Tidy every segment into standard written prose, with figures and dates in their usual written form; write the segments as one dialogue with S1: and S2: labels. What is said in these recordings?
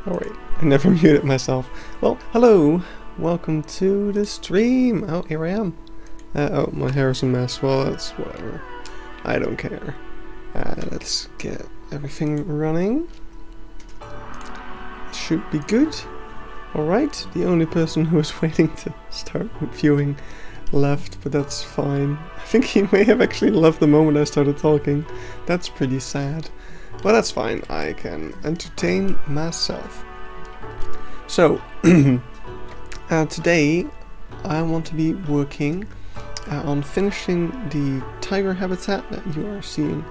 S1: Oh wait, I never muted myself. Well, hello! Welcome to the stream! Oh, here I am. Oh, my hair is a mess. Well, that's whatever. I don't care. Let's get everything running. Should be good. Alright, the only person who was waiting to start viewing left, but that's fine. I think he may have actually left the moment I started talking. That's pretty sad. But that's fine, I can entertain myself. So, today I want to be working on finishing the tiger habitat that you are seeing in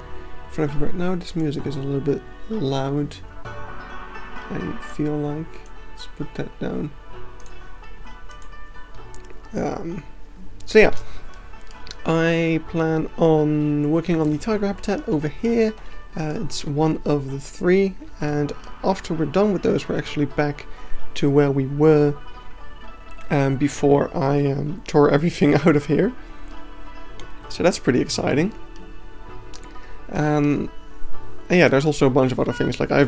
S1: front of you right now. This music is a little bit loud, I feel like. Let's put that down. So yeah, I plan on working on the tiger habitat over here. It's one of the 3, and after we're done with those, we're actually back to where we were before I tore everything out of here. So that's pretty exciting. And yeah, there's also a bunch of other things. Like I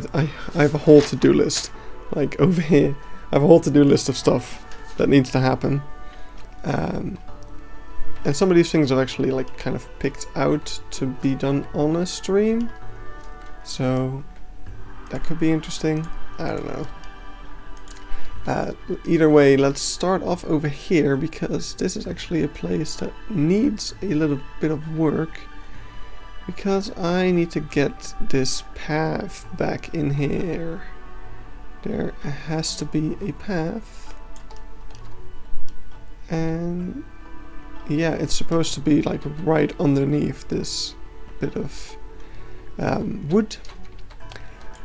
S1: have a whole to-do list. Like over here, I have a whole to-do list of stuff that needs to happen. And some of these things are actually like kind of picked out to be done on a stream. So that could be interesting. I don't know. Either way, let's start off over here because this is actually a place that needs a little bit of work. Because I need to get this path back in here. There has to be a path. And yeah, it's supposed to be like right underneath this bit of wood,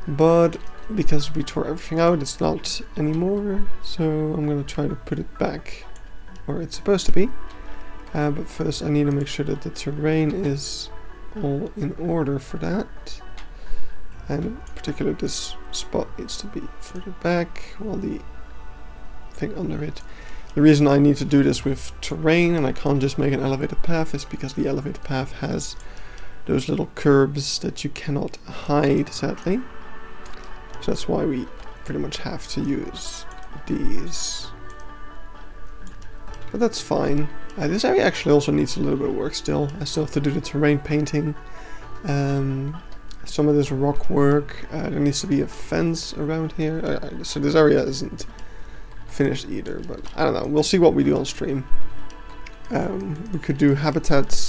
S1: but because we tore everything out, it's not anymore, so I'm gonna try to put it back where it's supposed to be. But first I need to make sure that the terrain is all in order for that, and in particular this spot needs to be further back while the thing under it. The reason I need to do this with terrain and I can't just make an elevated path is because the elevated path has those little curbs that you cannot hide, sadly. So that's why we pretty much have to use these. But that's fine. This area actually also needs a little bit of work still. I still have to do the terrain painting. Some of this rock work. There needs to be a fence around here. So this area isn't finished either, but I don't know. We'll see what we do on stream. We could do habitat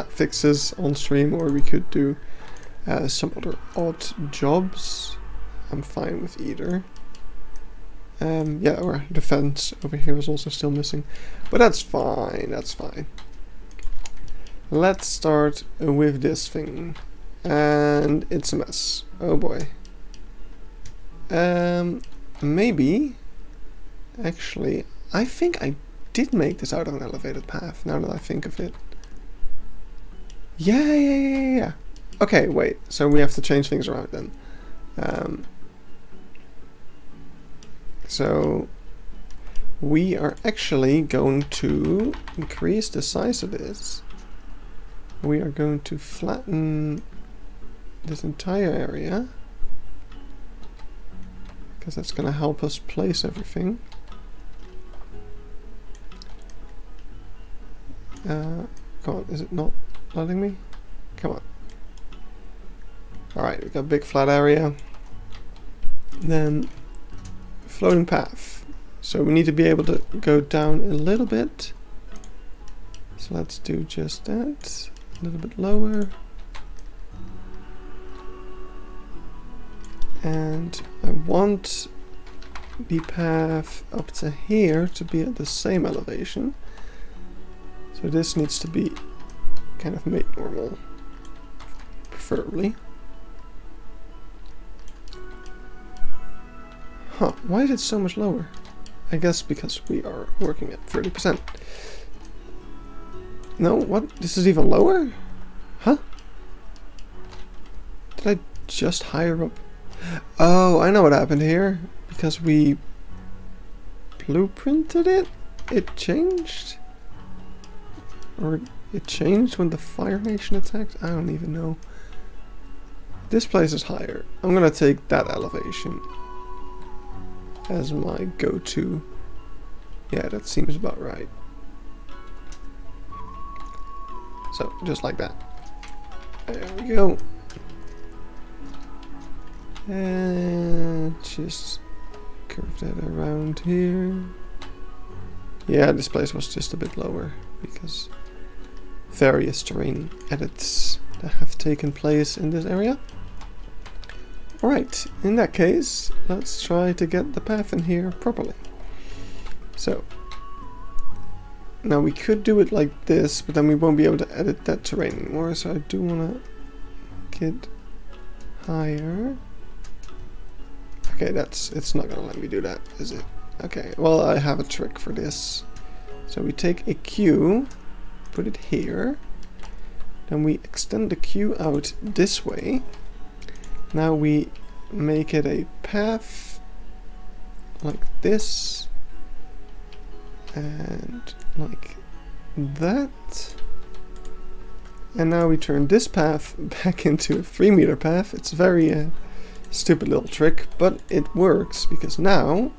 S1: fixes on stream, or we could do some other odd jobs. I'm fine with either. Yeah, or the fence over here is also still missing, but that's fine, that's fine. Let's start with this thing, and it's a mess. Oh boy. Maybe, actually, I think I did make this out of an elevated path, now that I think of it. Yeah. Okay, wait, so we have to change things around then. So we are actually going to increase the size of this. We are going to flatten this entire area, because that's going to help us place everything. Come on, is it not letting me? Come on. Alright, we've got a big flat area. Then floating path. So we need to be able to go down a little bit. So let's do just that. A little bit lower. And I want the path up to here to be at the same elevation. So this needs to be kind of made normal, preferably. Huh, why is it so much lower? I guess because we are working at 30%. No, what? This is even lower? Huh? Did I just higher up? Oh, I know what happened here. Because we blueprinted it? It changed? Or it changed when the Fire Nation attacked? I don't even know. This place is higher. I'm gonna take that elevation. as my go-to. Yeah, that seems about right. So, just like that. There we go. And just curve that around here. Yeah, this place was just a bit lower because various terrain edits that have taken place in this area. Alright, in that case, let's try to get the path in here properly. So, now we could do it like this, but then we won't be able to edit that terrain anymore, so I do want to get higher. Okay, it's not gonna let me do that, is it? Okay, well, I have a trick for this. So we take a queue, put it here, then we extend the queue out this way. Now we make it a path like this and like that. And now we turn this path back into a 3-meter path. It's a very stupid little trick, but it works because now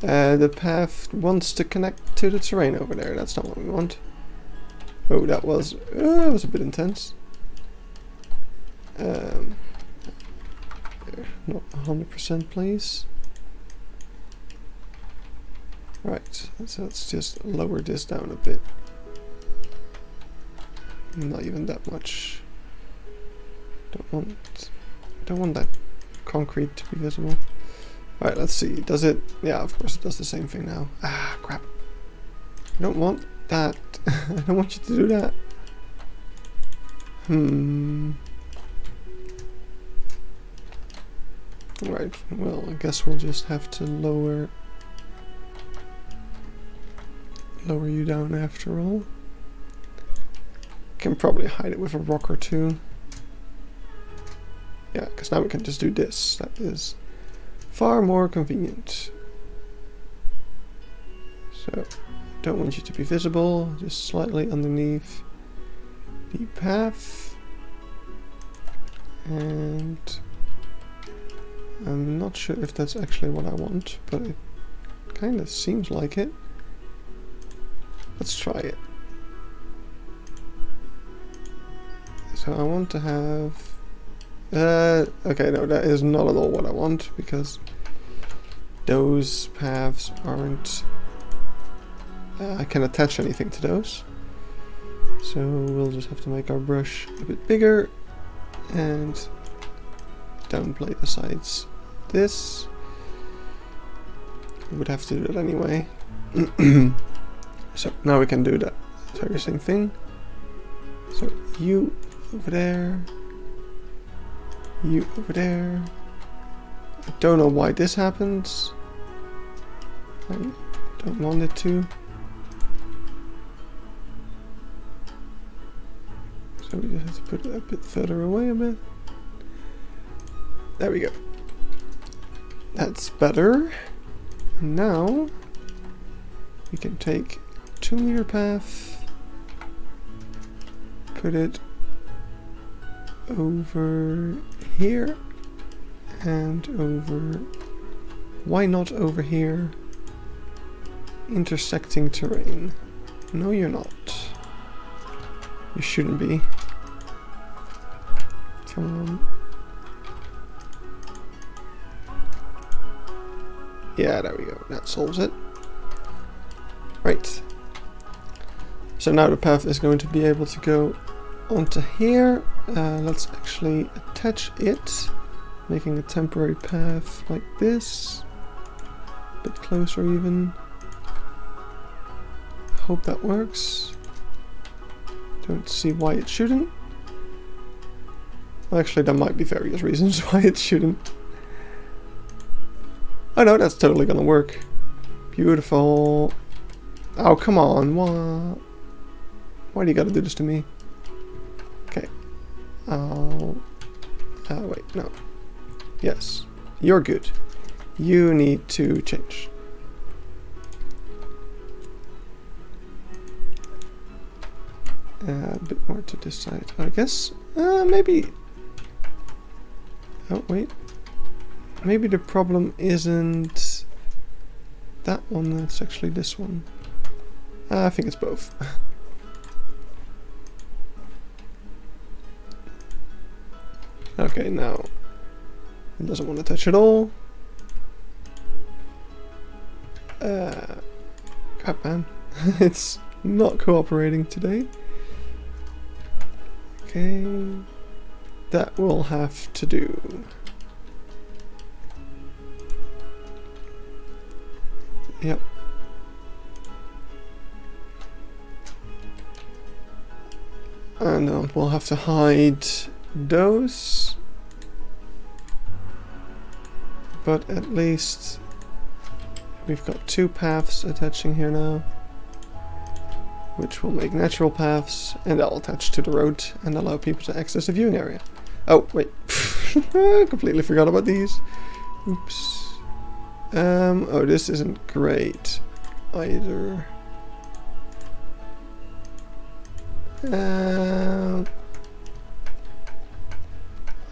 S1: the path wants to connect to the terrain over there. That's not what we want. Oh, that was a bit intense. Not 100%, please. Right, so let's just lower this down a bit. Not even that much. Don't want that concrete to be visible. Alright, let's see. Does it? Yeah, of course it does the same thing now. Ah, crap. I don't want that. I don't want you to do that. Right, well, I guess we'll just have to lower you down after all. Can probably hide it with a rock or two. Yeah, because now we can just do this. That is far more convenient. So, don't want you to be visible, just slightly underneath the path. And I'm not sure if that's actually what I want, but it kind of seems like it. Let's try it. So I want to have... okay, no, that is not at all what I want, because those paths aren't... I can attach anything to those. So we'll just have to make our brush a bit bigger and downplay the sides. This we would have to do that anyway. So now we can do that very same thing. So you over there, you over there. I don't know why this happens. I don't want it to. So we just have to put it a bit further away a bit. There we go. That's better. And now we can take 2-meter path, put it over here and over, why not over here? Intersecting terrain. No, you're not. You shouldn't be. Come on. Yeah, there we go. That solves it. Right. So now the path is going to be able to go onto here. Let's actually attach it, making a temporary path like this. A bit closer even. Hope that works. Don't see why it shouldn't. Well, actually, there might be various reasons why it shouldn't. Oh no, that's totally gonna work. Beautiful. Oh, come on. What? Why do you gotta do this to me? Okay. Wait, no. Yes. You're good. You need to change. A bit more to this side, I guess. Maybe. Oh, wait. maybe the problem isn't that one, it's actually this one. I think it's both. Okay, now it doesn't want to touch at all. Crap, man. It's not cooperating today. Okay, that will have to do. Yep. And we'll have to hide those. But at least we've got two paths attaching here now, which will make natural paths, and that'll attach to the road and allow people to access the viewing area. Oh, wait. Completely forgot about these. Oops. Oh, this isn't great either.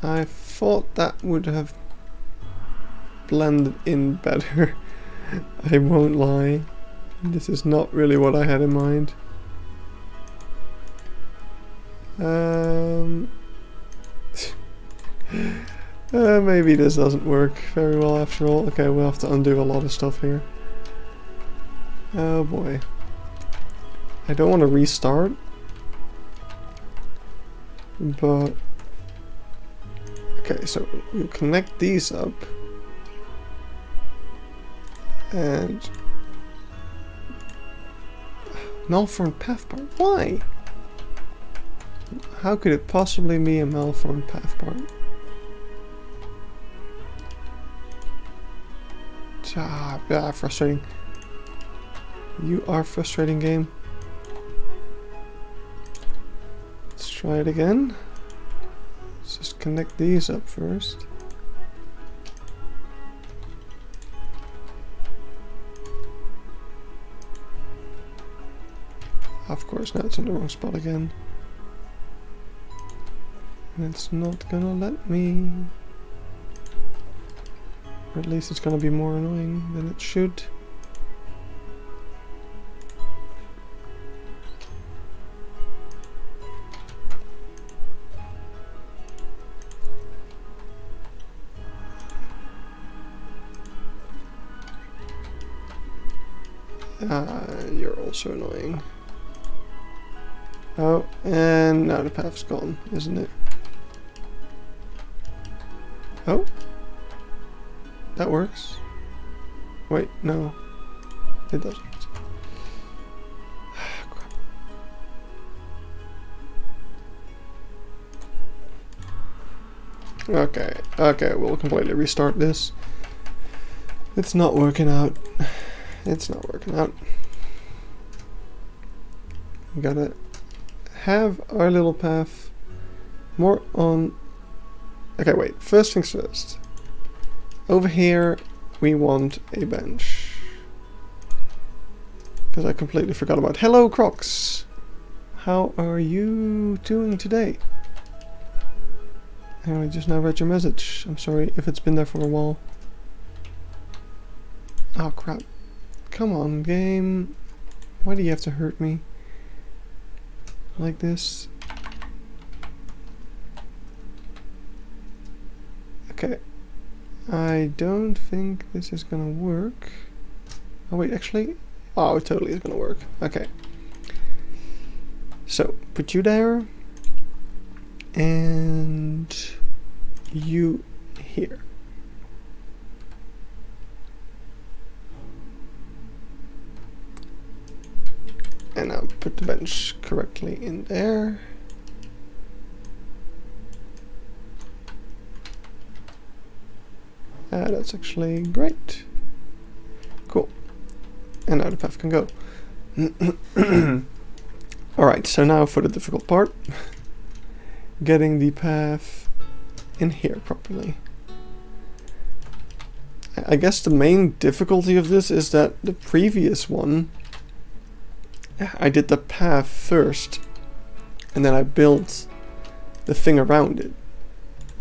S1: I thought that would have blended in better. I won't lie. This is not really what I had in mind. Maybe this doesn't work very well after all. Okay, we'll have to undo a lot of stuff here. Oh boy. I don't want to restart, but okay, so we'll connect these up and malformed path part. Why? How could it possibly be a malformed path part? Ah, frustrating. You are frustrating, game. Let's try it again. Let's just connect these up first. Of course, now it's in the wrong spot again. And it's not gonna let me. Or at least it's gonna be more annoying than it should. You're also annoying. Oh, and now the path's gone, isn't it? Oh? That works. Wait, no. It doesn't. Crap. Okay, we'll completely restart this. It's not working out. It's not working out. We gotta have our little path more on. Okay, wait. First things first. Over here, we want a bench. Because I completely forgot about. Hello, Crocs! How are you doing today? I just now read your message. I'm sorry if it's been there for a while. Oh, crap. Come on, game. Why do you have to hurt me? Like this? Okay. I don't think this is gonna work. Oh wait, actually? Oh, it totally is gonna work. Okay. So, put you there. And you here. And now put the bench correctly in there. That's actually great. Cool. And now the path can go. Alright, so now for the difficult part. Getting the path in here properly. I guess the main difficulty of this is that the previous one, I did the path first, and then I built the thing around it.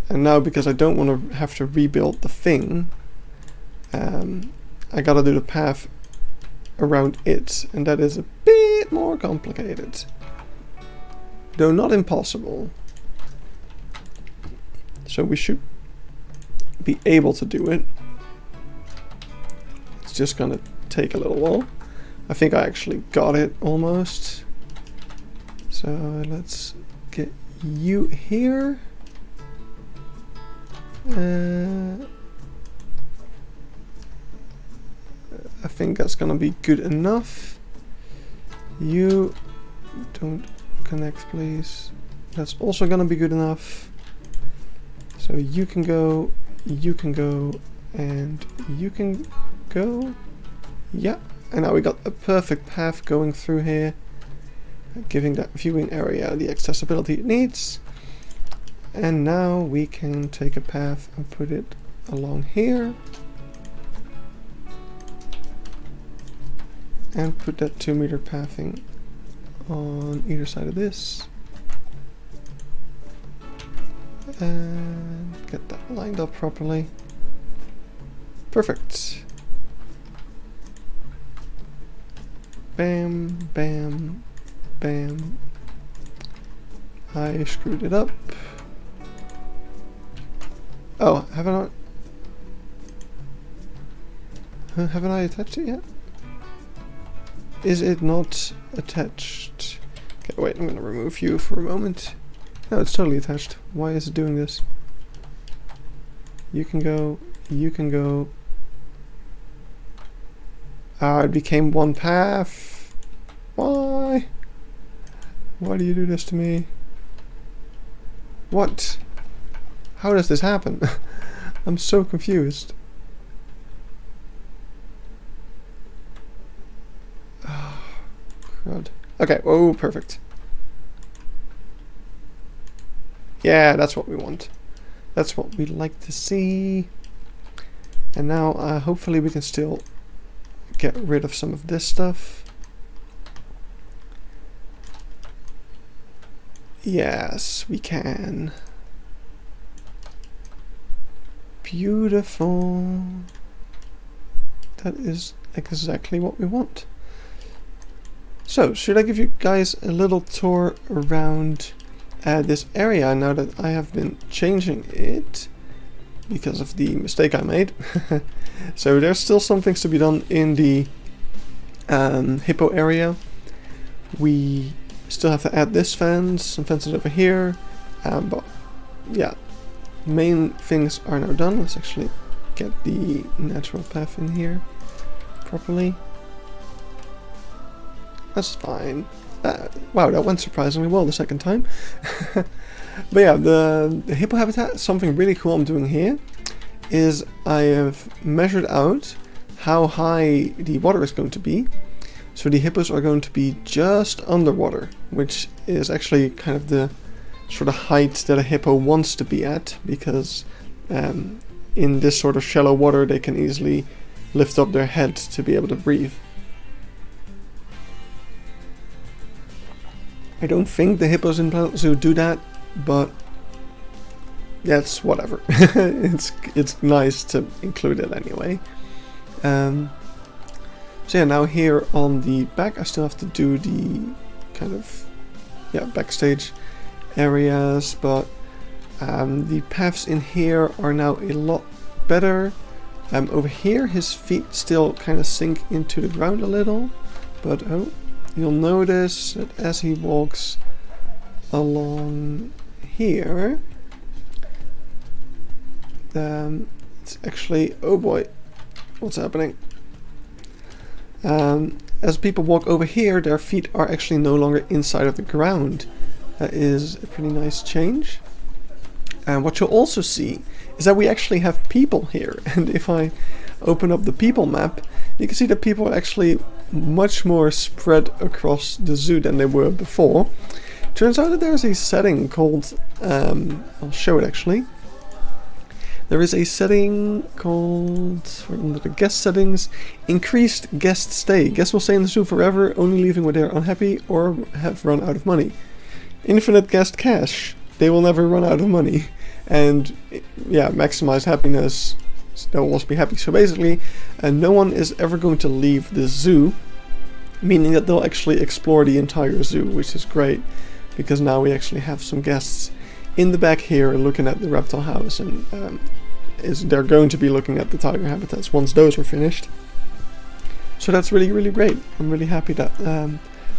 S1: And now, because I don't want to have to rebuild the thing, I gotta do the path around it, and that is a bit more complicated. Though not impossible. So we should be able to do it. It's just gonna take a little while. I think I actually got it almost. So let's get you here. I think that's gonna be good enough. You don't connect, please. That's also gonna be good enough. So you can go, and you can go. Yeah, and now we got a perfect path going through here, giving that viewing area the accessibility it needs. And now we can take a path and put it along here. And put that 2-meter pathing on either side of this. And get that lined up properly. Perfect. Bam, bam, bam. I screwed it up. Oh, haven't I attached it yet? Is it not attached? Okay, wait, I'm gonna remove you for a moment. No, it's totally attached. Why is it doing this? You can go, you can go. Ah, it became one path. Why? Why do you do this to me? What? How does this happen? I'm so confused. Oh, crud. Okay, oh, perfect. Yeah, that's what we want. That's what we like to see. And now, hopefully we can still get rid of some of this stuff. Yes, we can. Beautiful. That is exactly what we want. So, should I give you guys a little tour around this area now that I have been changing it because of the mistake I made? So there's still some things to be done in the hippo area. We still have to add this fence, some fences over here, but yeah, main things are now done. Let's actually get the natural path in here properly. That's fine. Wow, that went surprisingly well the second time. But yeah, the hippo habitat, something really cool I'm doing here is I have measured out how high the water is going to be. So the hippos are going to be just underwater, which is actually kind of the sort of height that a hippo wants to be at, because in this sort of shallow water they can easily lift up their head to be able to breathe. I don't think the hippos in Planet Zoo do that, but that's whatever. it's nice to include it anyway. So yeah, now here on the back I still have to do the kind of backstage areas, but the paths in here are now a lot better. Over here his feet still kind of sink into the ground a little, but oh, you'll notice that as he walks along here, it's actually, oh boy, what's happening? As people walk over here, their feet are actually no longer inside of the ground. That is a pretty nice change. And what you'll also see is that we actually have people here. And if I open up the people map, you can see that people are actually much more spread across the zoo than they were before. Turns out that there's a setting called, I'll show it actually. There is a setting called, under the guest settings, increased guest stay. Guests will stay in the zoo forever, only leaving when they are unhappy or have run out of money. Infinite guest cash, they will never run out of money. And yeah, maximize happiness, they'll always be happy. So basically, no one is ever going to leave this zoo, meaning that they'll actually explore the entire zoo, which is great, because now we actually have some guests in the back here looking at the reptile house, and they're going to be looking at the tiger habitats once those are finished. So that's really, really great. I'm really happy that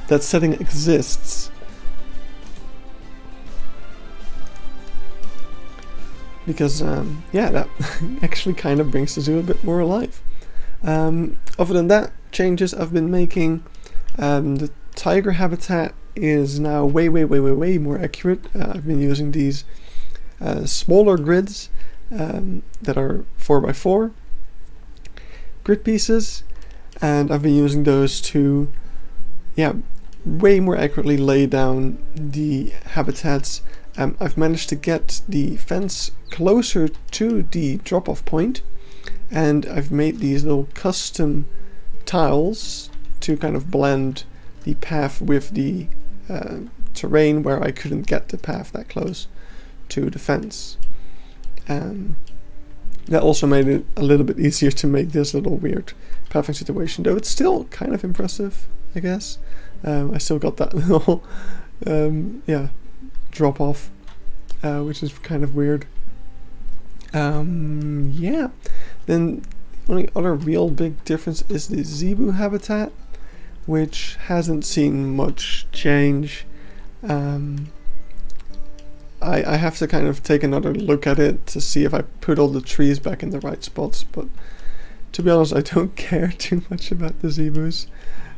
S1: that setting exists. Because, yeah, that actually kind of brings the zoo a bit more alive. Other than that, changes I've been making, the tiger habitat is now way more accurate. I've been using these smaller grids that are 4x4 grid pieces, and I've been using those to, yeah, way more accurately lay down the habitats. I've managed to get the fence closer to the drop-off point, and I've made these little custom tiles to kind of blend the path with the terrain where I couldn't get the path that close to the fence. That also made it a little bit easier to make this little weird pathing situation, though it's still kind of impressive, I guess. I still got that little yeah, drop off, which is kind of weird. Yeah, then the only other real big difference is the zebu habitat, which hasn't seen much change. I have to kind of take another look at it to see if I put all the trees back in the right spots, but to be honest, I don't care too much about the zebus,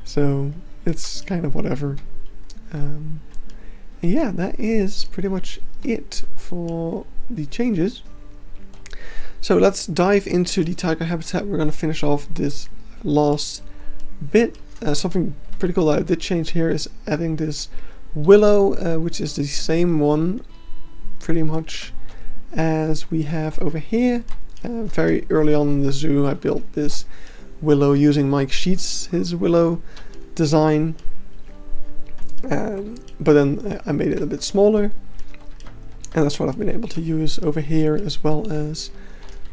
S1: so it's kind of whatever. Yeah, that is pretty much it for the changes. So let's dive into the tiger habitat. We're going to finish off this last bit. Something pretty cool that I did change here is adding this willow, which is the same one pretty much as we have over here. Very early on in the zoo I built this willow using Mike Sheets, his willow design, but then I made it a bit smaller, and that's what I've been able to use over here as well as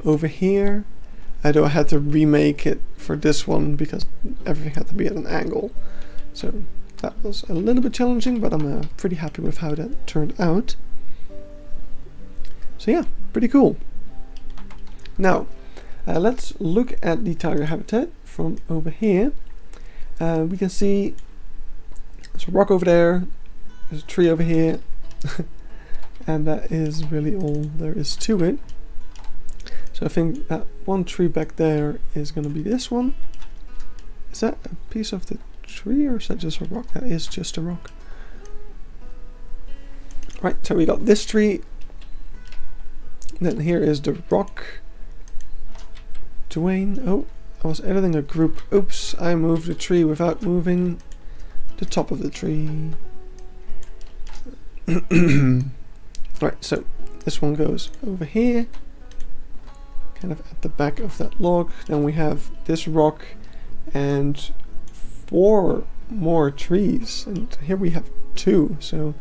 S1: over here. Though I had to remake it for this one because everything had to be at an angle, so that was a little bit challenging, but I'm pretty happy with how that turned out. So yeah, pretty cool. Now, let's look at the tiger habitat from over here. We can see there's a rock over there, there's a tree over here, and that is really all there is to it. So I think that one tree back there is going to be this one. Is that a piece of the tree or is that just a rock? That is just a rock. Right, so we got this tree. Then here is the rock. Dwayne. Oh, I was editing a group. Oops, I moved the tree without moving the top of the tree. Right, so this one goes over here, kind of at the back of that log. Then we have this rock and 4 more trees, and here we have 2. So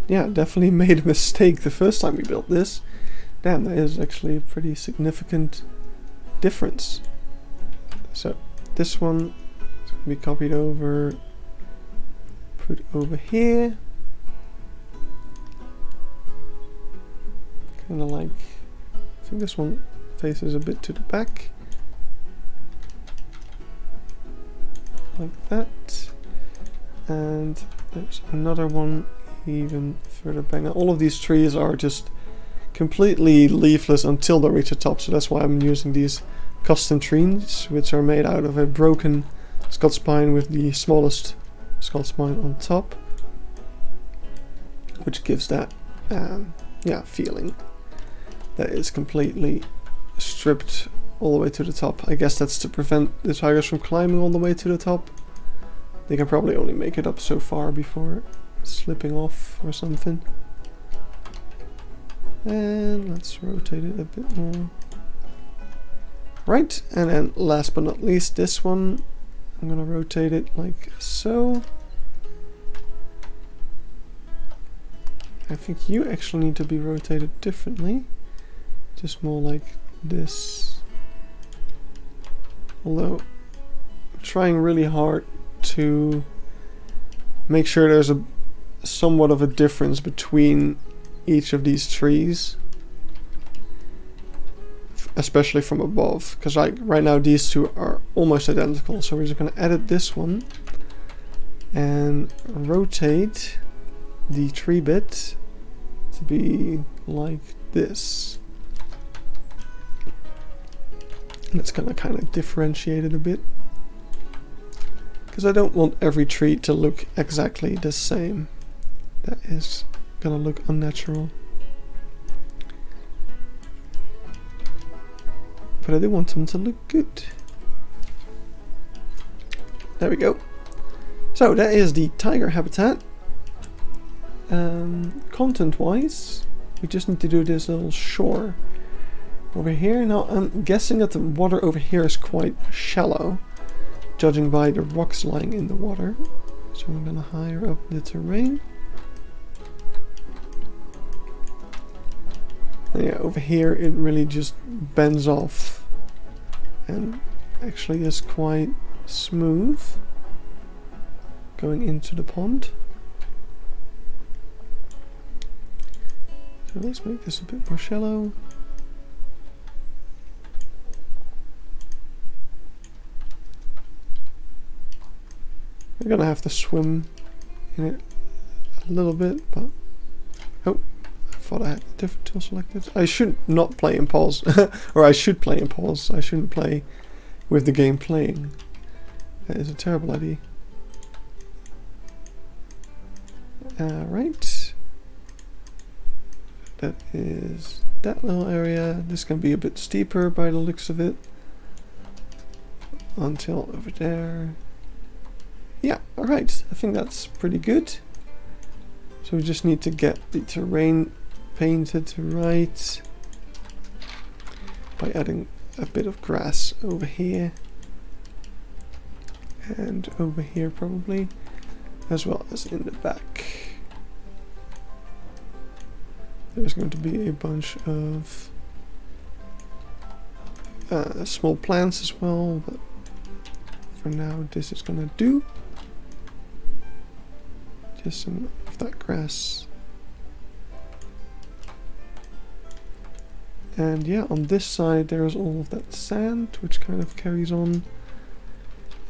S1: yeah, definitely made a mistake the first time we built this. Damn, that is actually a pretty significant difference. So this one is going to be copied over, put over here, kind of like, I think this one faces a bit to the back, like that, and there's another one even further back. Now all of these trees are just completely leafless until they reach the top, so that's why I'm using these custom trees, which are made out of a broken Scots pine with the smallest Scots pine on top, which gives that yeah, feeling that it's completely stripped all the way to the top. I guess that's to prevent the tigers from climbing all the way to the top. They can probably only make it up so far before slipping off or something. And let's rotate it a bit more. Right, and then last but not least, this one, I'm gonna rotate it like so. I think you actually need to be rotated differently. Just more like this. Although, I'm trying really hard to make sure there's a somewhat of a difference between each of these trees. Especially from above. Because like right now these two are almost identical. So we're just going to edit this one. And rotate the tree bit to be like this. And it's going to kind of differentiate it a bit. Because I don't want every tree to look exactly the same. That is going to look unnatural. But I do want them to look good. There we go. So that is the tiger habitat. Content-wise, we just need to do this little shore over here. Now I'm guessing that the water over here is quite shallow, judging by the rocks lying in the water. So I'm gonna higher up the terrain. And yeah, over here it really just bends off and actually is quite smooth going into the pond. So let's make this a bit more shallow. We're gonna have to swim in it a little bit, but oh, I thought I had a different tool selected. I should not play in pause, or I should play in pause. I shouldn't play with the game playing. That is a terrible idea. Right, that is that little area. This can be a bit steeper by the looks of it. Until over there. Yeah, alright, I think that's pretty good. So we just need to get the terrain painted right by adding a bit of grass over here and over here probably, as well as in the back. There's going to be a bunch of small plants as well, but for now this is gonna do. Just some of that grass. And yeah, on this side there's all of that sand, which kind of carries on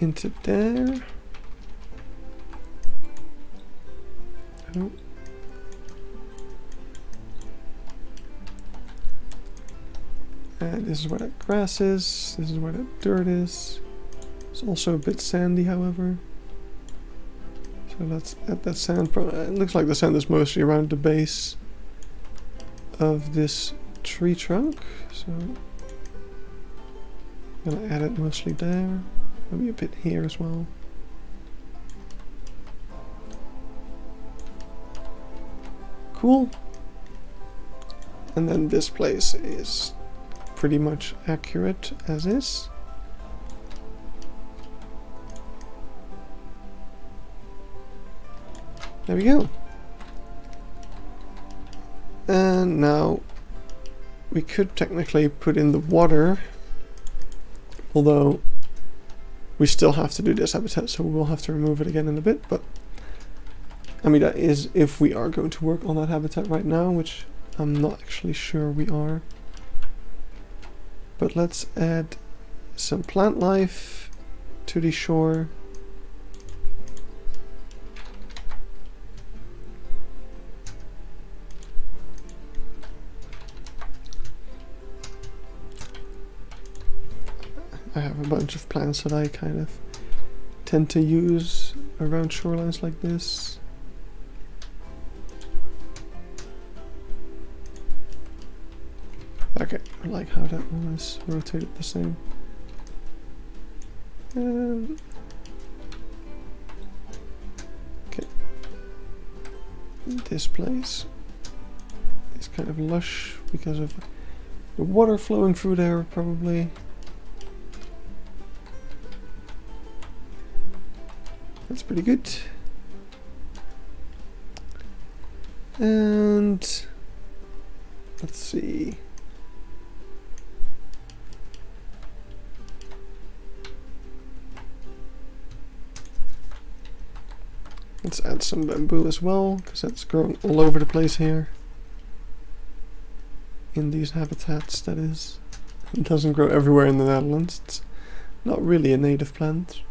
S1: into there. Oh. And this is where that grass is, this is where that dirt is. It's also a bit sandy, however. So let's add that sand. It looks like the sand is mostly around the base of this tree trunk. So I'm gonna add it mostly there. Maybe a bit here as well. Cool. And then this place is pretty much accurate as is. There we go. And now we could technically put in the water, although we still have to do this habitat, so we will have to remove it again in a bit. But I mean, that is if we are going to work on that habitat right now, which I'm not actually sure we are. But let's add some plant life to the shore. I have a bunch of plants that I kind of tend to use around shorelines like this. Okay, I like how that one is rotated the same. Okay. This place is kind of lush because of the water flowing through there, probably. That's pretty good. And let's see. Let's add some bamboo as well, because that's growing all over the place here. In these habitats, that is. It doesn't grow everywhere in the Netherlands. It's not really a native plant.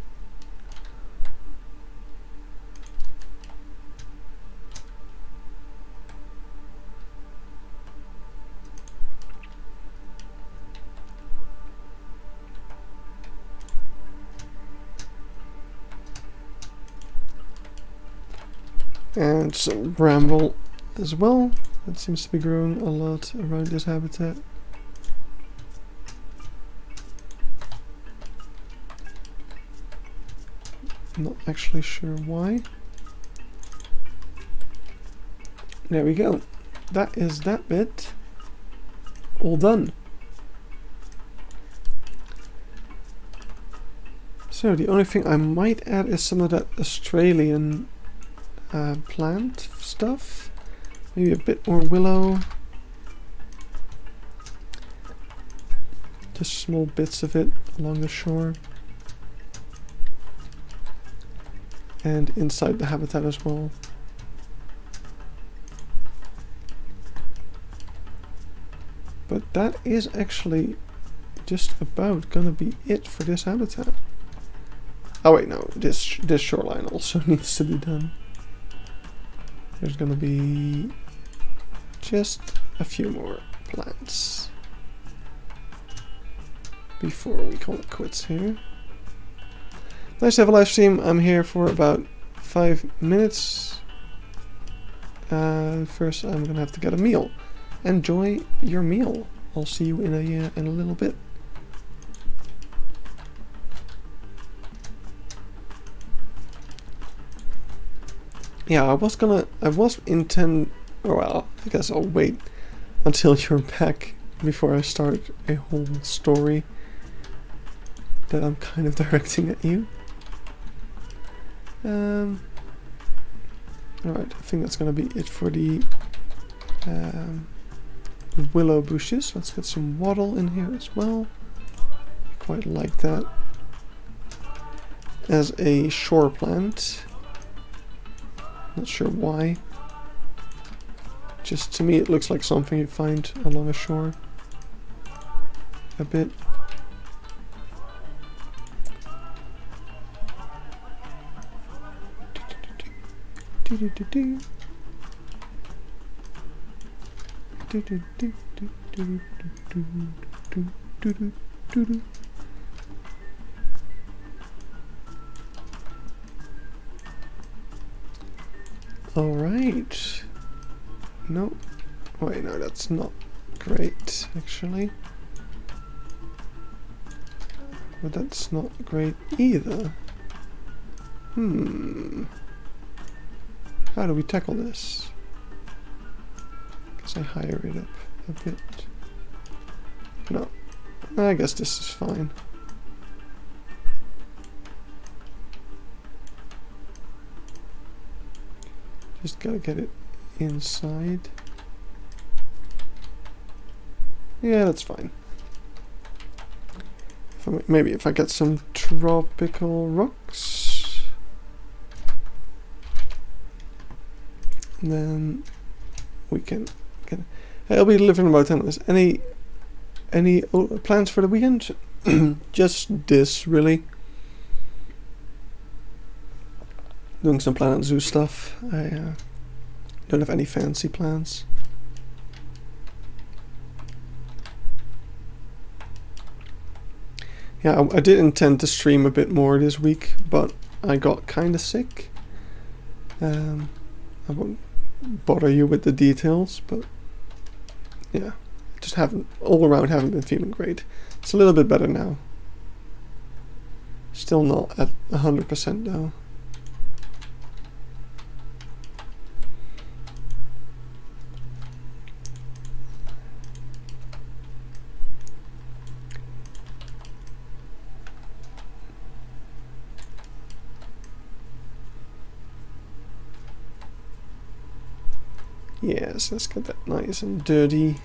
S1: And some bramble as well. That seems to be growing a lot around this habitat. Not actually sure why. There we go. That is that bit all done. So the only thing I might add is some of that Australian plant stuff. Maybe a bit more willow. Just small bits of it along the shore. And inside the habitat as well. But that is actually just about gonna be it for this habitat. Oh wait, no, this shoreline also needs to be done. There's gonna be just a few more plants before we call it quits here. Nice to have a live stream. I'm here for about 5 minutes. First, I'm gonna have to get a meal. Enjoy your meal. I'll see you in a little bit. Yeah, I was well, I guess I'll wait until you're back before I start a whole story that I'm kind of directing at you. Alright, I think that's gonna be it for the willow bushes. Let's get some wattle in here as well. I quite like that as a shore plant. Not sure why. Just to me it looks like something you find along a shore a bit. All right. No. Wait, no, that's not great, actually. But that's not great either. How do we tackle this? Guess I higher it up a bit. No. I guess this is fine. Just gotta get it inside. Yeah, that's fine. Maybe if I get some tropical rocks, then we can get. I'll be delivering about 10 minutes. Any plans for the weekend? Just this, really. Doing some Planet Zoo stuff. I don't have any fancy plans. Yeah, I did intend to stream a bit more this week, but I got kind of sick. I won't bother you with the details, but yeah, just haven't been feeling great. It's a little bit better now. Still not at 100% though. Yes, let's get that nice and dirty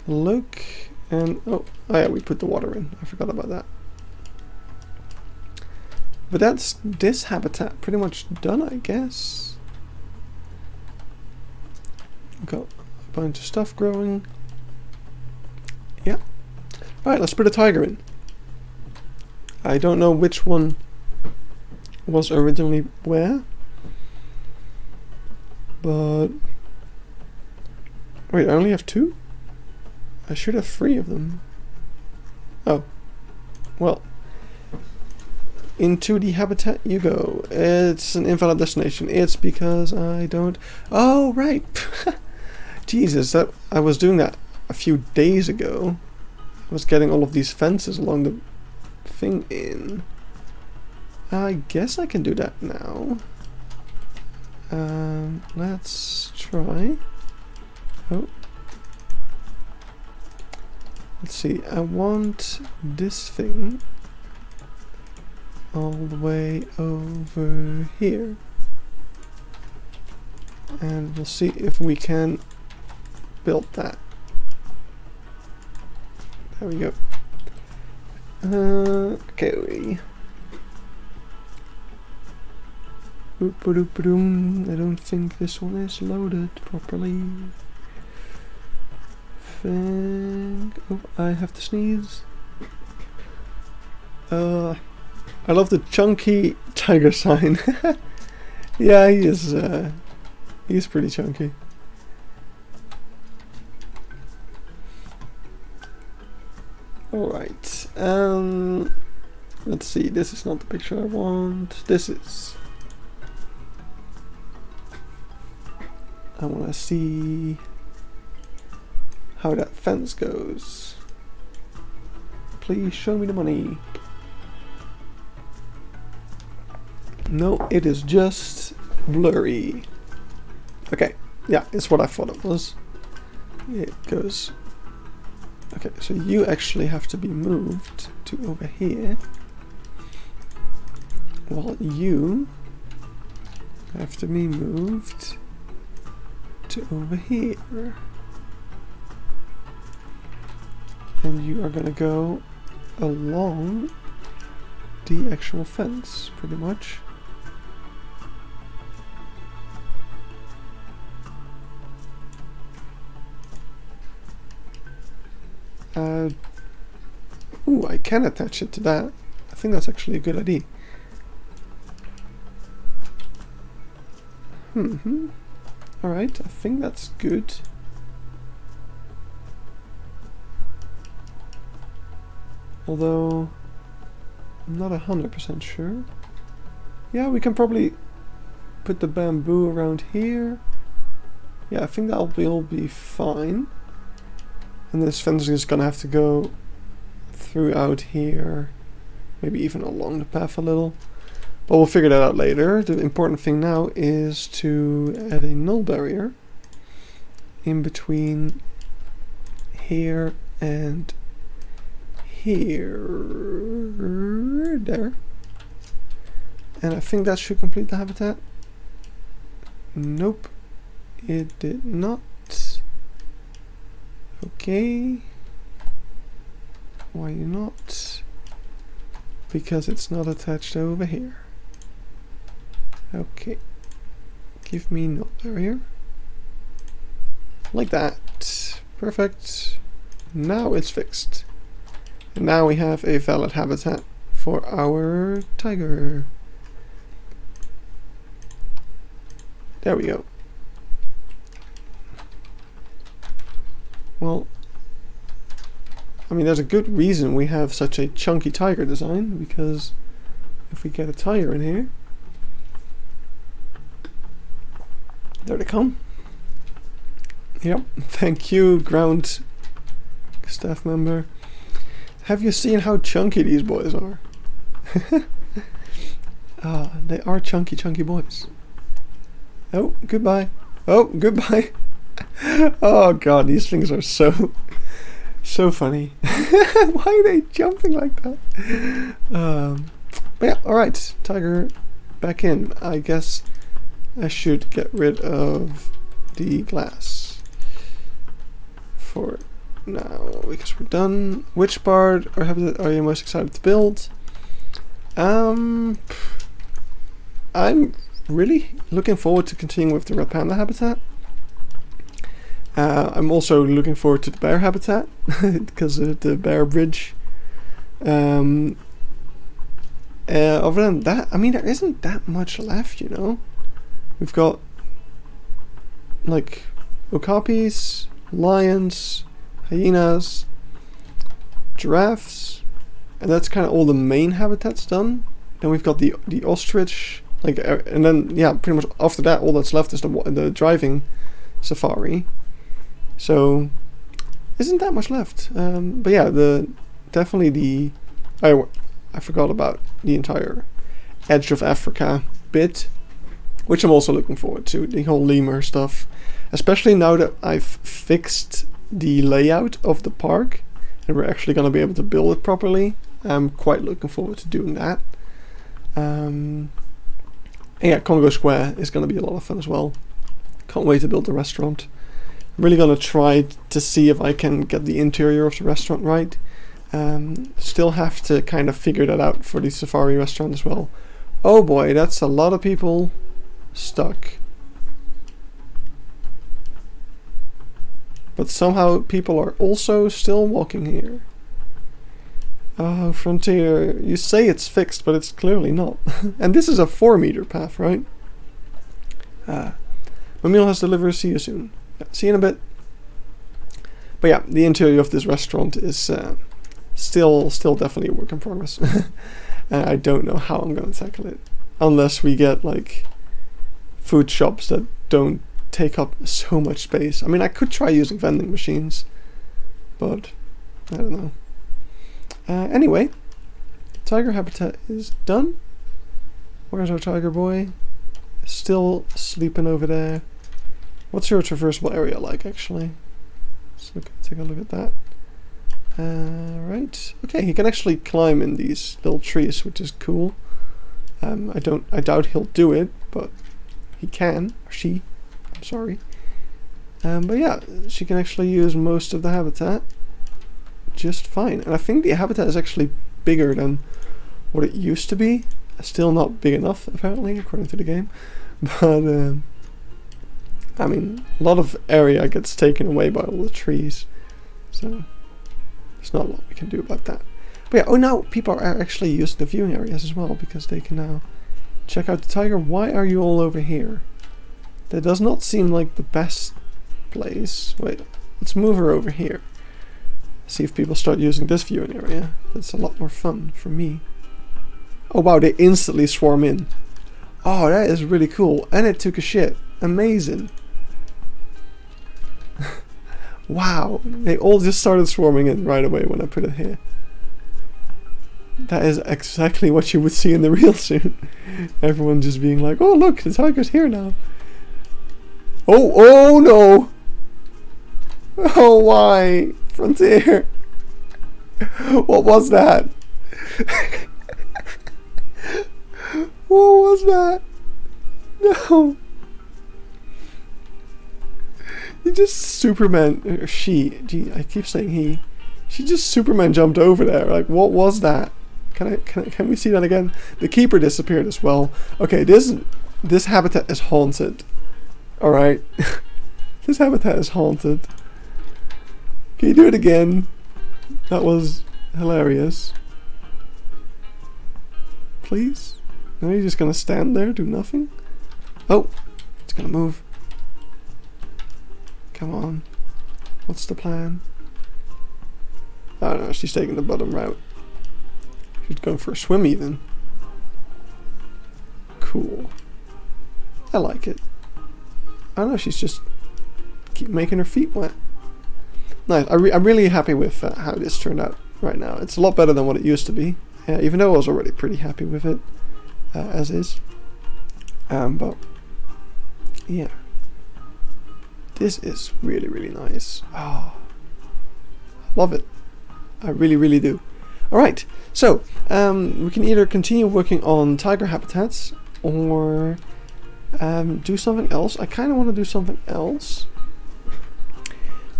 S1: look. And oh yeah, we put the water in. I forgot about that. But that's this habitat pretty much done, I guess. Got a bunch of stuff growing. Yeah. Alright, let's put a tiger in. I don't know which one was originally where. But wait, I only have 2? I should have 3 of them. Oh. Well. Into the habitat you go. It's an invalid destination. It's because I don't... Oh, right. Jesus, I was doing that a few days ago. I was getting all of these fences along the thing in. I guess I can do that now. Let's try. Oh. Let's see. I want this thing all the way over here. And we'll see if we can build that. There we go. Okay. I don't think this one is loaded properly. Oh, I have to sneeze. I love the chunky tiger sign. Yeah, he's pretty chunky. Alright, let's see, this is not the picture I want. This is. I want to see how that fence goes. Please show me the money. No, it is just blurry. Okay, yeah, it's what I thought it was. It goes. Okay, so you actually have to be moved to over here, while you have to be moved to over here. And you are gonna go along the actual fence, pretty much. Ooh, I can attach it to that. I think that's actually a good idea. Alright, I think that's good. Although, I'm not 100% sure. Yeah, we can probably put the bamboo around here. Yeah, I think that'll all be fine. And this fence is gonna have to go throughout here, maybe even along the path a little. But we'll figure that out later. The important thing now is to add a null barrier in between here and here. There. And I think that should complete the habitat. Nope, it did not. Okay. Why not? Because it's not attached over here. Okay. Give me no barrier. Like that. Perfect. Now it's fixed. And now we have a valid habitat for our tiger. There we go. Well, I mean, there's a good reason we have such a chunky tiger design, because if we get a tiger in here, there they come. Yep, thank you, ground staff member. Have you seen how chunky these boys are? They are chunky
S2: boys.
S1: Oh, goodbye. Oh, goodbye. Oh god, these things are so funny. Why are they jumping like that? But yeah, alright, tiger back in. I guess I should get rid of the glass for now, because we're done. Which part or habitat are you most excited to build? I'm really looking forward to continuing with the red panda habitat. I'm also looking forward to the bear habitat because of the bear bridge. Other than that, I mean, there isn't that much left, you know. We've got like okapis, lions, hyenas, giraffes, and that's kind of all the main habitats done. Then we've got the ostrich, like, and then yeah, pretty much after that, all that's left is the driving safari. So isn't that much left. But yeah, definitely I forgot about the entire Edge of Africa bit, which I'm also looking forward to. The whole lemur stuff, especially now that I've fixed the layout of the park and we're actually going to be able to build it properly. I'm quite looking forward to doing that. And yeah, Congo Square is going to be a lot of fun as well. Can't wait to build the restaurant. I'm really going to try to see if I can get the interior of the restaurant right. Still have to kind of figure that out for the safari restaurant as well. Oh boy, that's a lot of people stuck. But somehow people are also still walking here. Oh, Frontier, you say it's fixed, but it's clearly not. And this is a 4-meter path, right? My meal has delivered, see you soon. Yeah, see you in a bit. But yeah, the interior of this restaurant is still definitely a work in progress. And I don't know how I'm going to tackle it. Unless we get like food shops that don't take up so much space. I mean, I could try using vending machines, but I don't know. Anyway, tiger habitat is done. Where's our tiger boy? Still sleeping over there. What's your traversable area like, actually? Let's take a look at that. Right. Okay, he can actually climb in these little trees, which is cool. I doubt he'll do it, but he can, or she. I'm sorry. But yeah, she can actually use most of the habitat just fine. And I think the habitat is actually bigger than what it used to be. Still not big enough, apparently, according to the game. But I mean, a lot of area gets taken away by all the trees, so there's not a lot we can do about that. But yeah, oh, now people are actually using the viewing areas as well, because they can now check out the tiger. Why are you all over here? That does not seem like the best place. Wait, let's move her over here. See if people start using this viewing area. That's a lot more fun for me. Oh wow, they instantly swarm in. Oh, that is really cool. And it took a shit. Amazing. Wow, they all just started swarming in right away when I put it here. That is exactly what you would see in the real zoo. Everyone just being like, oh look, the tiger's here now. Oh no! Oh, why? Frontier. What was that? What was that? No. He just Superman, or she, gee, I keep saying he. She just Superman jumped over there. Like, what was that? Can we see that again? The keeper disappeared as well. Okay, this habitat is haunted. Alright. This habitat is haunted. Can you do it again? That was hilarious. Please? No, you're just gonna stand there, do nothing? Oh, it's gonna move. Come on. What's the plan? I don't know, she's taking the bottom route. She's going for a swim even. Cool. I like it. I don't know, she's just keep making her feet wet. Nice. I'm really happy with how this turned out right now. It's a lot better than what it used to be. Even though I was already pretty happy with it as is. But yeah, this is really, really nice. Oh, love it. I really, really do. Alright, so we can either continue working on tiger habitats, or do something else. I kind of want to do something else.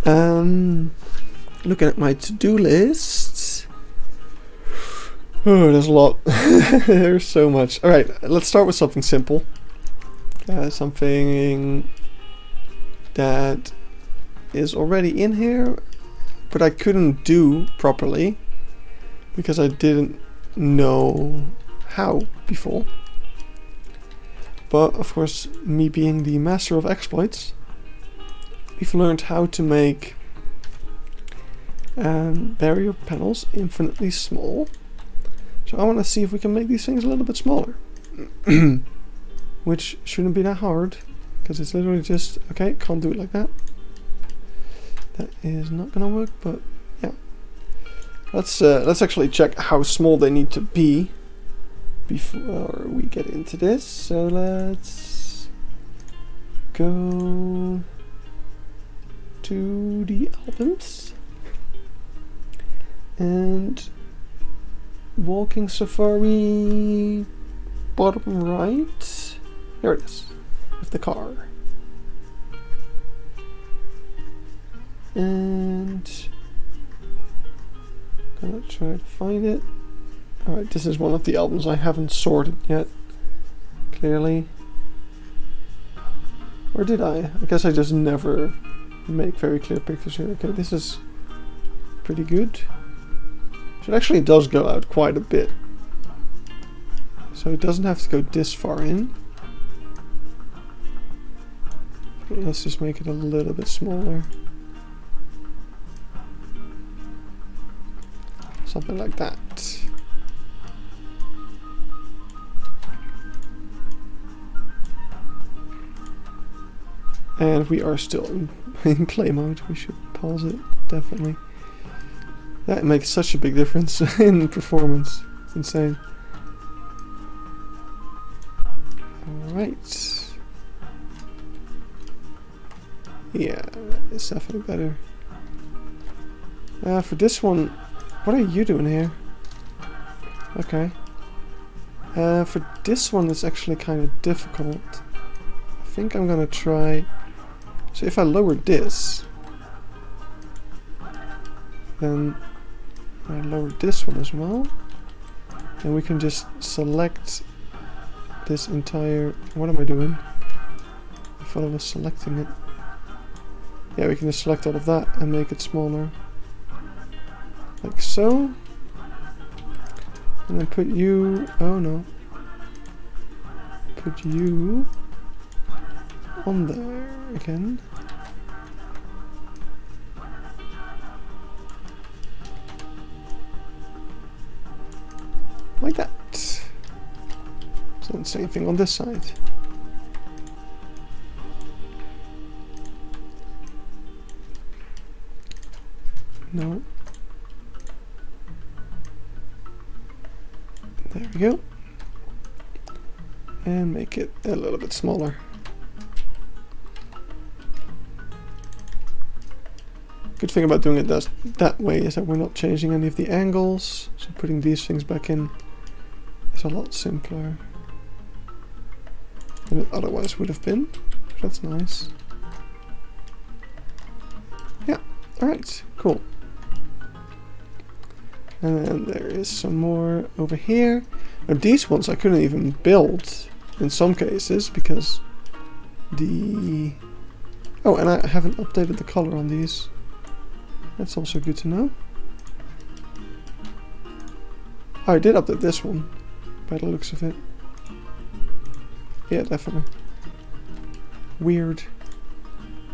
S1: Looking at my to-do list. Oh, there's a lot. There's so much. Alright, let's start with something simple. Something that is already in here, but I couldn't do properly because I didn't know how before. But of course, me being the master of exploits, we've learned how to make barrier panels infinitely small. So I want to see if we can make these things a little bit smaller. Which shouldn't be that hard, because it's literally just, okay, can't do it like that. That is not gonna work, but yeah. Let's actually check how small they need to be before we get into this. So let's go to the albums and walking safari bottom right. There it is, with the car. And gonna try to find it. Alright, this is one of the albums I haven't sorted yet, clearly. Or did I? I guess I just never make very clear pictures here. Okay, this is pretty good. So it actually does go out quite a bit. So it doesn't have to go this far in. Okay, let's just make it a little bit smaller. Something like that. And we are still in play mode. We should pause it, definitely. That makes such a big difference in performance. It's insane. Alright. Yeah, it's definitely better. For this one, what are you doing here? Okay. For this one, it's actually kind of difficult. I think I'm gonna try. So if I lower this, then I lower this one as well, and we can just select this entire. What am I doing? I thought I was selecting it. Yeah, we can just select all of that and make it smaller. Like so. And then put you, oh no. Put you on there again. Like that. So the same thing on this side. No. There we go. And make it a little bit smaller. Good thing about doing it that way is that we're not changing any of the angles. So putting these things back in is a lot simpler than it otherwise would have been. So that's nice. Yeah, alright, cool. And then there is some more over here. Now these ones I couldn't even build in some cases because the... Oh, and I haven't updated the color on these. That's also good to know. Oh, I did update this one by the looks of it. Yeah, definitely. Weird.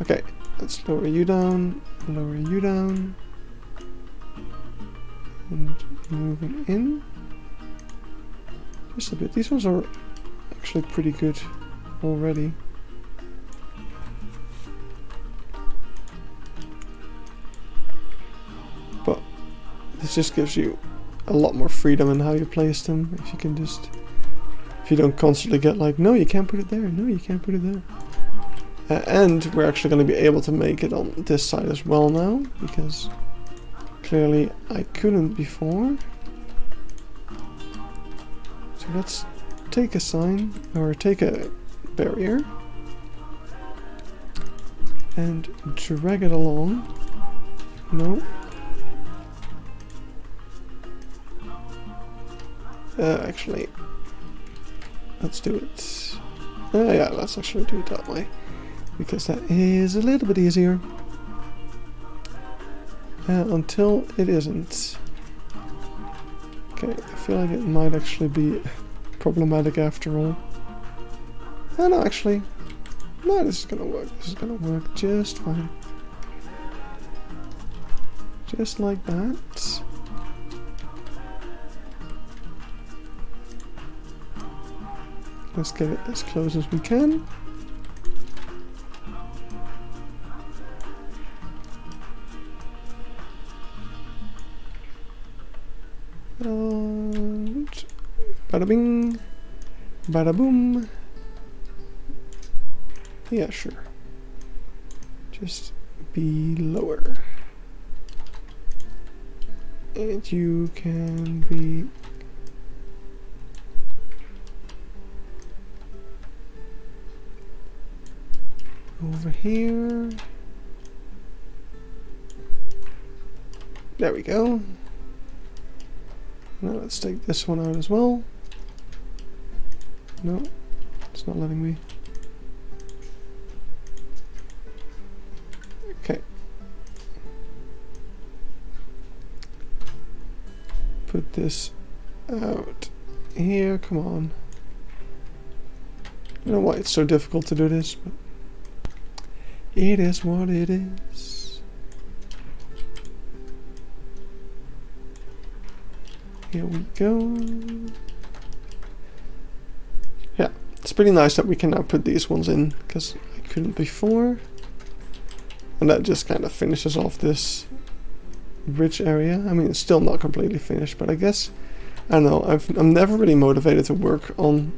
S1: Okay, let's lower you down, lower you down. And moving in just a bit. These ones are actually pretty good already. But this just gives you a lot more freedom in how you place them. If you can just, if you don't constantly get like, no, you can't put it there, no, you can't put it there. And we're actually going to be able to make it on this side as well now, because clearly I couldn't before. So let's take a sign, or take a barrier and drag it along. No. Actually, let's do it. Yeah, let's actually do it that way, because that is a little bit easier. Until it isn't. Okay, I feel like it might actually be problematic after all. Oh no, actually, no, this is gonna work. This is gonna work just fine. Just like that. Let's get it as close as we can. And bada bing, bada boom. Yeah, sure. Just be lower. And you can be over here. There we go. Now let's take this one out as well. No, it's not letting me. Okay. Put this out here, come on. I don't know why it's so difficult to do this, but it is what it is. Here we go. Yeah, it's pretty nice that we can now put these ones in, because I couldn't before. And that just kind of finishes off this bridge area. I mean, it's still not completely finished, but I guess, I don't know, I'm never really motivated to work on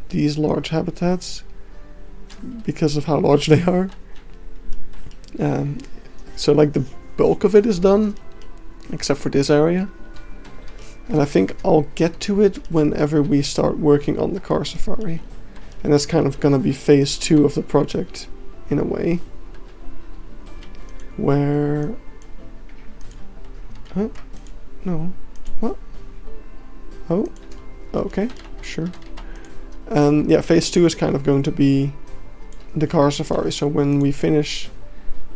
S1: these large habitats because of how large they are. So like the bulk of it is done, except for this area. And I think I'll get to it whenever we start working on the car safari. And that's kind of gonna be phase 2 of the project, in a way. Where... Huh? No. What? Oh. Okay. Sure. Yeah, phase 2 is kind of going to be the car safari. So when we finish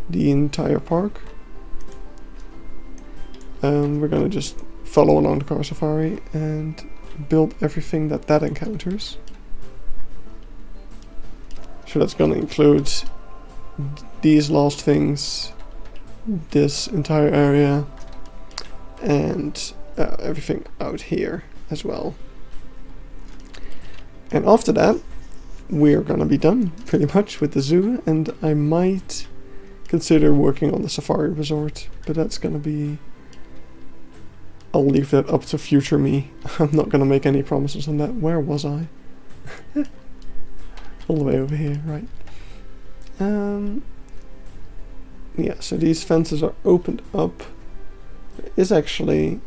S1: the entire park, we're gonna just follow along the car safari and build everything that encounters. So that's gonna include these last things, this entire area, and everything out here as well. And after that, we're gonna be done pretty much with the zoo, and I might consider working on the safari resort, but that's gonna be... I'll leave that up to future me. I'm not gonna make any promises on that. Where was I? All the way over here, right. Yeah, so these fences are opened up. There is actually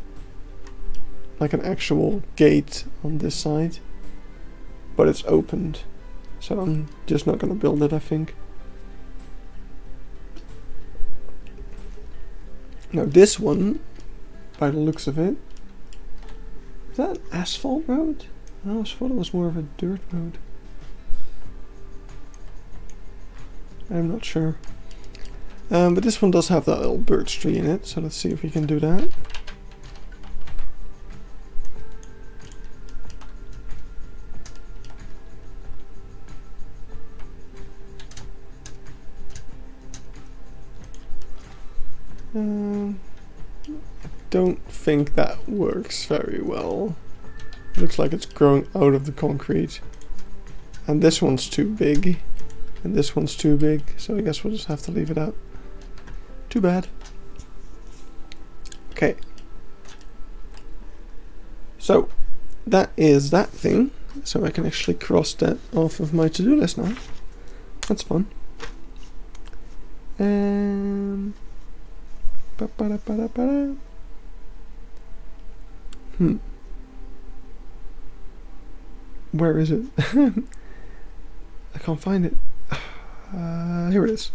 S1: like an actual gate on this side, but it's opened, so I'm just not gonna build it, I think. Now this one, by the looks of it, is that an asphalt road? I always thought it was more of a dirt road. I'm not sure. But this one does have that little birch tree in it, so let's see if we can do that. I don't think that works very well. Looks like it's growing out of the concrete. And this one's too big. And this one's too big, so I guess we'll just have to leave it out. Too bad. Okay. So, that is that thing. So I can actually cross that off of my to-do list now. That's fun. Where is it? I can't find it. Here it is.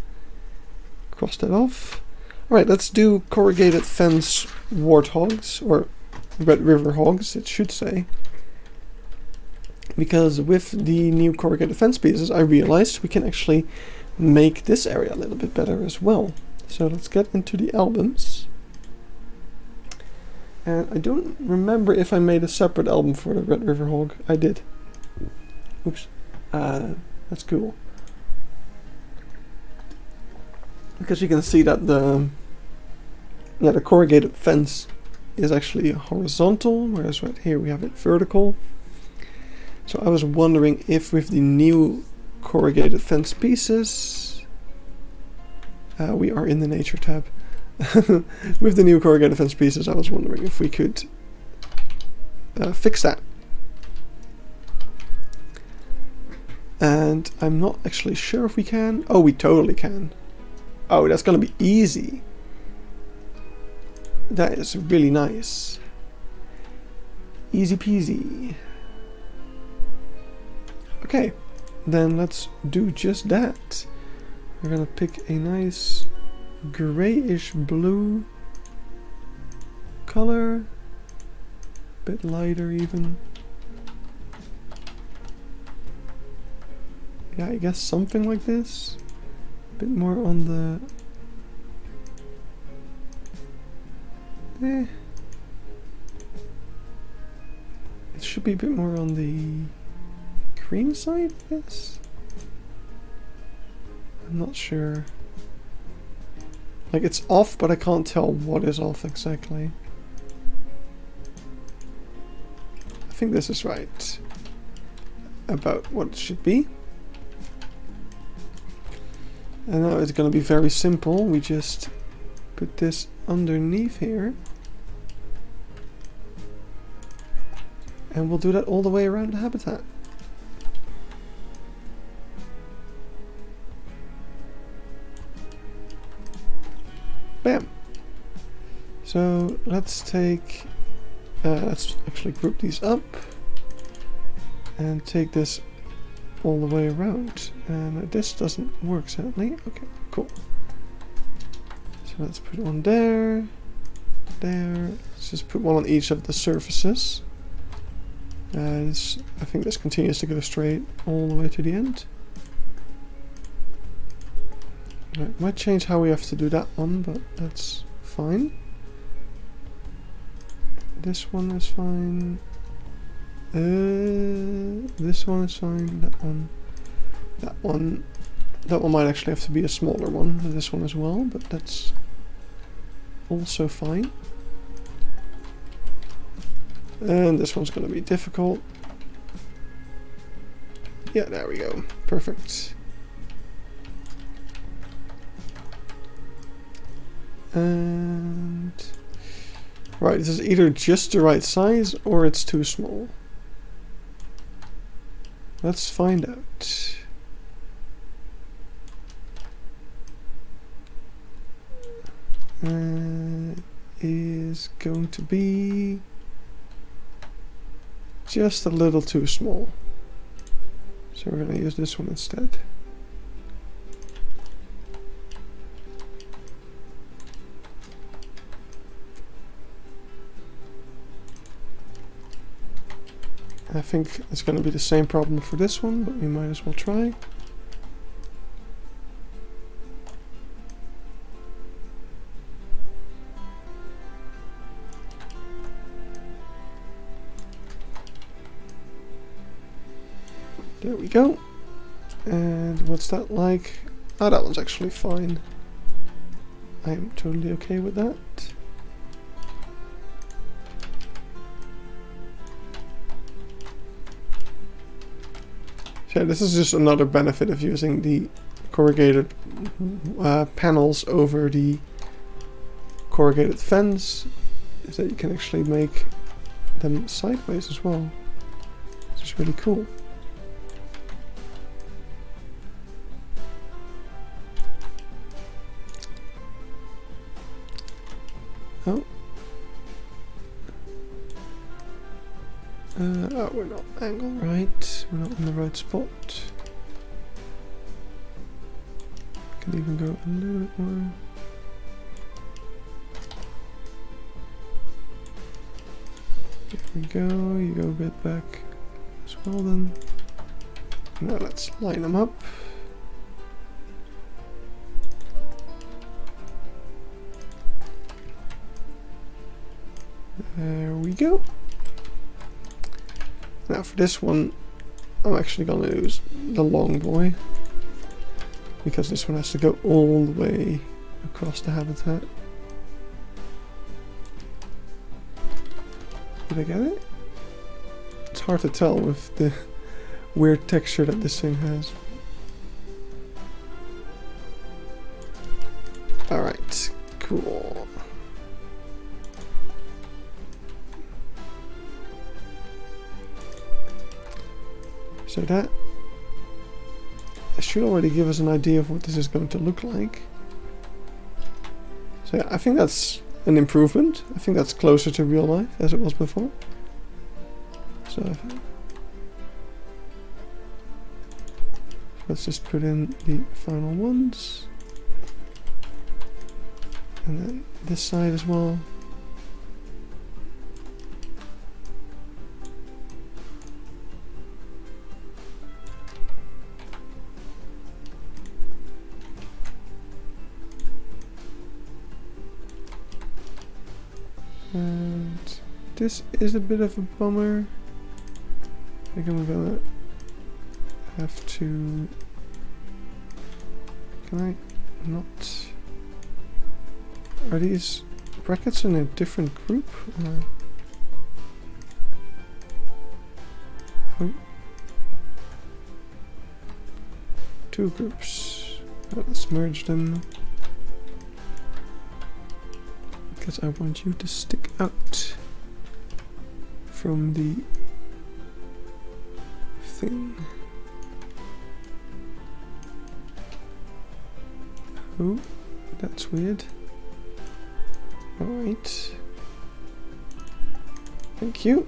S1: Cross that off. Alright, let's do corrugated fence warthogs, or Red River hogs, it should say. Because with the new corrugated fence pieces, I realized we can actually make this area a little bit better as well. So let's get into the albums. And I don't remember if I made a separate album for the Red River hog. I did. Oops. That's cool. Because you can see that the corrugated fence is actually horizontal, whereas right here we have it vertical. So I was wondering if with the new corrugated fence pieces, we are in the nature tab. With the new corrugated fence pieces, I was wondering if we could fix that. And I'm not actually sure if we can. Oh, we totally can. Oh, that's gonna be easy. That is really nice. Easy peasy. Okay, then let's do just that. We're gonna pick a nice grayish blue color. Bit lighter even. Yeah, I guess something like this. A bit more on the... It should be a bit more on the green side, I guess? I'm not sure. Like, it's off, but I can't tell what is off exactly. I think this is right. About what it should be. And now it's gonna be very simple. We just put this underneath here. And we'll do that all the way around the habitat. Bam! So let's take, let's actually group these up and take this all the way around. And this doesn't work sadly. Okay, cool. So let's put one there, there. Let's just put one on each of the surfaces. I think this continues to go straight all the way to the end. Right, might change how we have to do that one, but that's fine. This one is fine. This one is fine. That one might actually have to be a smaller one. This one as well, but that's also fine. And this one's going to be difficult. Yeah, there we go. Perfect. And right, this is either just the right size or it's too small. Let's find out. Is going to be just a little too small. So we're going to use this one instead. I think it's going to be the same problem for this one, but we might as well try. There we go. And what's that like? Ah, that one's actually fine. I am totally okay with that. So this is just another benefit of using the corrugated panels over the corrugated fence, is that you can actually make them sideways as well, which is really cool. Oh. Oh, we're not angled right. We're not in the right spot. could even go a little bit more. There we go, you go a bit back as well then. Now let's line them up. There we go. Now for this one, I'm actually gonna use the long boy, because this one has to go all the way across the habitat. Did I get it? It's hard to tell with the weird texture that this thing has. Alright, cool. So that should already give us an idea of what this is going to look like. So yeah, I think that's an improvement. I think that's closer to real life as it was before. So let's just put in the final ones. And then this side as well. And this is a bit of a bummer. I think I'm gonna have to... Can I not... Are these brackets in a different group? Or... Oh. Two groups. Let's merge them. Because I want you to stick out from the thing. Oh, that's weird. Alright. Thank you.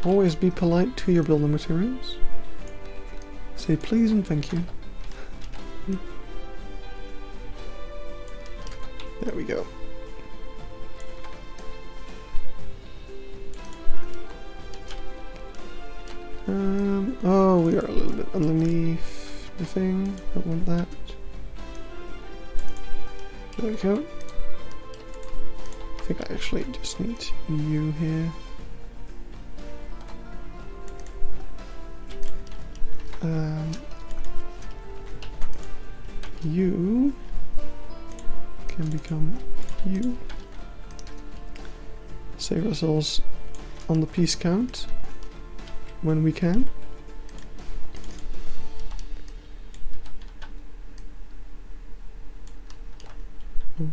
S1: Always be polite to your building materials. Say please and thank you. There we go. Oh, we are a little bit underneath the thing. Don't want that. There we go. I think I actually just need you here. You can become you. Save ourselves on the piece count when we can.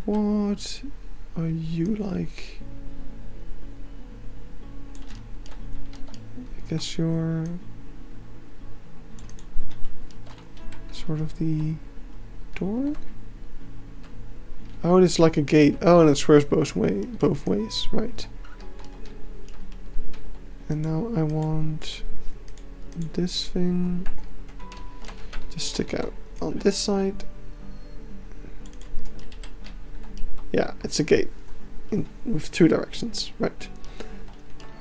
S1: What are you like? I guess you're sort of the door? Oh, it's like a gate. Oh, and it swears both ways, right. And now I want this thing to stick out on this side. Yeah, it's a gate with two directions, right.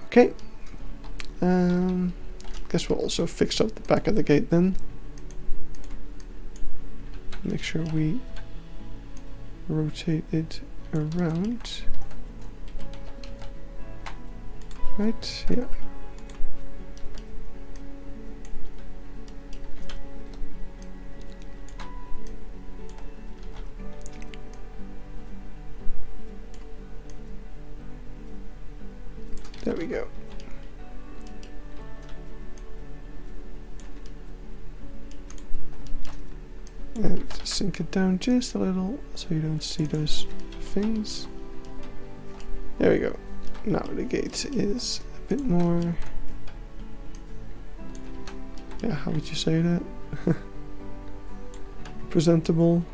S1: Okay. Guess we'll also fix up the back of the gate then. Make sure we rotate it around. Right, yeah. There we go. And sink it down just a little so you don't see those things. There we go. Now the gate is a bit more... Yeah, how would you say that? Presentable.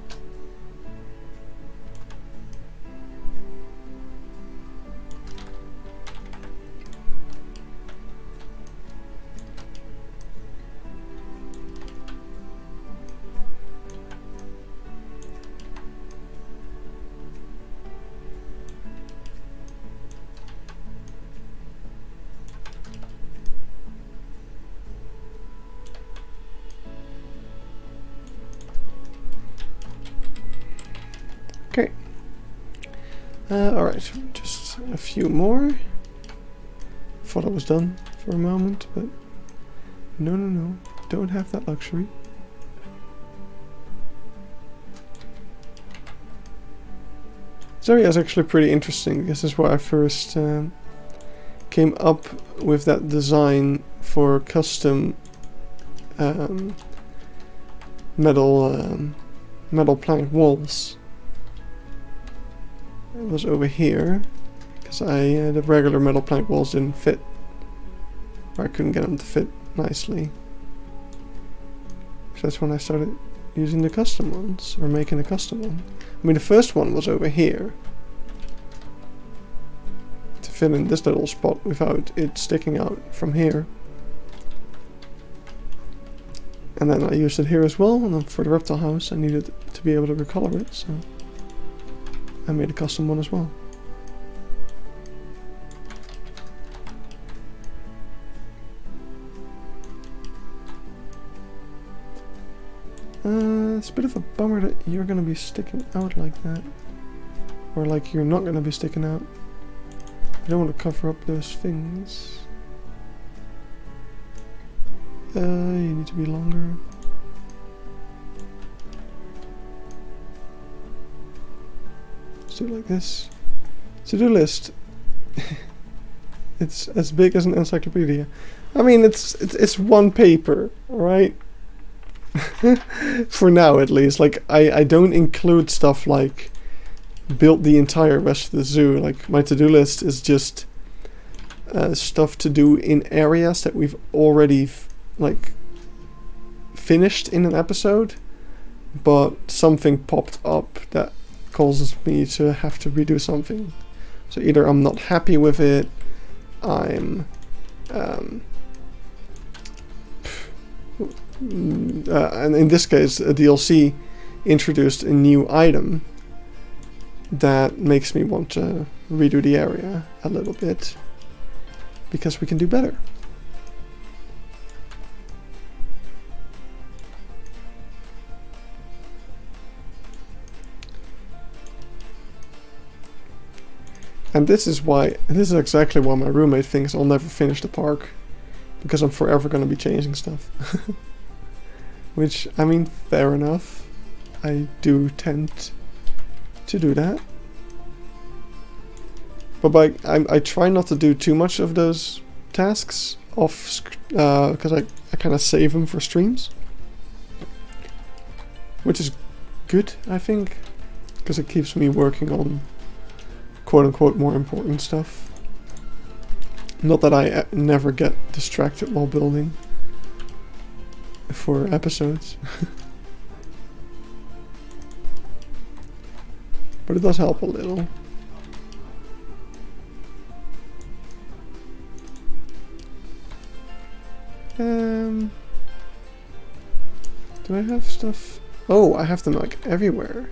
S1: Okay. Alright, just a few more. Thought I was done for a moment, but no. Don't have that luxury. This area is actually pretty interesting. This is where I first came up with that design for custom metal plank walls. It was over here because the regular metal plank walls didn't fit, or I couldn't get them to fit nicely. So that's when I started using the custom ones, or making a custom one. I mean, the first one was over here to fit in this little spot without it sticking out from here. And then I used it here as well, and then for the reptile house I needed to be able to recolor it, so I made a custom one as well. It's a bit of a bummer that you're gonna be sticking out like that. Or like you're not gonna be sticking out. I don't want to cover up those things. You need to be longer. Let's do it like this. To-do list. It's as big as an encyclopedia. I mean, it's one paper, alright? For now, at least. Like, I don't include stuff like build the entire rest of the zoo. Like, my to-do list is just stuff to do in areas that we've already like finished in an episode, but something popped up that causes me to have to redo something. So either I'm not happy with it, I'm and in this case a DLC introduced a new item that makes me want to redo the area a little bit because we can do better. And this is exactly why my roommate thinks I'll never finish the park, because I'm forever going to be changing stuff. Which, I mean, fair enough. I do tend to do that. But I try not to do too much of those tasks off, because I kind of save them for streams. Which is good, I think, because it keeps me working on quote-unquote more important stuff. Not that I never get distracted while building for episodes. But it does help a little. Do I have stuff? Oh, I have them like everywhere.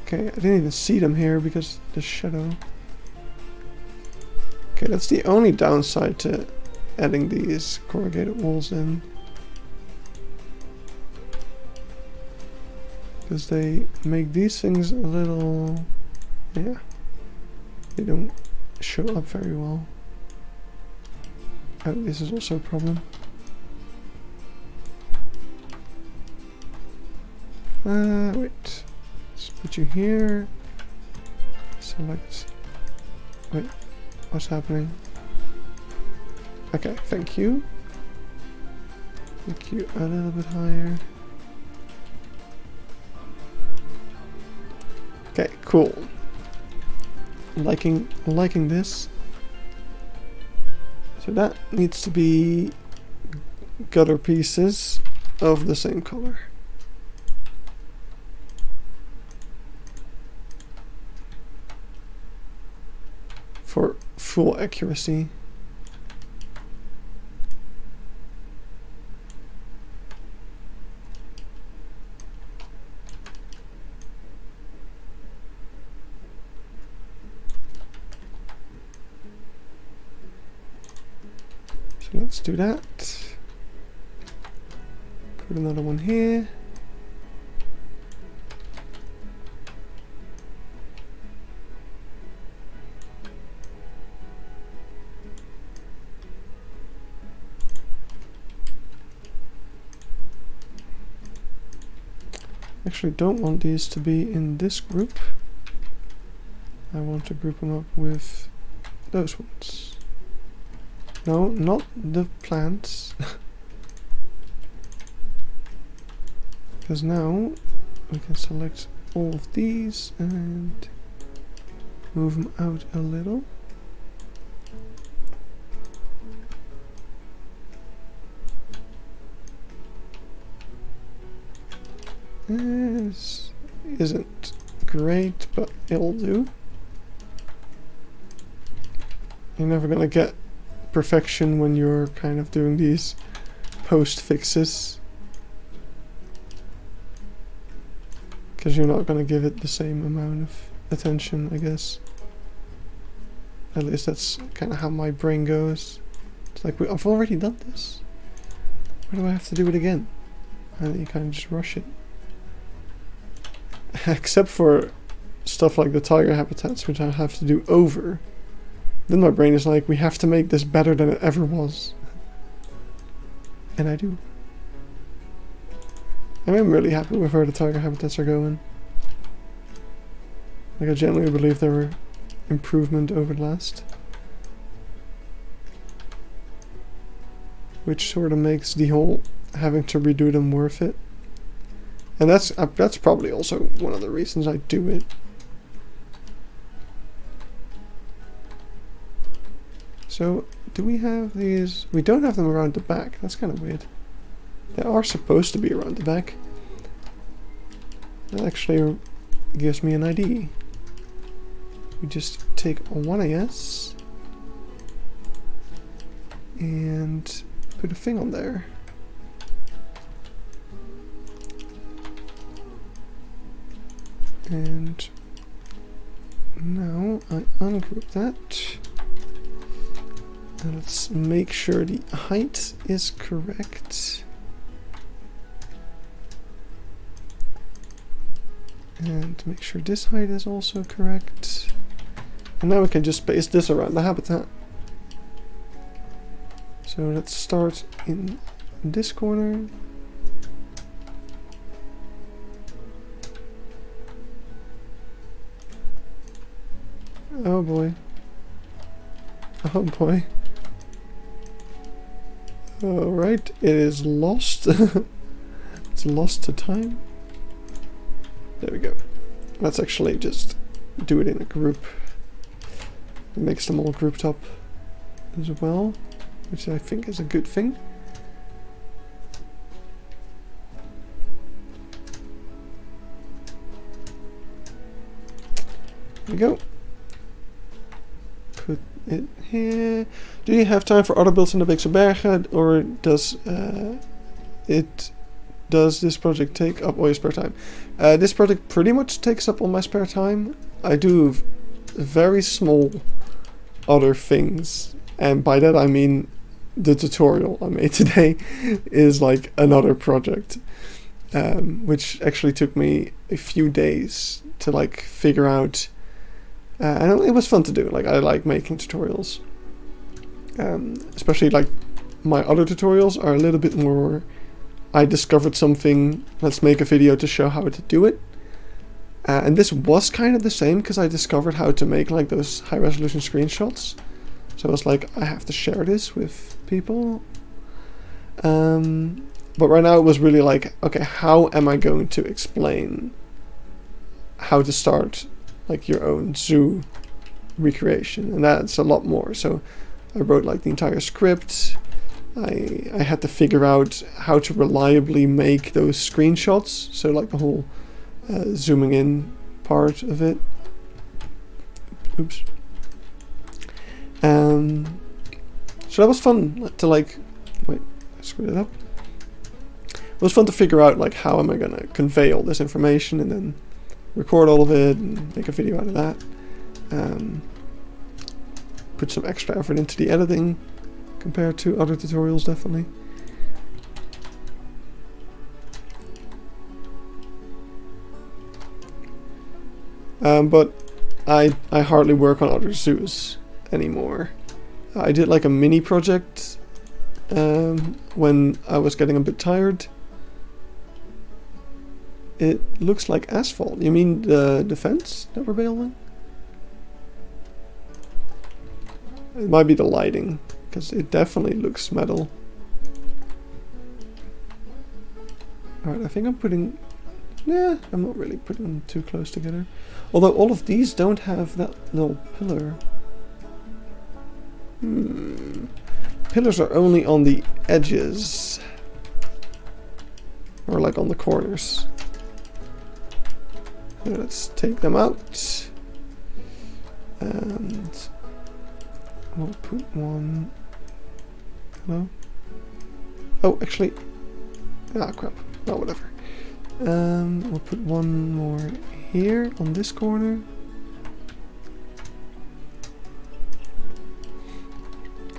S1: Okay, I didn't even see them here because the shadow. Okay, that's the only downside to adding these corrugated walls in. Because they make these things a little... yeah. They don't show up very well. Oh, this is also a problem. Wait. Let's put you here. Select. Wait, what's happening? Okay, thank you. Make you a little bit higher. Okay, cool. Liking this. So that needs to be gutter pieces of the same color. For full accuracy. So let's do that. Put another one here. Actually don't want these to be in this group. I want to group them up with those ones. No, not the plants. Because now we can select all of these and move them out a little. This isn't great, but it'll do. You're never gonna get perfection when you're kind of doing these post fixes, because you're not gonna give it the same amount of attention, I guess. At least that's kind of how my brain goes. It's like, I've already done this. Why do I have to do it again? And then you kind of just rush it. Except for stuff like the tiger habitats, which I have to do over. Then my brain is like, we have to make this better than it ever was. And I do. I'm really happy with where the tiger habitats are going. Like, I genuinely believe there were improvement over the last. Which sort of makes the whole having to redo them worth it. And that's probably also one of the reasons I do it. So, do we have these? We don't have them around the back. That's kind of weird. They are supposed to be around the back. That actually gives me an ID. We just take one AS and put a thing on there. And now I ungroup that. And let's make sure the height is correct. And make sure this height is also correct. And now we can just space this around the habitat. So let's start in this corner. Oh boy. Oh boy. Alright, it is lost. It's lost to time. There we go. Let's actually just do it in a group. It makes them all grouped up as well, which I think is a good thing. There we go. Put it here. Do you have time for other builds in the Beekse Bergen, or does this project take up all your spare time? This project pretty much takes up all my spare time. I do very small other things, and by that I mean the tutorial I made today is like another project, which actually took me a few days to like figure out. And it was fun to do. Like, I like making tutorials, especially like my other tutorials are a little bit more, I discovered something, let's make a video to show how to do it. And this was kind of the same, because I discovered how to make like those high resolution screenshots. So I was like, I have to share this with people. But right now it was really like, okay, how am I going to explain how to start like your own zoo recreation? And that's a lot more. So I wrote like the entire script. I had to figure out how to reliably make those screenshots. So like the whole zooming in part of it. Oops. So that was fun to like, wait, I screwed it up. It was fun to figure out like how am I gonna convey all this information and then record all of it and make a video out of that. Put some extra effort into the editing compared to other tutorials, definitely. But I hardly work on other zoos anymore. I did like a mini project when I was getting a bit tired. it looks like asphalt. You mean the fence that we're building? It might be the lighting, because it definitely looks metal. Alright, I think I'm putting... Nah, I'm not really putting them too close together. Although all of these don't have that little pillar. Pillars are only on the edges. Or like on the corners. So let's take them out. And we'll put one... Hello? Oh, actually... Ah, crap. Oh, whatever. We'll put one more here on this corner.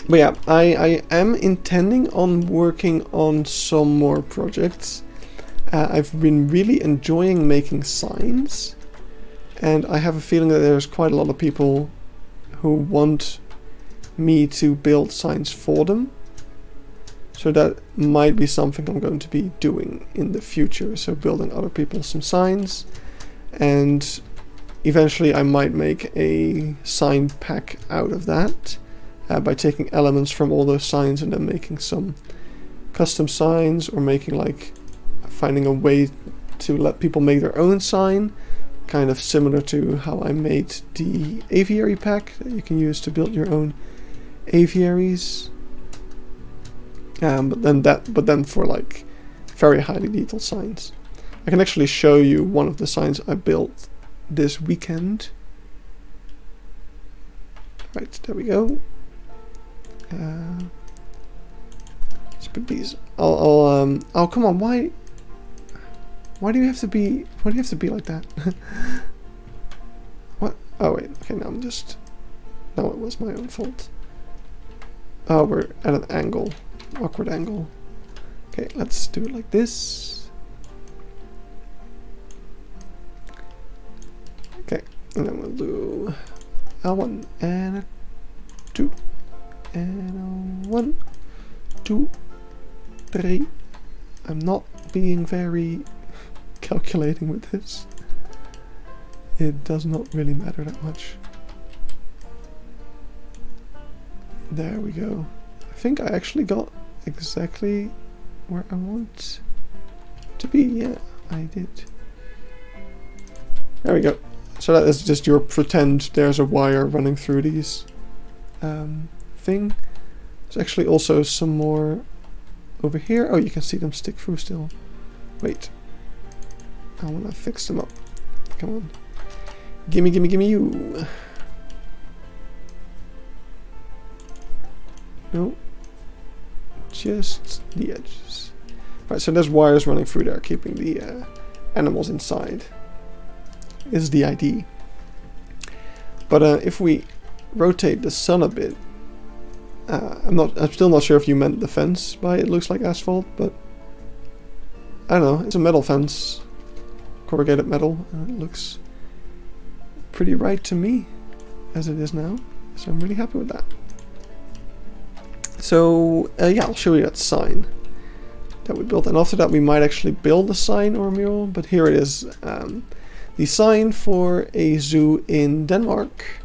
S1: But yeah, I am intending on working on some more projects. I've been really enjoying making signs, and I have a feeling that there's quite a lot of people who want me to build signs for them. So that might be something I'm going to be doing in the future. So building other people some signs, and eventually I might make a sign pack out of that by taking elements from all those signs and then making some custom signs, or making like finding a way to let people make their own sign, kind of similar to how I made the aviary pack that you can use to build your own aviaries. But then for like very highly detailed signs. I can actually show you one of the signs I built this weekend. Right, there we go. Let's put these. Oh, come on! Why do you have to be? Why do you have to be like that? What? Oh wait. Okay, now I'm just. No, it was my own fault. Oh, we're at an angle. Awkward angle. Okay, let's do it like this. Okay, and then we'll do a 1 and a 2 and a 1, 2, 3. I'm not being very calculating with this. It does not really matter that much. There we go. I think I actually got exactly where I want to be. Yeah, I did. There we go. So that is just your pretend there's a wire running through these thing. There's actually also some more over here. Oh, you can see them stick through still. Wait. I want to fix them up. Come on. Gimme, gimme, gimme you. No. Just the edges. Right, so there's wires running through there, keeping the animals inside. Is the idea. But if we rotate the sun a bit, I'm still not sure if you meant the fence by it looks like asphalt, but I don't know. It's a metal fence, corrugated metal, and it looks pretty right to me as it is now. So I'm really happy with that. So yeah, I'll show you that sign that we built, and after that we might actually build a sign or a mural, but here it is, the sign for a zoo in Denmark.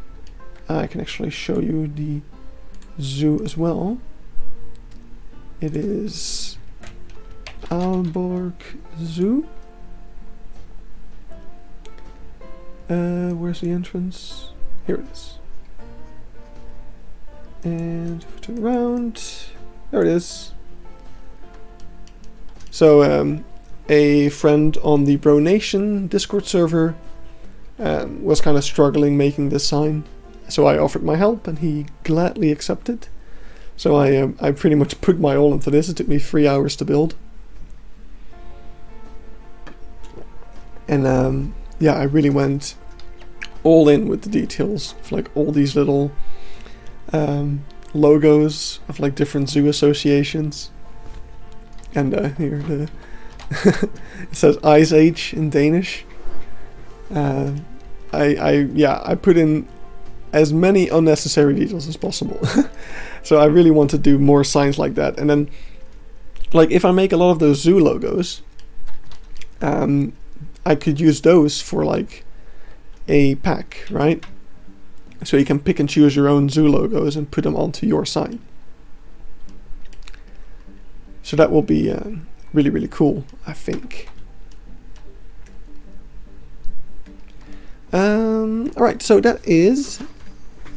S1: I can actually show you the zoo as well. It is Aalborg Zoo. Where's the entrance? Here it is. And if we turn around, there it is. So a friend on the Bro Nation Discord server was kind of struggling making this sign, so I offered my help and he gladly accepted. So I pretty much put my all into this. It took me 3 hours to build, and yeah, I really went all in with the details of like all these little logos of like different zoo associations. And here the it says Ice Age in Danish. I put in as many unnecessary details as possible. So I really want to do more signs like that. And then, like, if I make a lot of those zoo logos, I could use those for like a pack, right? So you can pick and choose your own zoo logos and put them onto your sign. So that will be really, really cool, I think. Alright, so that is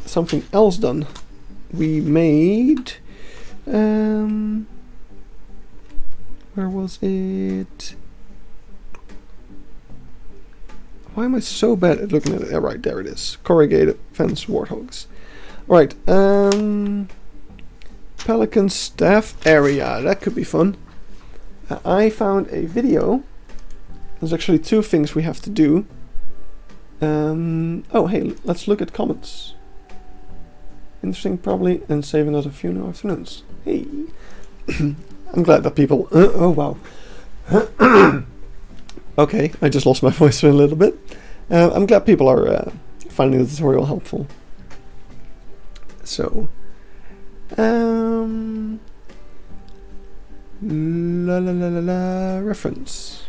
S1: something else done. We made... where was it? Why am I so bad at looking at it? Right, there it is. Corrugated fence warthogs. Right, Pelican staff area. That could be fun. I found a video. There's actually two things we have to do. Oh, hey, let's look at comments. Interesting, probably, and save another few more afternoons. Hey. I'm glad that people... oh, wow. Okay, I just lost my voice for a little bit. I'm glad people are finding the tutorial helpful. So... reference.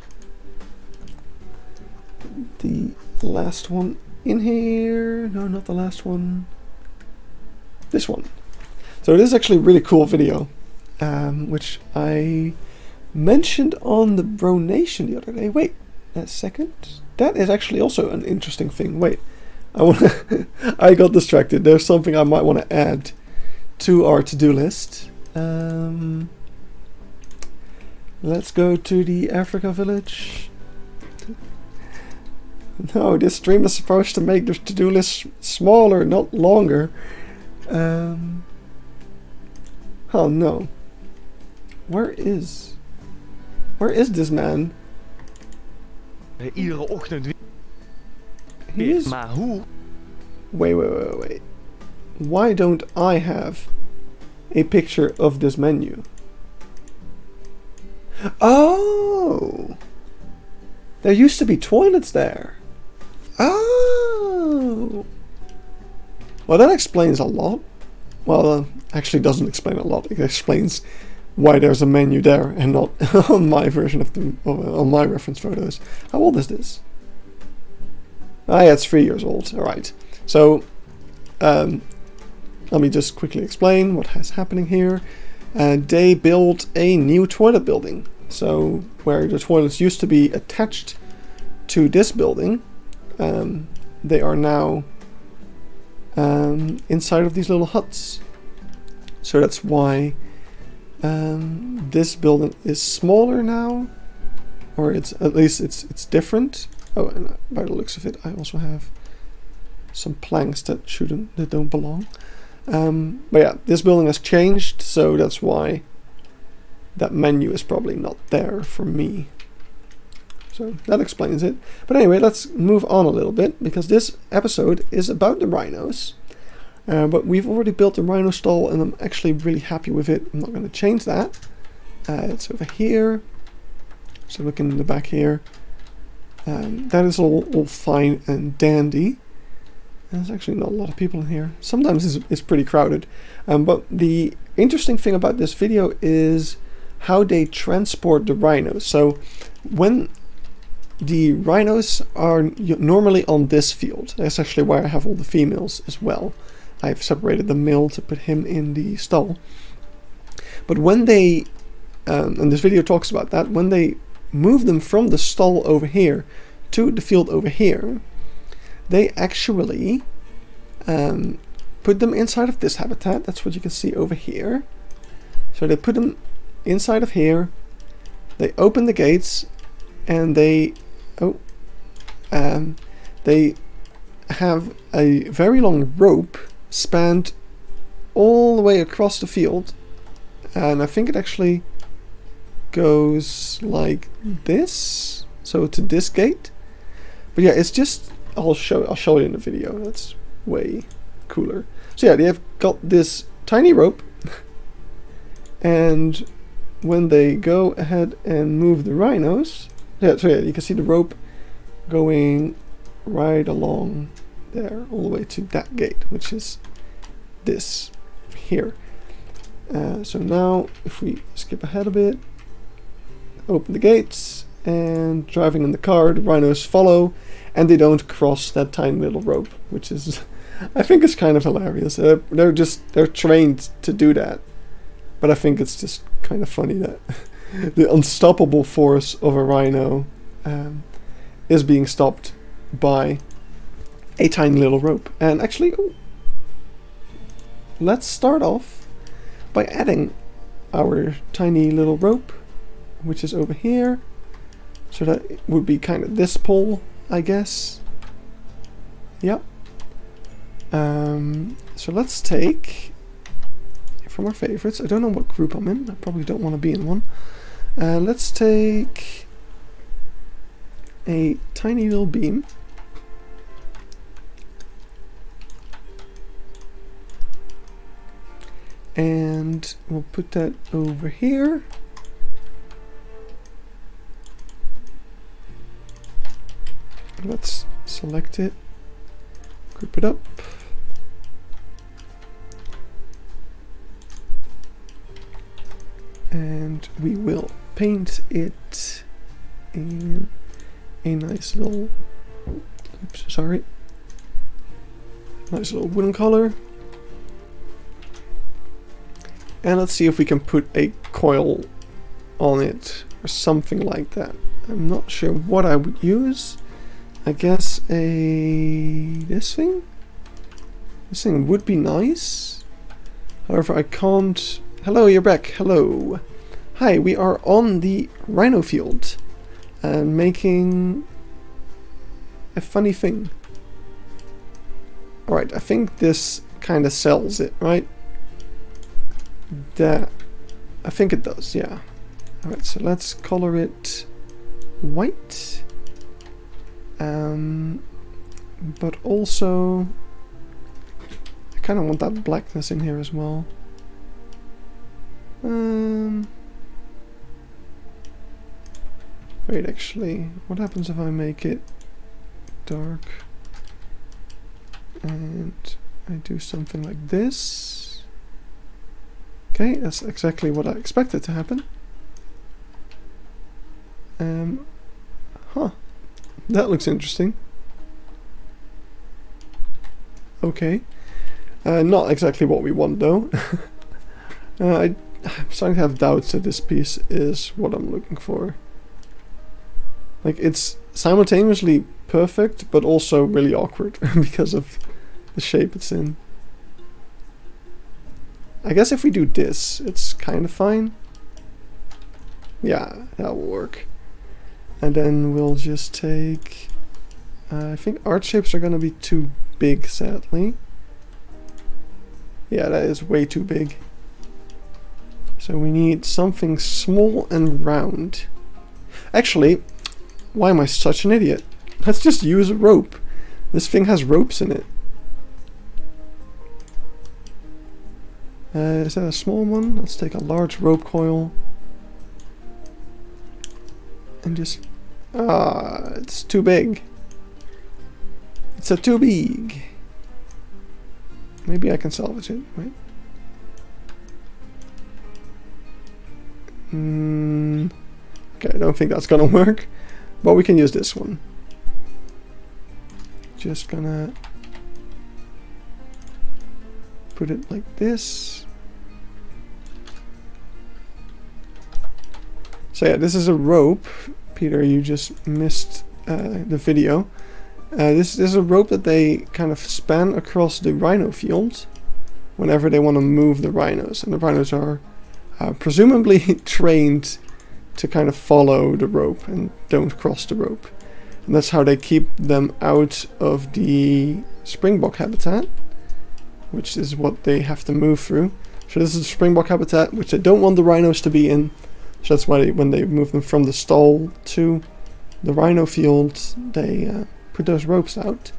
S1: The last one in here. No, not the last one. This one. So this is actually a really cool video, which I mentioned on the Bronation the other day. Wait a second. That is actually also an interesting thing. Wait, I got distracted. There's something I might want to add to our to-do list. Let's go to the Africa village. No, this stream is supposed to make the to-do list smaller, not longer. Oh no. Where is this man?
S2: Iedere ochtend
S1: He is...
S2: Maar hoe?
S1: Wait. Why don't I have a picture of this menu? Oh! There used to be toilets there. Oh! Well, that explains a lot. Well, actually doesn't explain a lot. It explains why there's a menu there and not on my version of the on my reference photos. How old is this? Ah, yeah, it's 3 years old. All right. So, let me just quickly explain what is happening here. They built a new toilet building. So, where the toilets used to be attached to this building, they are now inside of these little huts. So that's why this building is smaller now, or it's at least it's different. Oh, and by the looks of it, I also have some planks that don't belong. But yeah, this building has changed, so that's why that menu is probably not there for me. So that explains it. But anyway, let's move on a little bit, because this episode is about the rhinos. But we've already built the rhino stall, and I'm actually really happy with it. I'm not going to change that. It's over here. So looking in the back here. That is all fine and dandy. There's actually not a lot of people in here. Sometimes it's pretty crowded. But the interesting thing about this video is how they transport the rhinos. So when the rhinos are normally on this field, that's actually where I have all the females as well. I've separated the male to put him in the stall. But when they, and this video talks about that, when they move them from the stall over here to the field over here, they actually put them inside of this habitat. That's what you can see over here. So they put them inside of here, they open the gates, and they have a very long rope spanned all the way across the field, and I think it actually goes like this, so to this gate. But yeah, it's just I'll show you in the video. That's way cooler. So yeah, they have got this tiny rope, and when they go ahead and move the rhinos, so yeah, you can see the rope going right along there all the way to that gate, which is this here. So now if we skip ahead a bit, open the gates, and driving in the car, the rhinos follow, and they don't cross that tiny little rope, which is, I think, is kind of hilarious. They're trained to do that, but I think it's just kind of funny that the unstoppable force of a rhino is being stopped by a tiny little rope. And actually, let's start off by adding our tiny little rope, which is over here. So that it would be kind of this pole, I guess. Yep. So let's take from our favorites. I don't know what group I'm in. I probably don't want to be in one. Let's take a tiny little beam. And we'll put that over here. Let's select it, group it up. And we will paint it in a nice little, nice little wooden color. And let's see if we can put a coil on it or something like that. I'm not sure what I would use. I guess this thing? This thing would be nice. However, I can't... Hello, you're back. Hello. Hi, we are on the rhino field and making a funny thing. Alright, I think this kind of sells it, right? That, I think it does, yeah. Alright, so let's color it white. But also I kind of want that blackness in here as well. Wait, actually, what happens if I make it dark and I do something like this? Okay, that's exactly what I expected to happen. Huh. That looks interesting. Okay. Not exactly what we want though. I'm starting to have doubts that this piece is what I'm looking for. Like, it's simultaneously perfect, but also really awkward because of the shape it's in. I guess if we do this, it's kind of fine. Yeah, that will work. And then we'll just take... I think art shapes are gonna be too big, sadly. Yeah, that is way too big. So we need something small and round. Actually, why am I such an idiot? Let's just use a rope. This thing has ropes in it. Is that a small one? Let's take a large rope coil. And just... it's too big. It's a too big. Maybe I can salvage it, right? Okay, I don't think that's gonna work. But we can use this one. Just gonna put it like this. So yeah, this is a rope. Peter, you just missed the video. This is a rope that they kind of span across the rhino field whenever they want to move the rhinos. And the rhinos are presumably trained to kind of follow the rope and don't cross the rope. And that's how they keep them out of the springbok habitat, which is what they have to move through. So this is the springbok habitat, which they don't want the rhinos to be in. So that's why when they move them from the stall to the rhino field, they put those ropes out.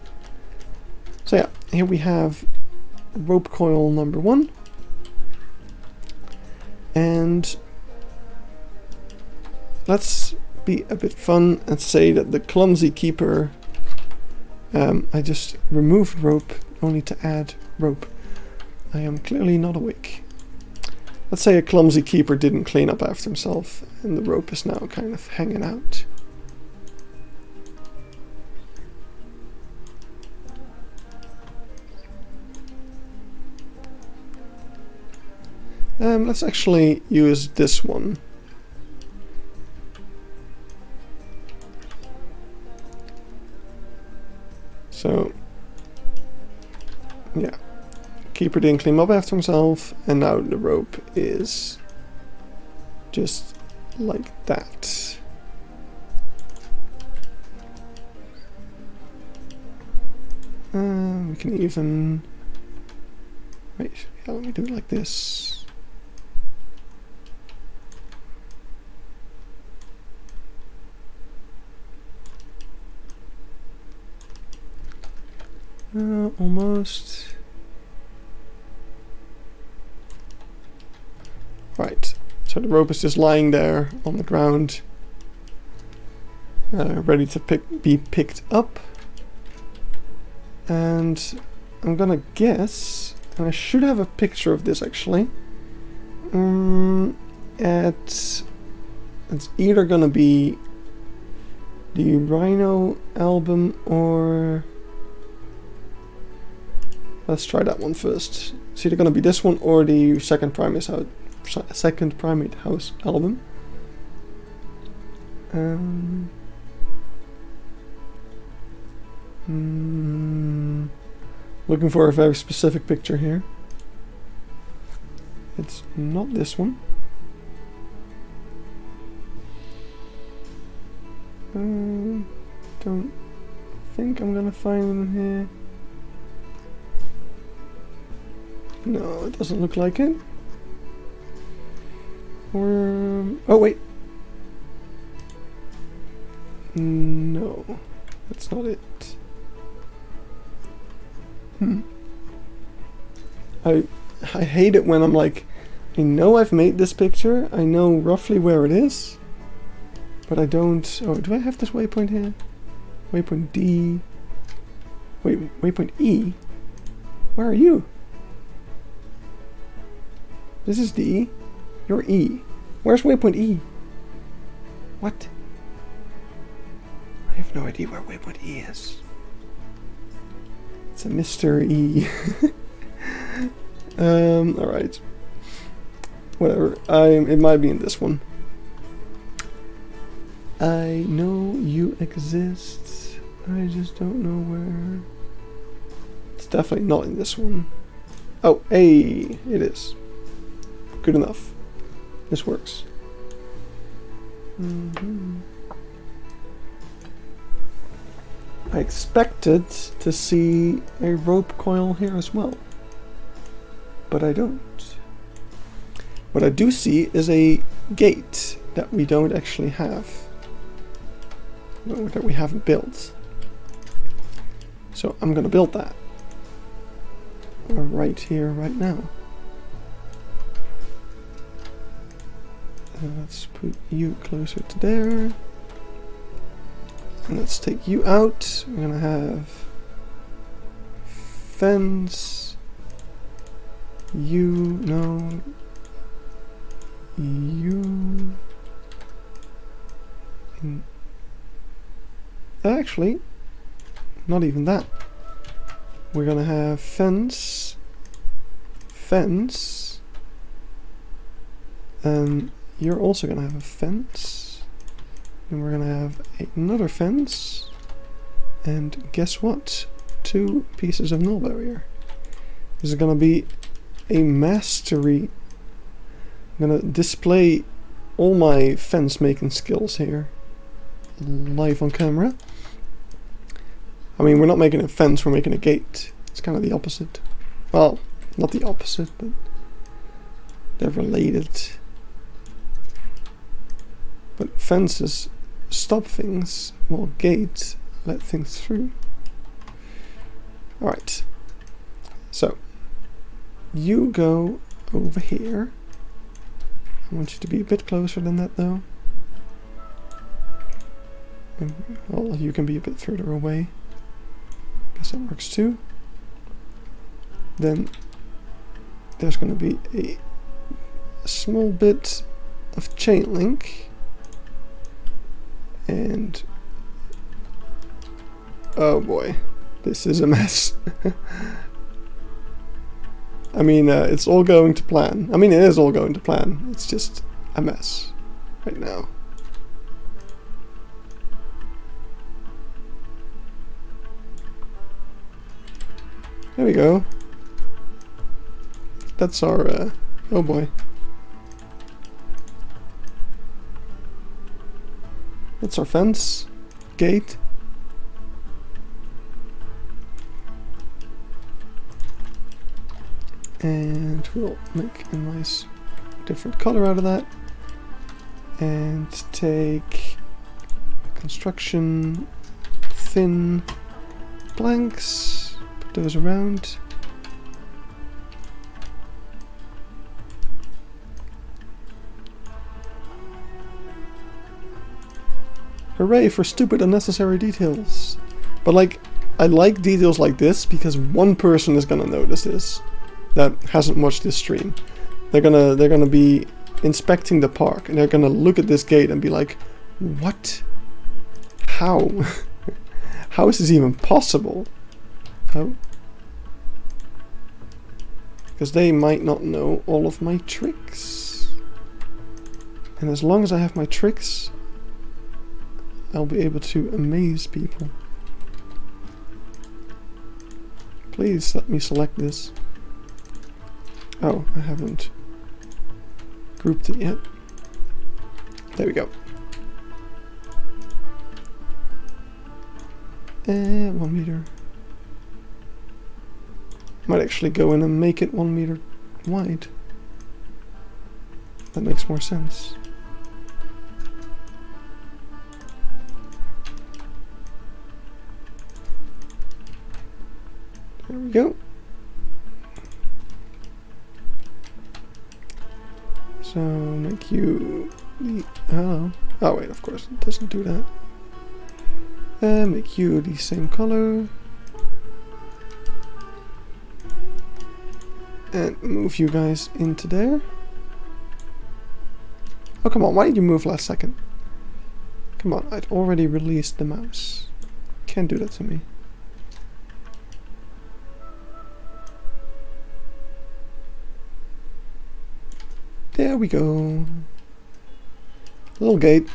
S1: So yeah, here we have rope coil number 1. And let's be a bit fun and say that the clumsy keeper, I just removed rope only to add rope. I am clearly not awake. Let's say a clumsy keeper didn't clean up after himself and the rope is now kind of hanging out. Let's actually use this one. So, yeah. Keeper didn't clean up after himself, and now the rope is just like that. We can even... Wait, yeah, let me do it like this. Almost. Right, so the rope is just lying there on the ground, ready to be picked up. And I'm gonna guess, and I should have a picture of this actually. It's either gonna be the Rhino album or... Let's try that one first. It's either gonna be this one or the second Primate House album. Looking for a very specific picture here. It's not this one. Don't think I'm gonna find them here. No, it doesn't look like it. Or... oh wait. No, that's not it. I hate it when I'm like, I know I've made this picture, I know roughly where it is, but I don't... oh, do I have this waypoint here? Waypoint D. Wait, waypoint E? Where are you? This is D. You're E. Where's waypoint E? What? I have no idea where waypoint E is. It's a Mr. E. Alright. Whatever. It might be in this one. I know you exist. I just don't know where. It's definitely not in this one. Oh, hey, it is. Good enough. This works. I expected to see a rope coil here as well, but I don't. What I do see is a gate that we don't actually have, that we haven't built. So I'm gonna build that right here, right now. Let's put you closer to there. And let's take you out. We're gonna have fence. You, no. You. Actually, not even that. We're gonna have fence. Fence. And you're also gonna have a fence. And we're gonna have another fence. And guess what? 2 pieces of null barrier. This is gonna be a mastery. I'm gonna display all my fence making skills here live on camera. I mean, we're not making a fence, we're making a gate. It's kind of the opposite. Well, not the opposite, but they're related. But fences stop things, while gates let things through. Alright, so you go over here. I want you to be a bit closer than that though. Well, you can be a bit further away. Guess that works too. Then there's going to be a small bit of chain link. And oh boy, this is a mess. I mean, it's all going to plan. I mean, it is all going to plan. It's just a mess right now. There we go. That's our, oh boy. That's our fence, gate. And we'll make a nice different color out of that. And take construction thin blanks, put those around. Hooray for stupid unnecessary details. But like, I like details like this because one person is gonna notice this that hasn't watched this stream. They're gonna be inspecting the park and they're gonna look at this gate and be like, what? How? How is this even possible? How? Because they might not know all of my tricks. And as long as I have my tricks, I'll be able to amaze people. Please let me select this. Oh, I haven't grouped it yet. There we go. And 1 meter. Might actually go in and make it 1 meter wide. That makes more sense. There we go. So make you the oh wait, of course it doesn't do that. And make you the same color. And move you guys into there. Oh come on, why did you move last second? Come on, I'd already released the mouse. Can't do that to me. There we go. Little gate.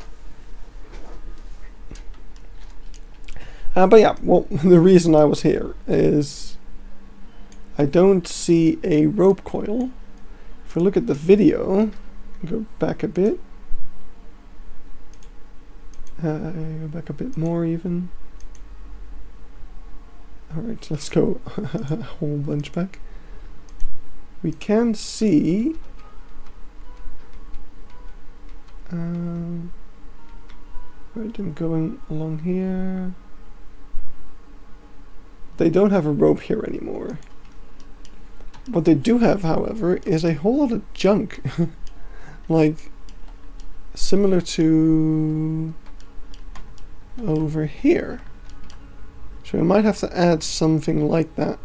S1: But yeah, well, the reason I was here is I don't see a rope coil. If we look at the video, go back a bit. Go back a bit more even. Alright, let's go a whole bunch back. We can see right, I'm going along here. They don't have a rope here anymore. What they do have, however, is a whole lot of junk. Like, similar to over here. So we might have to add something like that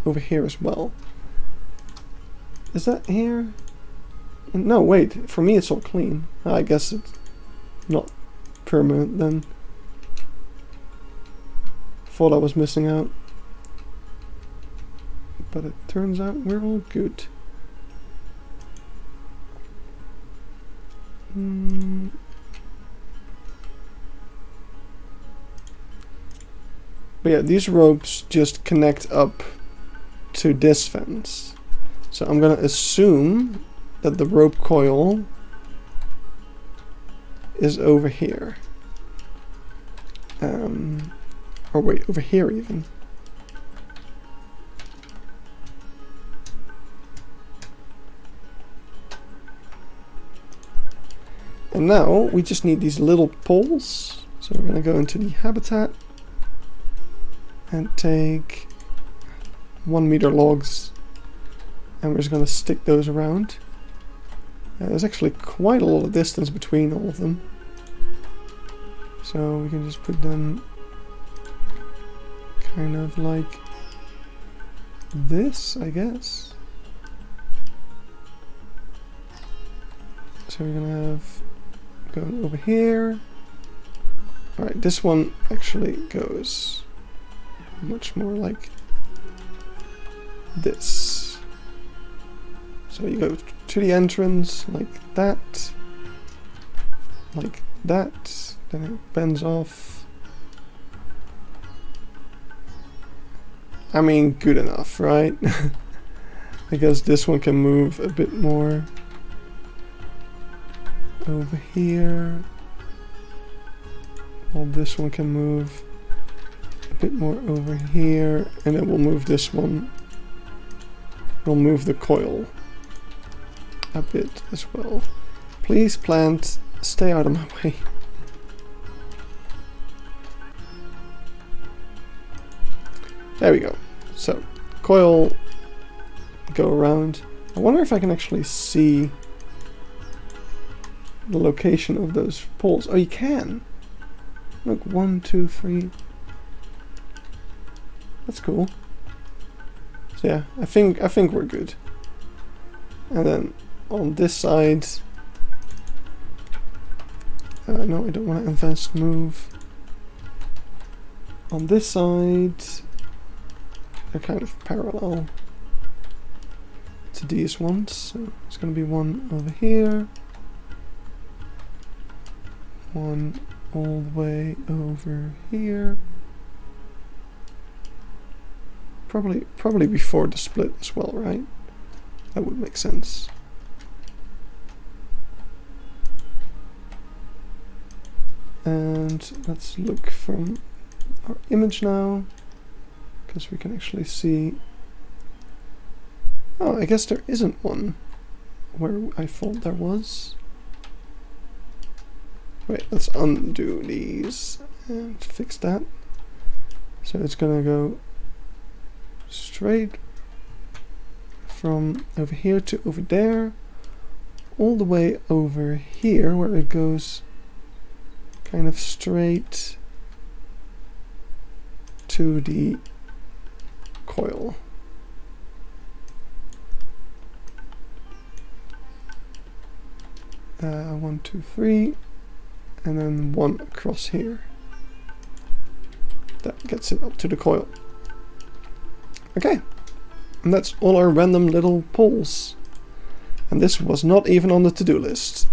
S1: over here as well. Is that here? No, wait, for me it's all clean. I guess it's not permanent then. Thought I was missing out. But it turns out we're all good. But yeah, these ropes just connect up to this fence. So I'm gonna assume that the rope coil is over here. Or wait, over here even. And now we just need these little poles. So we're gonna go into the habitat and take 1 meter logs and we're just gonna stick those around. There's actually quite a lot of distance between all of them. So we can just put them kind of like this, I guess. So we're gonna have going over here. Alright, this one actually goes much more like this. So you go to the entrance like that, then it bends off. I mean, good enough, right? I guess this one can move a bit more over here. Well, this one can move a bit more over here, and then we'll move this one. We'll move the coil a bit as well. Please, plant, stay out of my way. There we go. So, coil, go around. I wonder if I can actually see the location of those poles. Oh, you can. Look, 1, 2, 3. That's cool. So yeah, I think we're good. And then on this side, no, I don't want to invest move. On this side, they're kind of parallel to these ones. So it's going to be one over here, one all the way over here. Probably before the split as well, right? That would make sense. And let's look from our image now, because we can actually see. Oh, I guess there isn't one where I thought there was. Wait, let's undo these and fix that. So it's gonna go straight from over here to over there, all the way over here, where it goes kind of straight to the coil. One, two, three, and then one across here. That gets it up to the coil. Okay, and that's all our random little poles. And this was not even on the to-do list.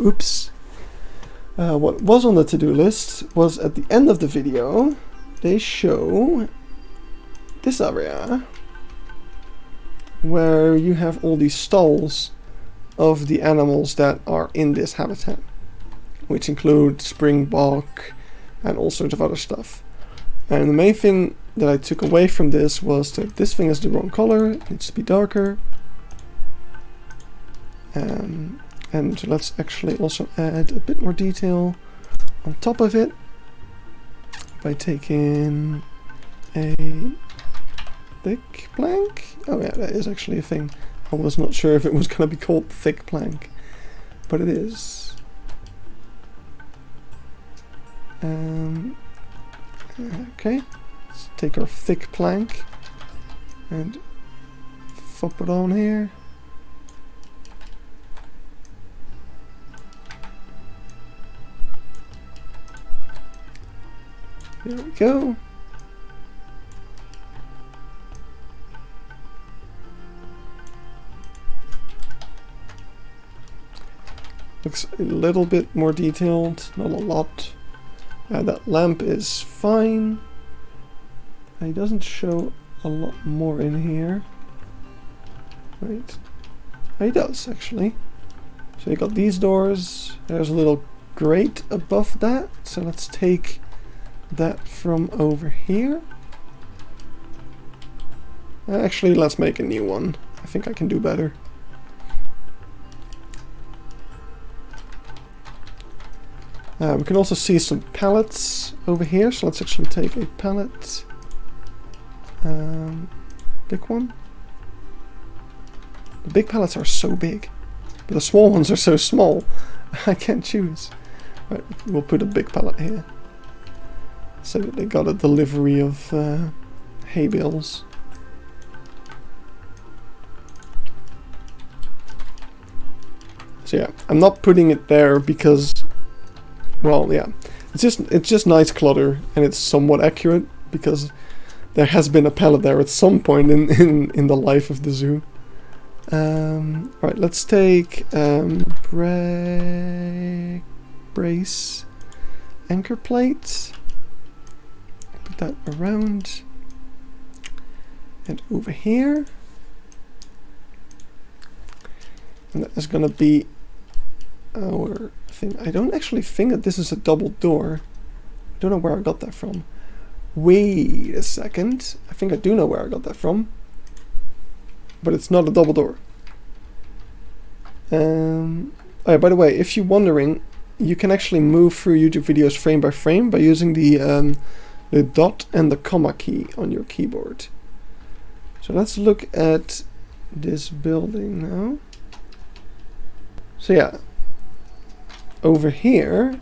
S1: Oops. What was on the to-do list was at the end of the video, they show this area where you have all these stalls of the animals that are in this habitat, which include springbok and all sorts of other stuff. And the main thing that I took away from this was that this thing is the wrong color, it needs to be darker. And let's actually also add a bit more detail on top of it by taking a thick plank. Oh yeah, that is actually a thing. I was not sure if it was going to be called thick plank, but it is. Okay, let's take our thick plank and flop it on here. There we go. Looks a little bit more detailed, not a lot. That lamp is fine. It doesn't show a lot more in here. Right. He does, actually. So you got these doors. There's a little grate above that. So let's take that from over here. Actually, let's make a new one. I think I can do better. We can also see some pallets over here, so let's actually take a pallet. Big one. The big pallets are so big, but the small ones are so small. I can't choose. Right, we'll put a big pallet here, so that they got a delivery of hay bales. So yeah, I'm not putting it there because, well, yeah, it's just nice clutter, and it's somewhat accurate because there has been a pallet there at some point in the life of the zoo. Right, let's take brace anchor plate. Put that around and over here. And that is gonna be our thing. I don't actually think that this is a double door. I don't know where I got that from. Wait a second. I think I do know where I got that from. But it's not a double door. Oh yeah, by the way, if you're wondering, you can actually move through YouTube videos frame by frame by using the dot and the comma key on your keyboard. So let's look at this building now. So yeah, over here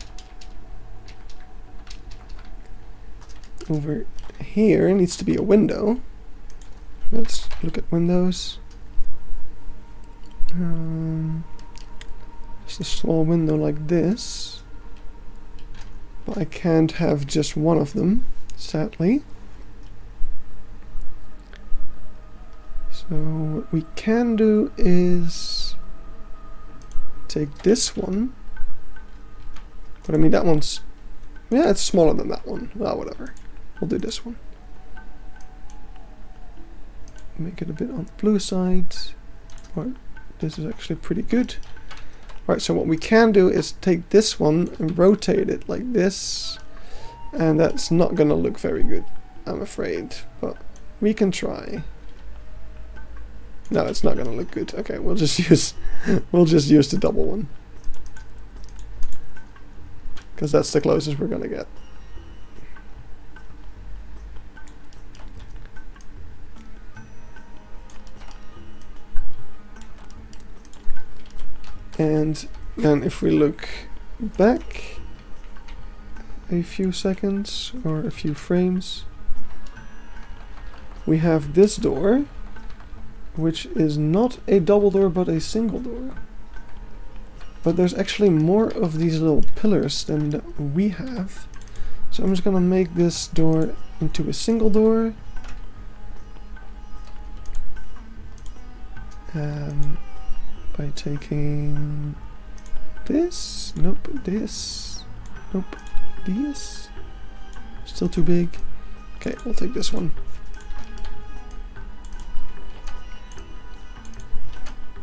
S1: needs to be a window. Let's look at windows. Just a small window like this. But I can't have just one of them, sadly. So what we can do is take this one. But I mean that one's, yeah, it's smaller than that one. Well, whatever. We'll do this one. Make it a bit on the blue side. Right, this is actually pretty good. Right, so what we can do is take this one and rotate it like this. And that's not gonna look very good, I'm afraid. But we can try. No, it's not gonna look good. Okay, we'll just use the double one. Because that's the closest we're gonna get. And then if we look back a few seconds or a few frames, we have this door, which is not a double door but a single door. But there's actually more of these little pillars than we have. So I'm just gonna make this door into a single door. By taking this, nope, this, nope, this, still too big. Okay, we'll take this one.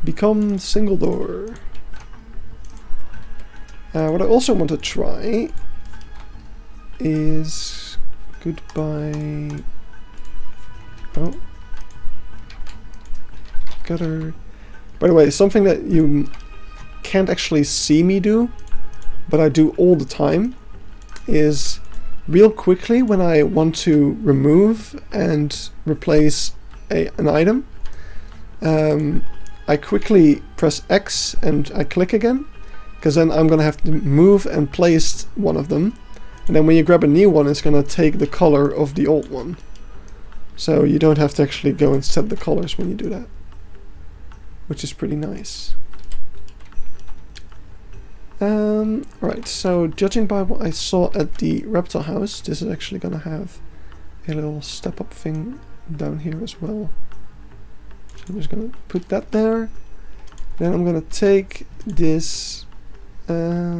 S1: Become single door. What I also want to try is goodbye. Oh, gutter. By the way, something that you can't actually see me do, but I do all the time, is real quickly when I want to remove and replace an item, I quickly press X and I click again, because then I'm going to have to move and place one of them, and then when you grab a new one it's going to take the color of the old one. So you don't have to actually go and set the colors when you do that, which is pretty nice. Right, so judging by what I saw at the reptile house, this is actually gonna have a little step up thing down here as well. So I'm just gonna put that there. Then I'm gonna take this. Okay,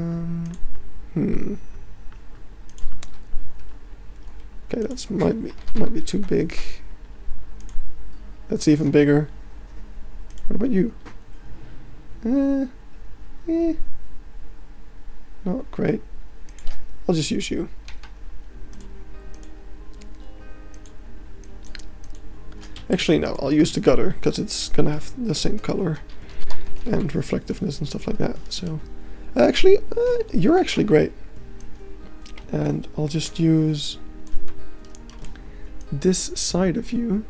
S1: that's might be too big. That's even bigger. What about you? Not great. I'll just use you. Actually, no, I'll use the gutter because it's gonna have the same color and reflectiveness and stuff like that. So, actually, you're actually great. And I'll just use this side of you.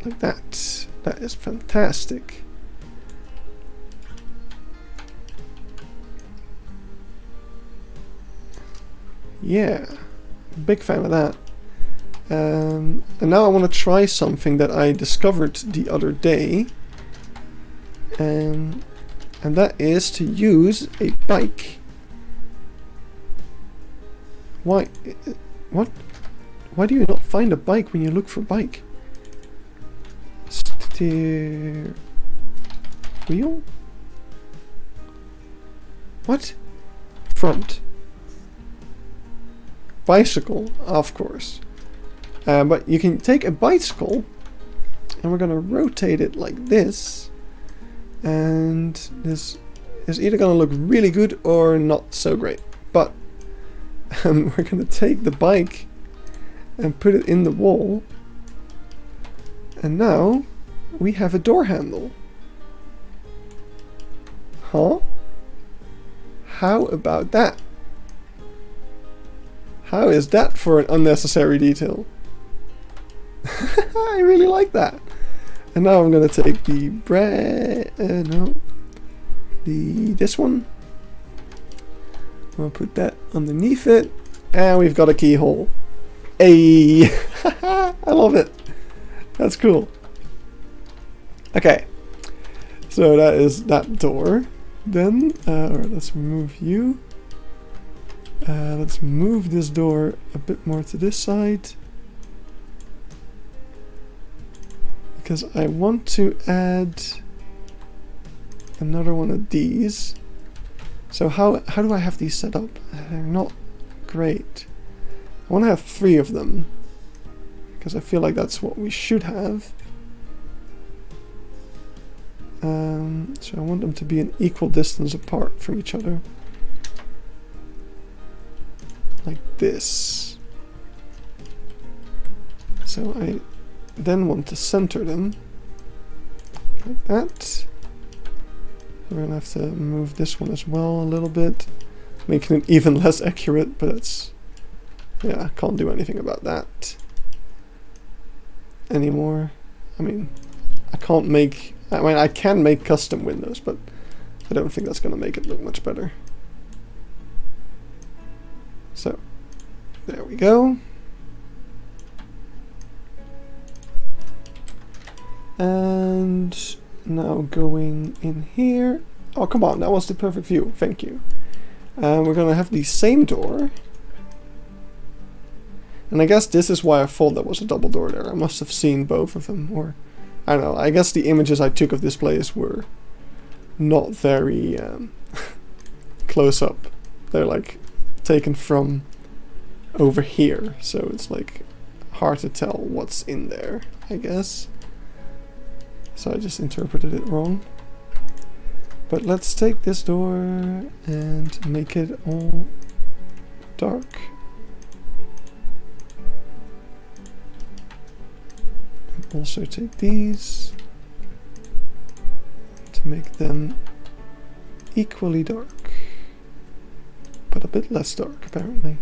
S1: Like that. That is fantastic. Yeah, big fan of that. And now I want to try something that I discovered the other day. And that is to use a bike. Why? What Why do you not find a bike when you look for bike? Steer... Wheel? What? Front. Bicycle, of course. But you can take a bicycle and we're gonna rotate it like this, and this is either gonna look really good or not so great. But we're gonna take the bike and put it in the wall, and now we have a door handle. Huh? How about that? How is that for an unnecessary detail? I really like that. And now I'm gonna take the this one. I'll put that underneath it, and we've got a keyhole. Hey, I love it. That's cool. Okay, so that is that door. Then, alright, let's remove you. Let's move this door a bit more to this side, because I want to add another one of these. So how do I have these set up? They're not great. I want to have 3 of them, because I feel like that's what we should have. So I want them to be an equal distance apart from each other. Like this. So I then want to center them like that. So we're gonna have to move this one as well a little bit, making it even less accurate, but it's, yeah, I can't do anything about that anymore. I mean, I can make custom windows, but I don't think that's gonna make it look much better. So, there we go. And now going in here. Oh, come on, that was the perfect view. Thank you. We're gonna have the same door. And I guess this is why I thought there was a double door there. I must have seen both of them, or I don't know. I guess the images I took of this place were not very close up. They're like taken from over here, so it's like hard to tell what's in there, I guess. So I just interpreted it wrong. But let's take this door and make it all dark. And also take these to make them equally dark, but a bit less dark apparently.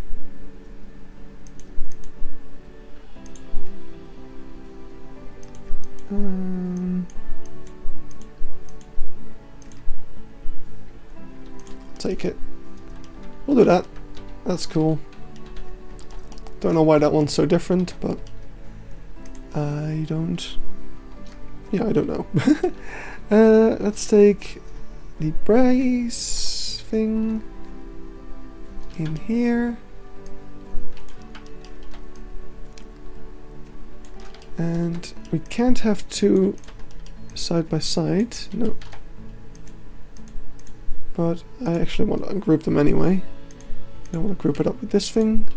S1: Take it. We'll do that. That's cool. Don't know why that one's so different, but I don't. Yeah, I don't know. Let's take the brace thing in here. And we can't have 2 side by side, no. But I actually want to ungroup them anyway. I want to group it up with this thing.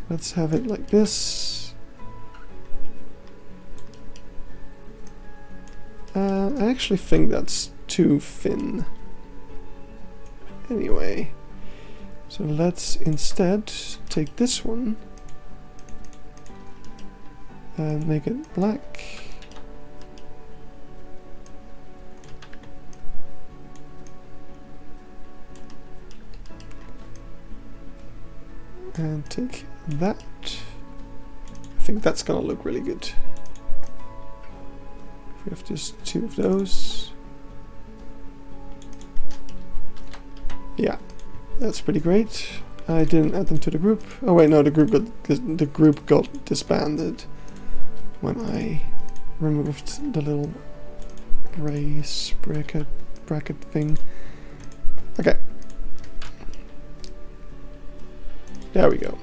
S1: Let's have it like this. I actually think that's too thin. Anyway, so let's instead take this one and make it black. And take that. I think that's gonna look really good. We have just 2 of those. Yeah, that's pretty great. I didn't add them to the group. Oh wait, no, the group got disbanded when I removed the little brace bracket thing. Okay. There we go.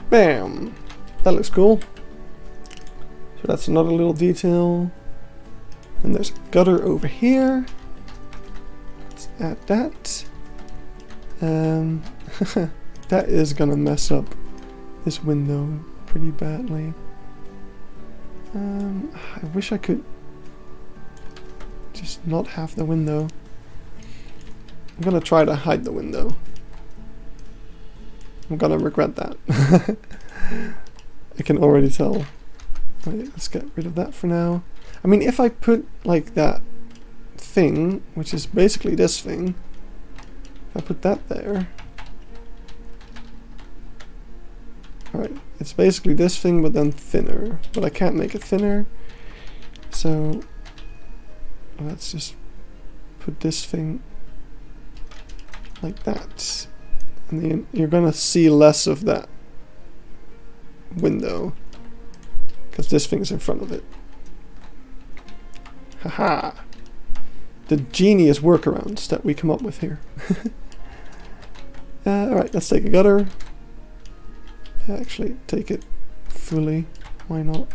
S1: Bam! That looks cool. So that's another little detail. And there's a gutter over here. Let's add that. That is gonna mess up this window pretty badly. I wish I could just not have the window. I'm gonna try to hide the window. I'm gonna regret that. I can already tell. Right, let's get rid of that for now. I mean, if I put like that thing, which is basically this thing, if I put that there. Alright, it's basically this thing but then thinner. But I can't make it thinner. So let's just put this thing like that. And then you're gonna see less of that window because this thing's in front of it. Haha! The genius workarounds that we come up with here. Alright, let's take a gutter. Actually, take it fully. Why not?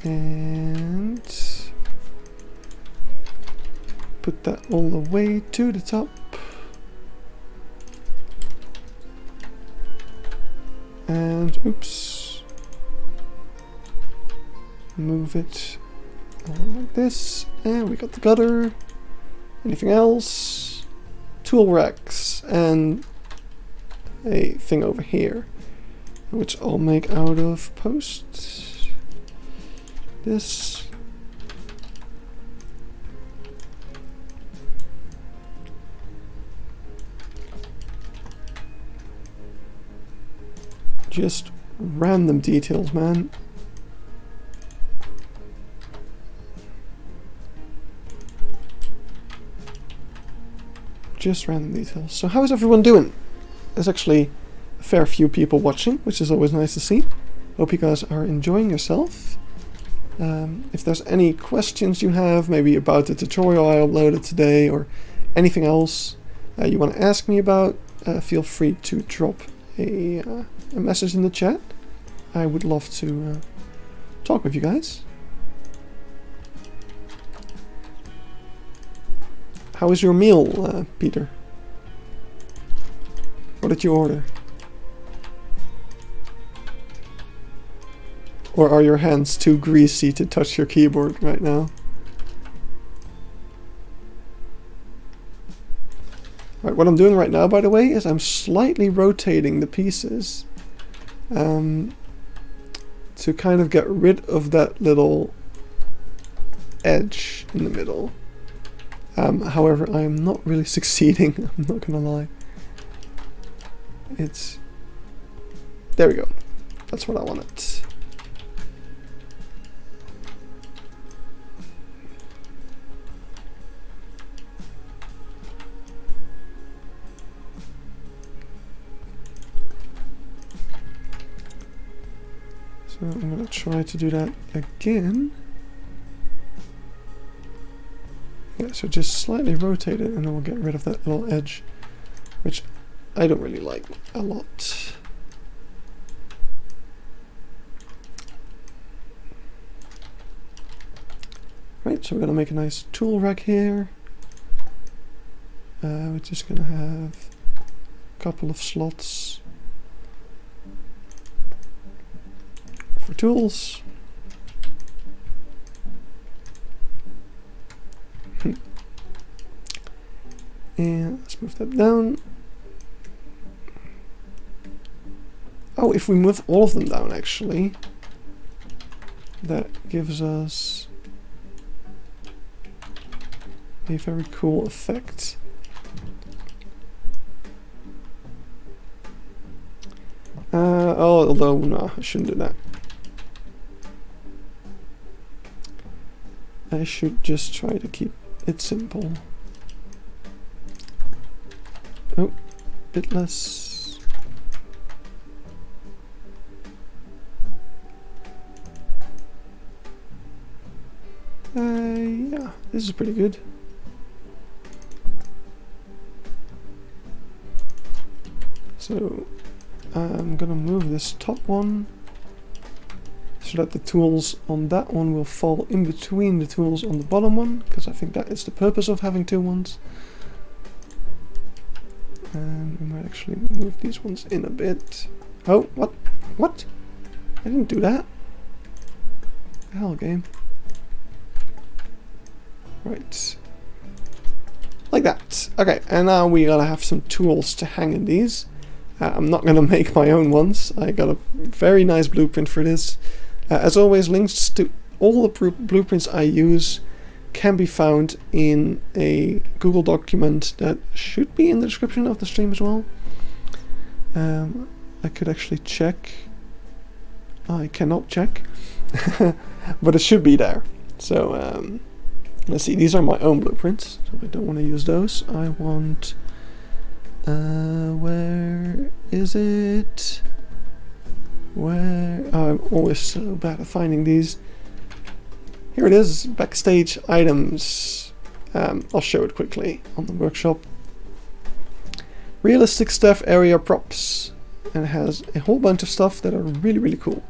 S1: And put that all the way to the top. And oops. Move it along like this. And we got the gutter. Anything else? Tool racks and a thing over here, which I'll make out of posts. This. Just random details, man. Just random details. So how is everyone doing? There's actually a fair few people watching, which is always nice to see. Hope you guys are enjoying yourself. If there's any questions you have, maybe about the tutorial I uploaded today or anything else you want to ask me about, feel free to drop a message in the chat. I would love to talk with you guys. How is your meal, Peter? What did you order? Or are your hands too greasy to touch your keyboard right now? Right, what I'm doing right now, by the way, is I'm slightly rotating the pieces to kind of get rid of that little edge in the middle. However, I am not really succeeding, I'm not gonna lie. It's... There we go. That's what I wanted. So I'm gonna try to do that again. Yeah, so just slightly rotate it and then we'll get rid of that little edge, which I don't really like a lot. Right, so we're gonna make a nice tool rack here. We're just gonna have a couple of slots for tools. And let's move that down. Oh, if we move all of them down, actually, that gives us a very cool effect. Although, no, I shouldn't do that. I should just try to keep it simple. Oh, bit less. Yeah, this is pretty good. So I'm gonna move this top one so that the tools on that one will fall in between the tools on the bottom one, because I think that is the purpose of having two ones. And we might actually move these ones in a bit. Oh, what? What? I didn't do that. The hell, game. Right. Like that. Okay, and now we gotta have some tools to hang in these. I'm not gonna make my own ones. I got a very nice blueprint for this. As always, links to all the blueprints I use can be found in a Google document that should be in the description of the stream as well. I could actually check. I cannot check, but it should be there. So let's see, these are my own blueprints, so I don't want to use those. I want, where is it? Where? I'm always so bad at finding these. Here it is, backstage items. I'll show it quickly on the workshop. Realistic stuff area props. And it has a whole bunch of stuff that are really, really cool,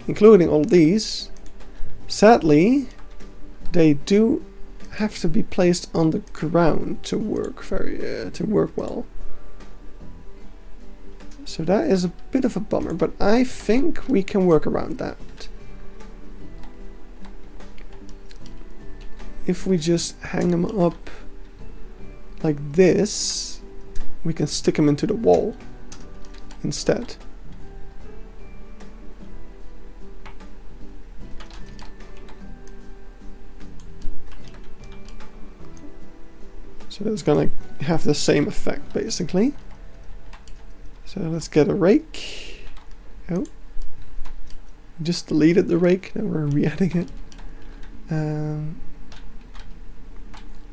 S1: including all these. Sadly, they do have to be placed on the ground to work well. So that is a bit of a bummer, but I think we can work around that. If we just hang them up like this, we can stick them into the wall instead. So that's gonna have the same effect basically. So let's get a rake. Oh, just deleted the rake, now we're re-adding it.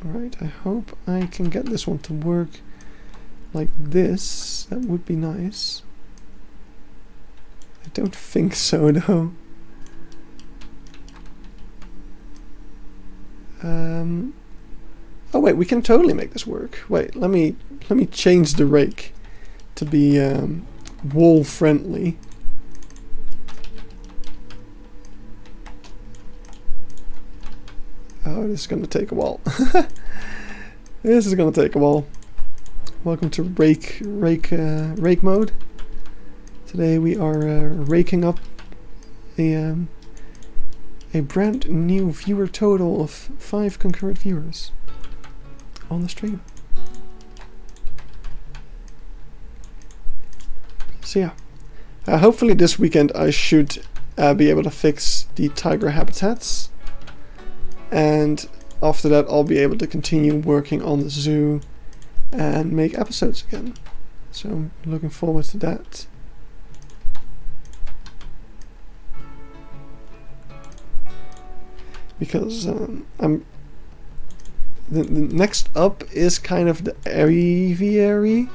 S1: Right, I hope I can get this one to work like this. That would be nice. I don't think so though. Oh wait, we can totally make this work. Wait, let me change the rake to be wall friendly. Oh, this is gonna take a while. This is gonna take a while. Welcome to rake mode. Today we are raking up a brand new viewer total of 5 concurrent viewers on the stream. So yeah, hopefully this weekend I should be able to fix the tiger habitats, and after that I'll be able to continue working on the zoo and make episodes again. So I'm looking forward to that. Because the next up is kind of the aviary.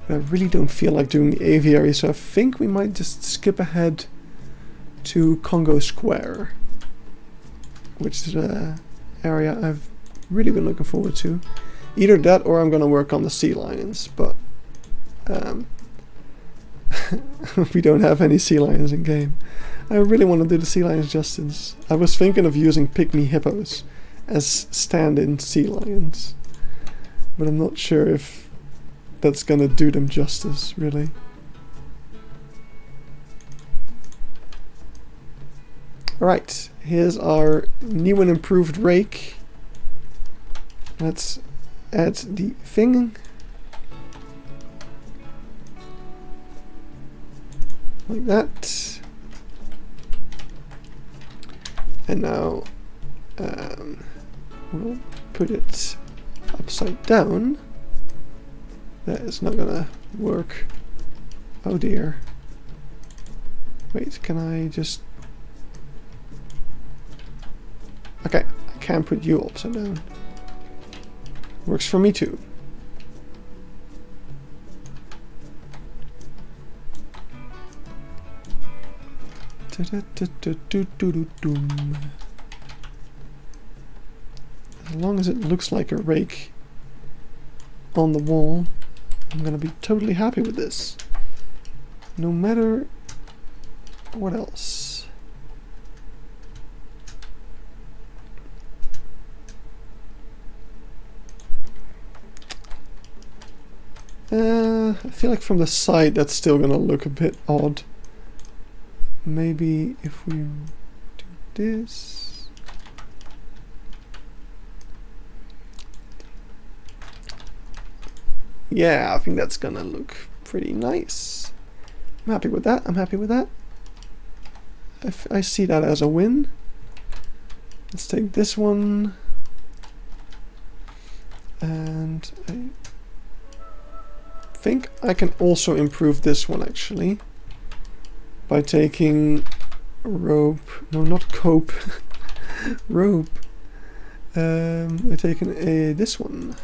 S1: But I really don't feel like doing the aviary, so I think we might just skip ahead to Congo Square, which is an area I've really been looking forward to. Either that or I'm gonna work on the sea lions, but we don't have any sea lions in game. I really want to do the sea lions justice. I was thinking of using pygmy hippos as stand-in sea lions, but I'm not sure if that's gonna do them justice, really. Alright, here's our new and improved rake. Let's add the thing. Like that. And now we'll put it upside down. That is not gonna work. Oh dear. Wait, can I just... Okay, I can put you upside down. Works for me too. As long as it looks like a rake on the wall, I'm gonna be totally happy with this. No matter what else. I feel like from the side that's still gonna look a bit odd. Maybe if we do this. Yeah, I think that's gonna look pretty nice. I'm happy with that. I'm happy with that. I see that as a win. Let's take this one. And I think I can also improve this one actually by taking rope, no, not cope, rope. We're taking this one.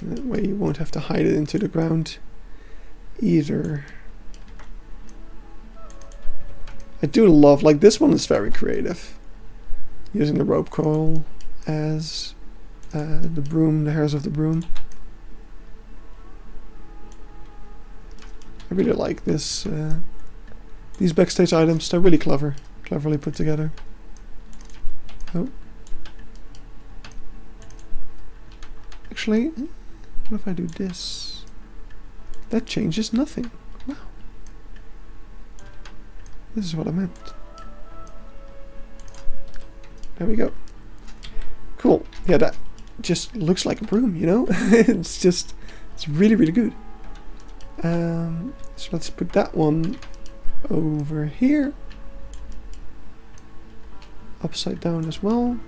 S1: That way you won't have to hide it into the ground either. I do love, like, this one is very creative, using the rope coil as the broom, the hairs of the broom. I really like this. These backstage items, they're really cleverly put together. Oh. Actually, what if I do this? That changes nothing. Wow. This is what I meant. There we go. Cool. Yeah, that just looks like a broom, you know? It's really, really good. So let's put that one over here. Upside down as well.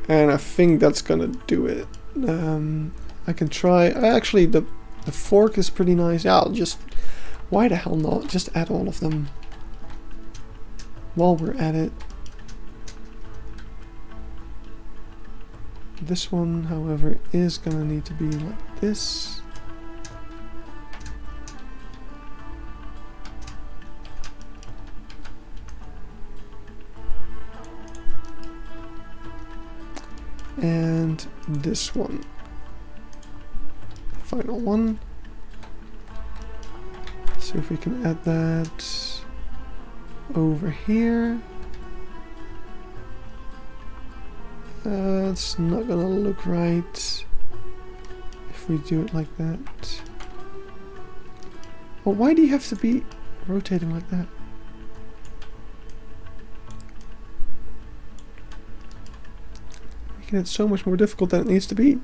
S1: And I think that's gonna do it. I can try. Actually, the fork is pretty nice. Yeah, I'll just. Why the hell not? Just add all of them while we're at it. This one, however, is gonna need to be like this. And this one, final one. Let's see if we can add that over here. It's not gonna look right if we do it like that. Well, why do you have to be rotating like that? Making it so much more difficult than it needs to be.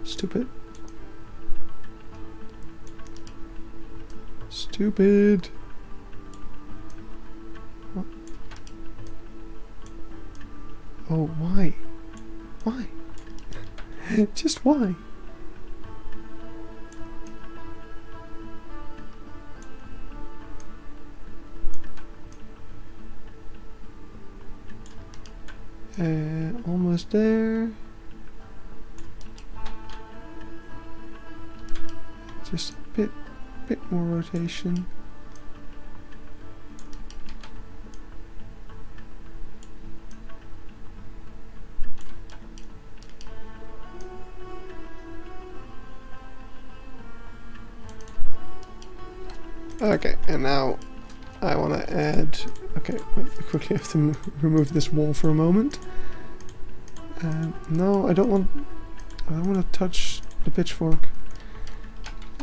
S1: Stupid. Stupid. What? Oh, why? Why? Just why? Almost there. Just a bit more rotation. Okay, and now I want to add. Okay, wait, we quickly have to remove this wall for a moment. No, I don't want to touch the pitchfork.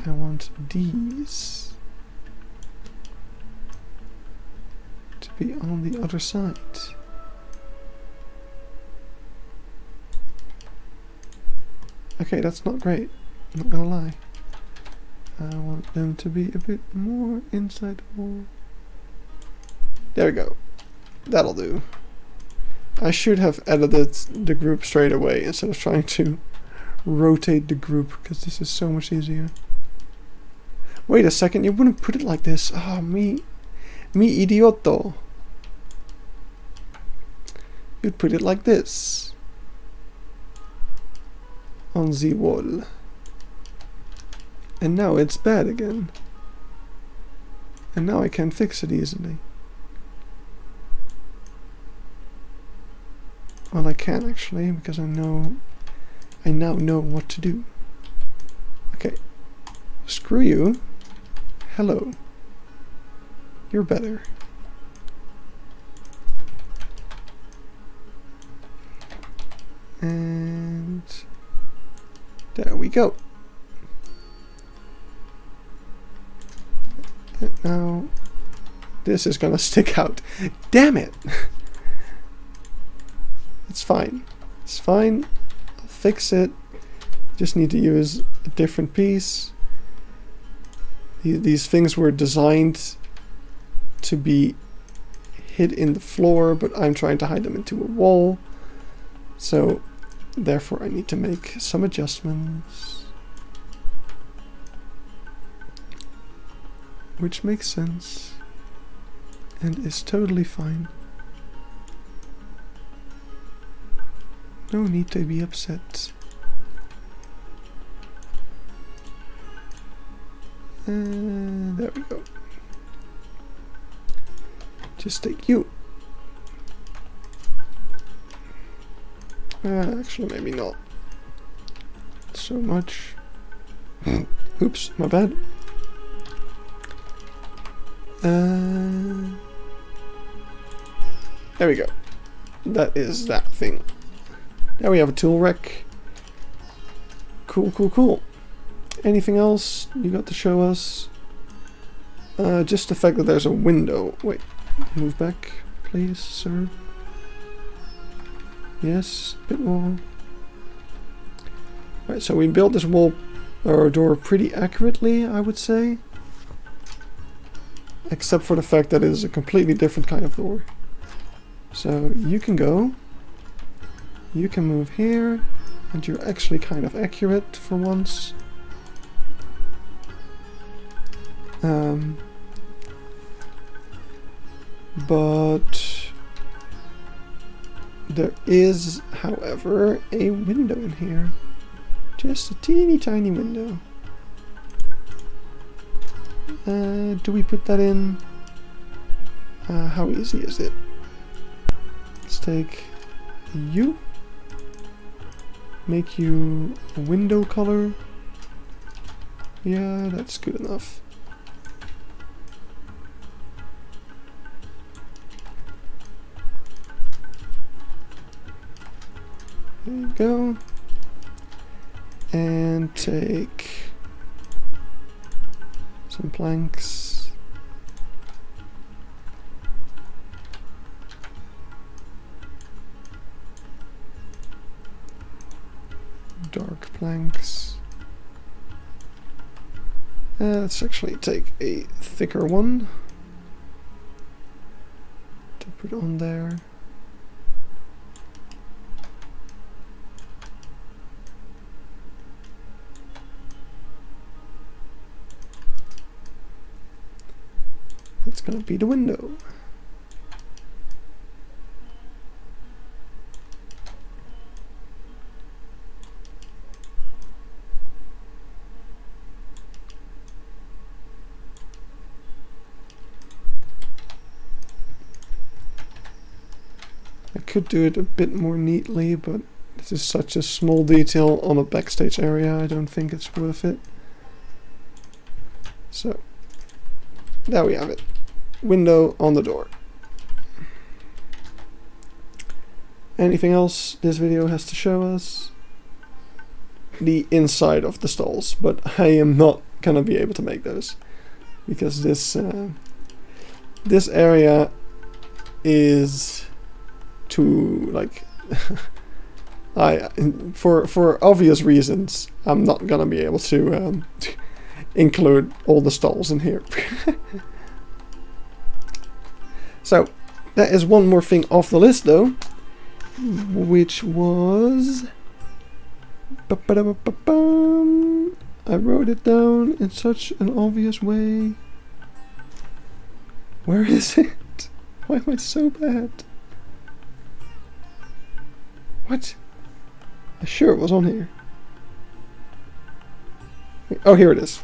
S1: I want these to be on the other side. Okay, that's not great. I'm not gonna lie. I want them to be a bit more inside the wall. There we go. That'll do. I should have edited the group straight away instead of trying to rotate the group, because this is so much easier. Wait a second, you wouldn't put it like this. Ah, mi idioto. You'd put it like this. On the wall. And now it's bad again. And now I can fix it easily. Well, I can actually, because I now know what to do. Okay. Screw you. Hello. You're better. And there we go. And now this is gonna stick out. Damn it! It's fine. It's fine. I'll fix it. Just need to use a different piece. These things were designed to be hid in the floor, but I'm trying to hide them into a wall. So therefore I need to make some adjustments. Which makes sense and is totally fine. No need to be upset. And there we go. Just take you. Actually, maybe not so much. Oops, my bad. There we go. That is that thing. There we have a tool rack. Cool, cool, cool. Anything else you got to show us? Just the fact that there's a window. Wait, move back, please, sir. Yes, a bit more. Right, so we built this wall or door pretty accurately, I would say. Except for the fact that it is a completely different kind of door. So you can go. You can move here, and you're actually kind of accurate for once. But there is, however, a window in here. Just a teeny tiny window. Do we put that in? How easy is it? Let's take you. Make you a window color. Yeah, that's good enough. There you go. And take some planks. Dark planks. Let's actually take a thicker one to put on there. That's gonna be the window. I could do it a bit more neatly, but this is such a small detail on a backstage area, I don't think it's worth it. So, there we have it. Window on the door. Anything else this video has to show us? The inside of the stalls, but I am not gonna be able to make those because this area is too like for obvious reasons I'm not gonna be able to include all the stalls in here. So that is one more thing off the list though, which was I wrote it down in such an obvious way. Where is it? Why am I so bad? What? I'm sure it was on here. Oh, here it is.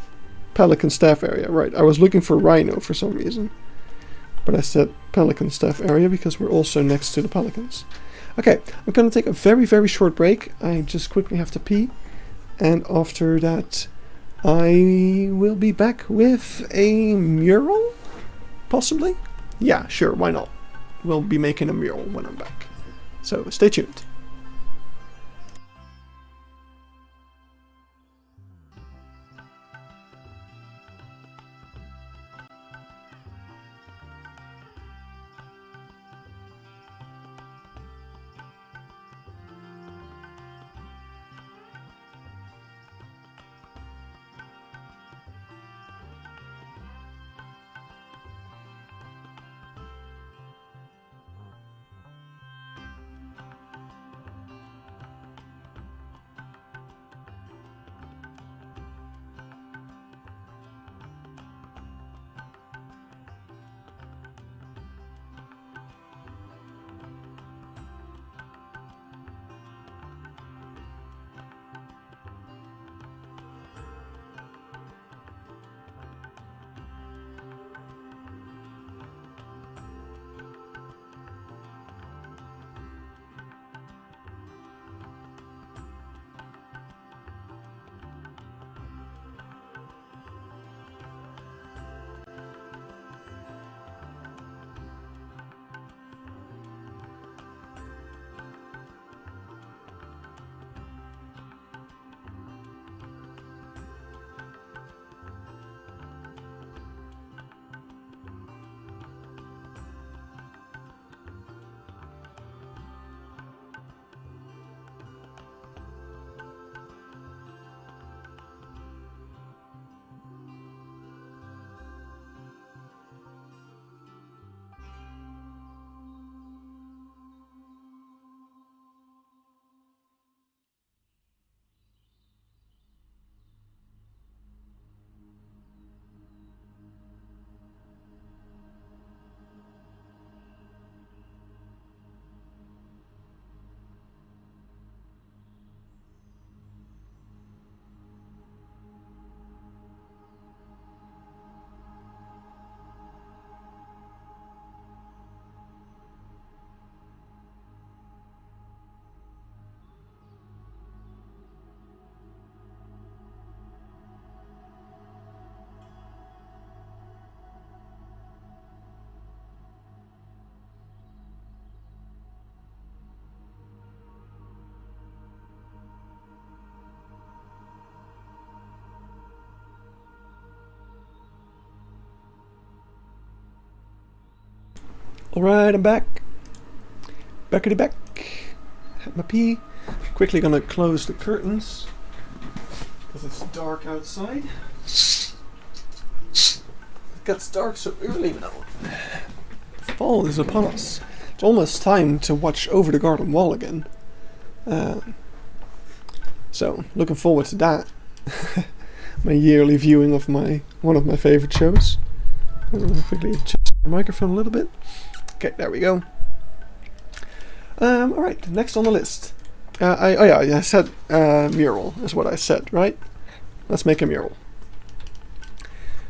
S1: Pelican Staff area. Right, I was looking for rhino for some reason. But I said Pelican Staff area because we're also next to the pelicans. Okay, I'm going to take a very, very short break. I just quickly have to pee. And after that, I will be back with a mural? Possibly? Yeah, sure, why not? We'll be making a mural when I'm back. So, stay tuned. Alright, I'm back. Backity back. Had my pee. Quickly gonna close the curtains because it's dark outside. It gets dark so early now. Fall is upon us. It's almost time to watch Over the Garden Wall again. So, looking forward to that. My yearly viewing of one of my favorite shows. Quickly adjust the microphone a little bit. Okay, there we go. Alright, next on the list. I said mural is what I said, right? Let's make a mural.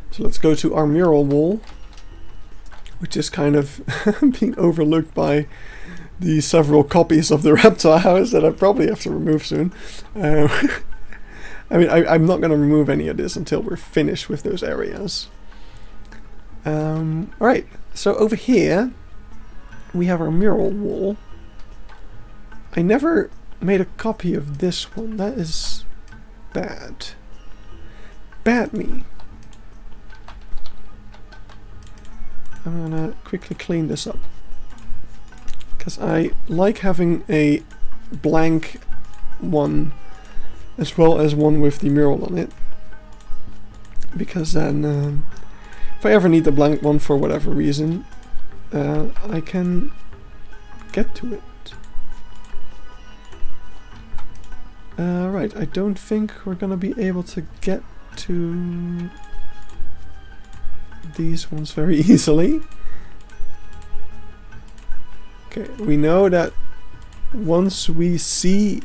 S1: So let's go to our mural wall, which is kind of being overlooked by the several copies of the reptile house that I probably have to remove soon. I mean, I'm not going to remove any of this until we're finished with those areas. Alright, so over here we have our mural wall. I never made a copy of this one. That is bad. Bad me. I'm gonna quickly clean this up, because I like having a blank one as well as one with the mural on it, because then if I ever need the blank one for whatever reason, I can get to it. Right, I don't think we're gonna be able to get to these ones very easily. Okay, we know that once we see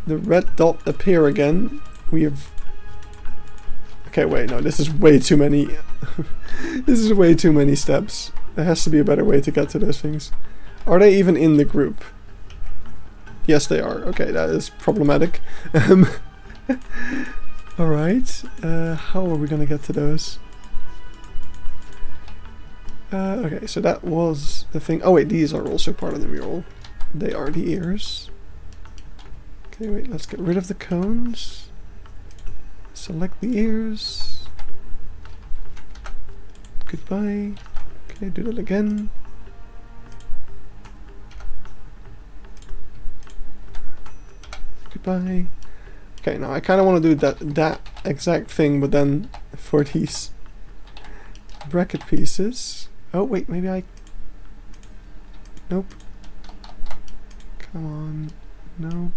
S1: the red dot appear again, we have... Okay, wait, no, this is way too many... This is way too many steps. There has to be a better way to get to those things. Are they even in the group? Yes, they are. Okay, that is problematic. Alright, how are we gonna get to those? Okay, so that was the thing. Oh wait, these are also part of the mural. They are the ears. Okay, wait, let's get rid of the cones. Select the ears. Goodbye. Okay, do that again. Goodbye. Okay, now I kind of want to do that exact thing, but then for these bracket pieces. Oh wait, maybe I... Nope. Come on. No.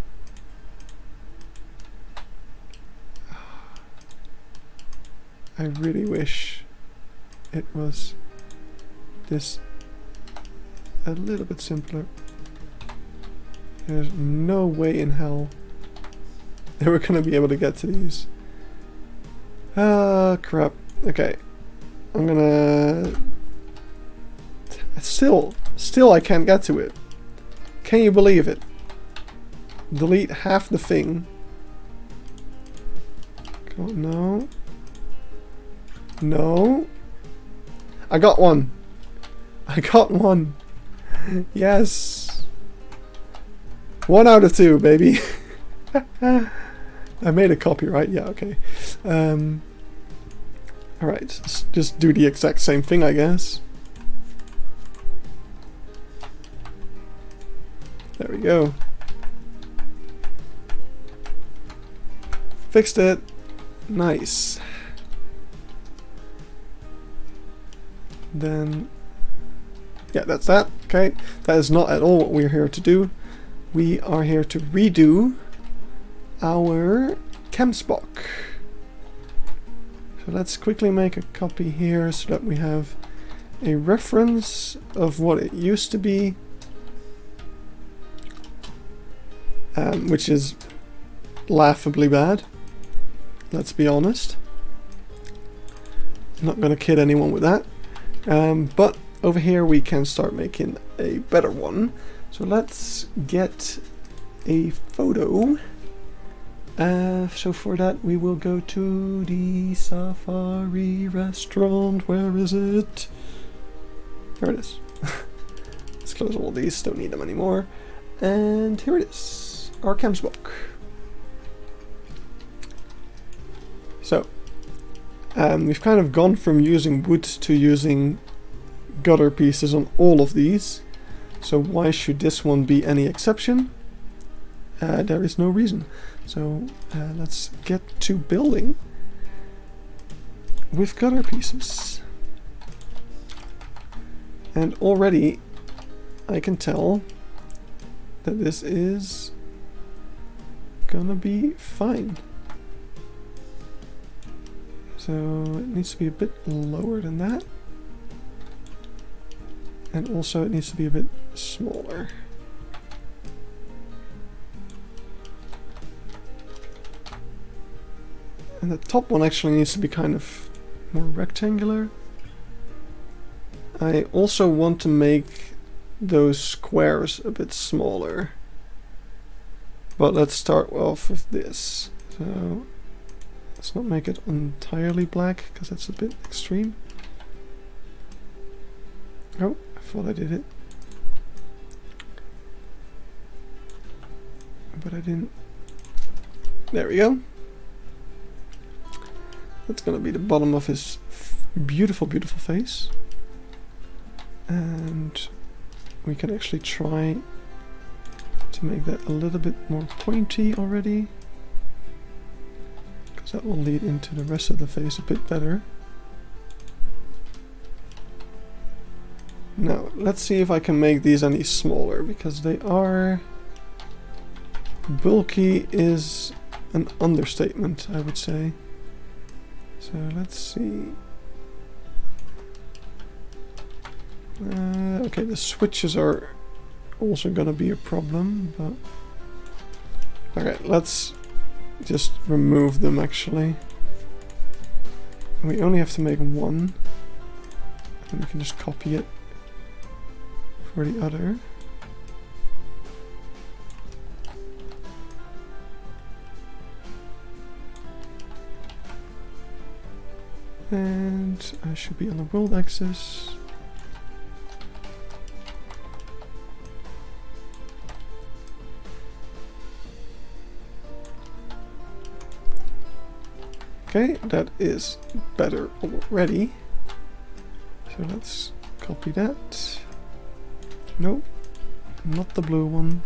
S1: I really wish it was this a little bit simpler. There's no way in hell that we're gonna be able to get to these. Ah, crap. Okay. I'm gonna... Still I can't get to it. Can you believe it? Delete half the thing. Oh, no. No. I got one. I got one. Yes. 1 out of 2, baby. I made a copy, right? Yeah, okay. Alright, let's just do the exact same thing, I guess. There we go. Fixed it. Nice. Then, yeah, that's that. Okay, that is not at all what we're here to do. We are here to redo our Chemsbock. So let's quickly make a copy here so that we have a reference of what it used to be, which is laughably bad. Let's be honest. I'm not going to kid anyone with that. But over here we can start making a better one. So let's get a photo. So for that we will go to the Safari restaurant. Where is it? There it is. Let's close all these, don't need them anymore. And here it is, our Chemsbock. So, we've kind of gone from using wood to using gutter pieces on all of these. So why should this one be any exception? There is no reason. So let's get to building with gutter pieces. And already I can tell that this is gonna be fine. So it needs to be a bit lower than that. And also it needs to be a bit smaller. And the top one actually needs to be kind of more rectangular. I also want to make those squares a bit smaller. But let's start off with this. So let's not make it entirely black because that's a bit extreme. Oh, I thought I did it. But I didn't. There we go. That's gonna be the bottom of his beautiful, beautiful face. And we can actually try to make that a little bit more pointy already, because that will lead into the rest of the face a bit better. Now, let's see if I can make these any smaller, because they are Bulky is an understatement, I would say. So let's see. Okay, the switches are also gonna be a problem, but okay, let's just remove them actually. We only have to make one, and we can just copy it for the other. And I should be on the world axis. Okay, that is better already. So let's copy that. Nope, not the blue one.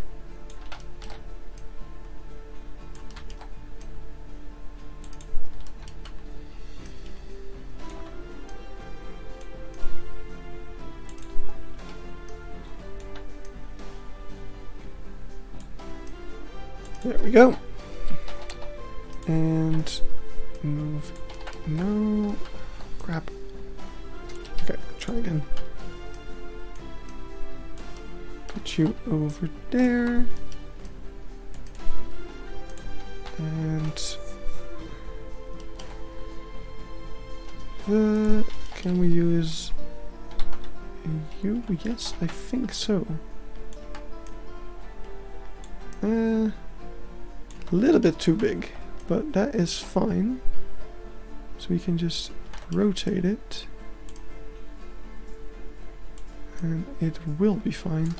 S1: There we go. And move. No. Crap. Okay, try again. Put you over there. And can we use you? Yes, I think so. A little bit too big, but that is fine. So we can just rotate it and it will be fine.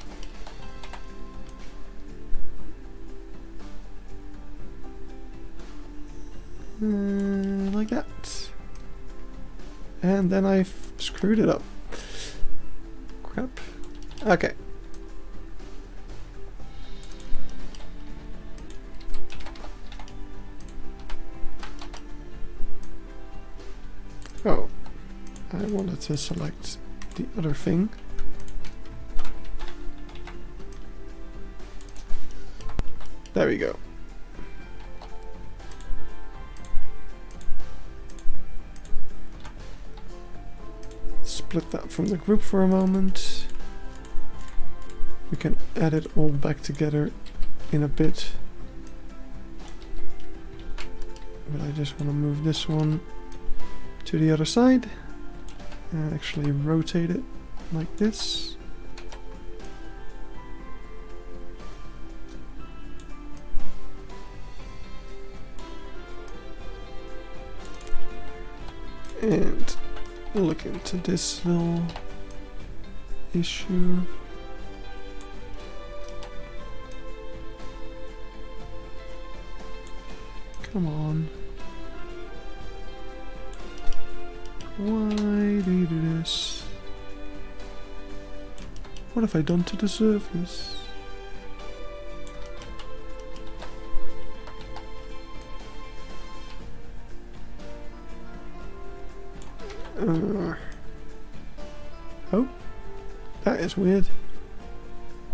S1: Like that. And then I've screwed it up. Crap. Okay. Oh, I wanted to select the other thing. There we go. Split that from the group for a moment. We can add it all back together in a bit. But I just want to move this one to the other side and actually rotate it like this. And look into this little issue. Come on. Why do you do this? What have I done to deserve this? Oh, that is weird.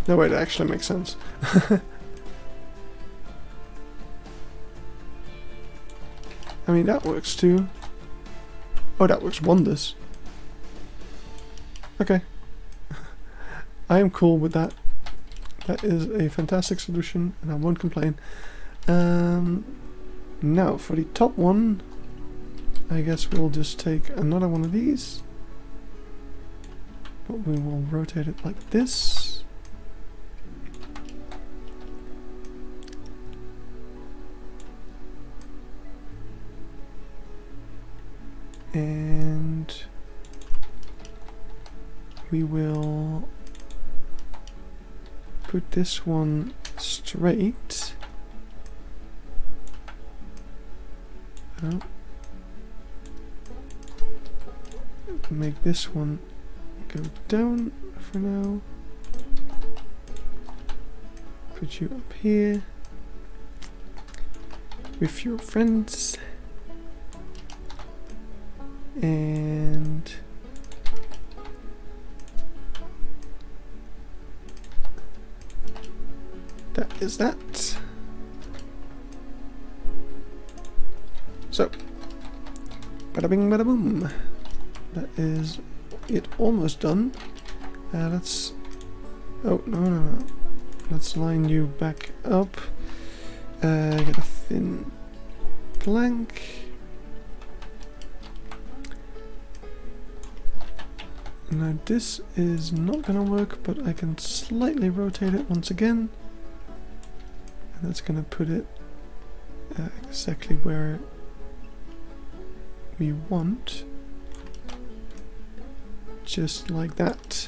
S1: No, wait, that actually makes sense. I mean, that works too. Oh, that works wonders. Okay. I am cool with that. That is a fantastic solution and I won't complain. Now, for the top one, I guess we'll just take another one of these. But we will rotate it like this. And we will put this one straight. Oh. Make this one go down for now. Put you up here with your friends. And that is that. So, bada bing, bada boom. That is it, almost done. Let's. Oh no. Let's line you back up. Get a thin plank. Now this is not gonna work, but I can slightly rotate it once again. And that's gonna put it exactly where we want. Just like that.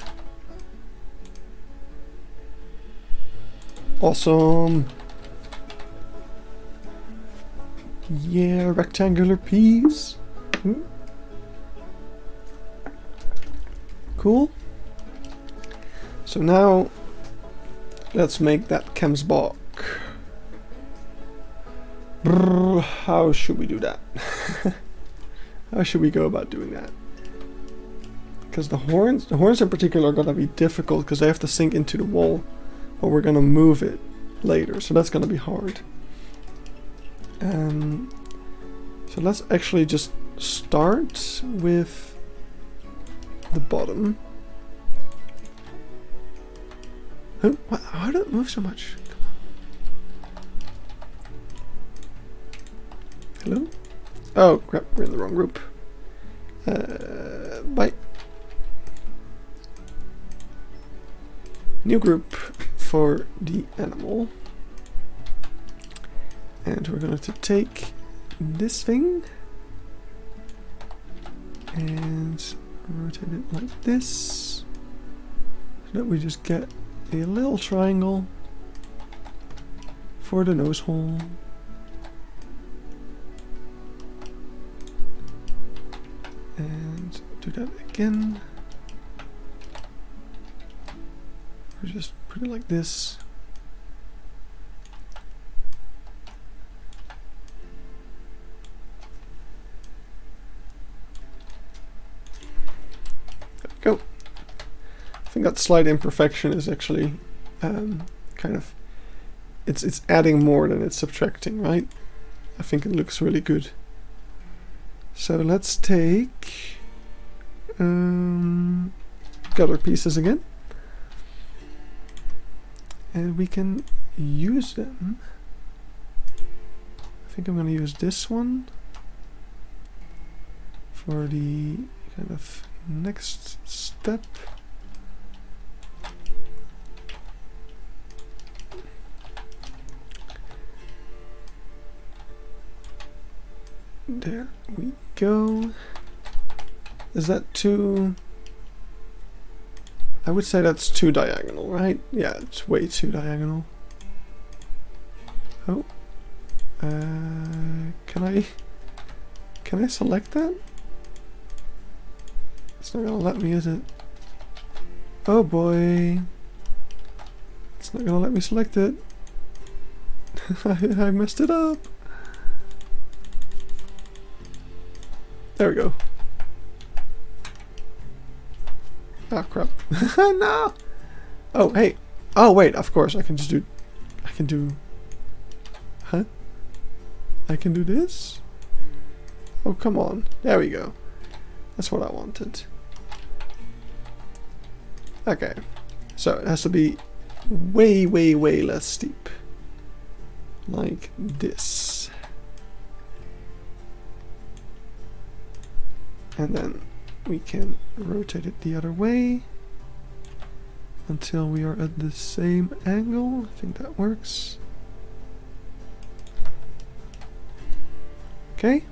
S1: Awesome! Yeah, rectangular piece. Cool. So now let's make that Kemsbach. How should we do that? How should we go about doing that? Because the horns in particular are gonna be difficult because they have to sink into the wall, but we're gonna move it later, so that's gonna be hard. So let's actually just start with the bottom. How did it move so much? Come on. Hello? Oh crap, we're in the wrong group. Bye. New group for the animal. And we're going to take this thing and rotate it like this, so that we just get a little triangle for the nose hole. And do that again. Or just put it like this. There we go. I think that slight imperfection is actually kind of, it's adding more than it's subtracting, right? I think it looks really good. So let's take gutter pieces again, and we can use them. I think I'm going to use this one for the kind of next step. There we go. Is that too... I would say that's too diagonal, right? Yeah, it's way too diagonal. Oh. Can I select that? It's not gonna let me, is it? Oh boy. It's not gonna let me select it. I messed it up. There we go. Oh crap. No! Oh, hey. Oh wait, of course, I can just do... I can do... Huh? I can do this? Oh, come on. There we go. That's what I wanted. Okay. So it has to be way, way, way less steep. Like this. And then we can rotate it the other way until we are at the same angle. I think that works. Okay.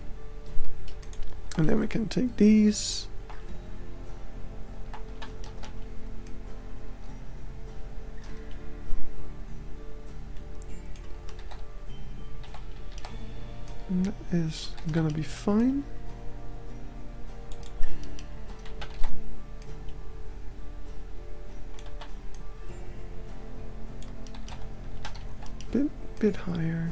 S1: And then we can take these. And that is gonna be fine. Bit higher.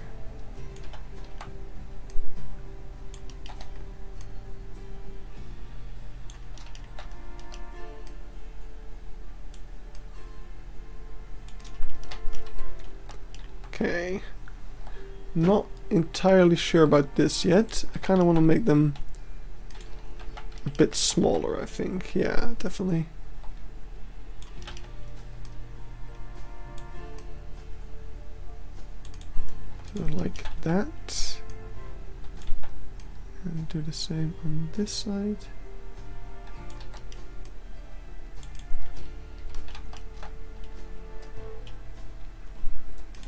S1: Okay. Not entirely sure about this yet. I kind of want to make them a bit smaller, I think. Yeah, definitely. So like that. And do the same on this side.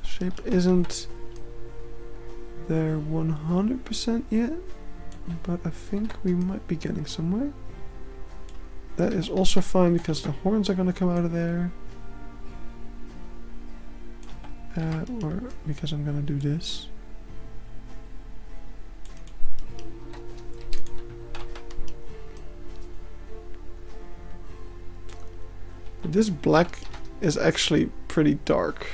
S1: Shape isn't there 100% yet, but I think we might be getting somewhere. That is also fine because the horns are going to come out of there. Or because I'm going to do this. This black is actually pretty dark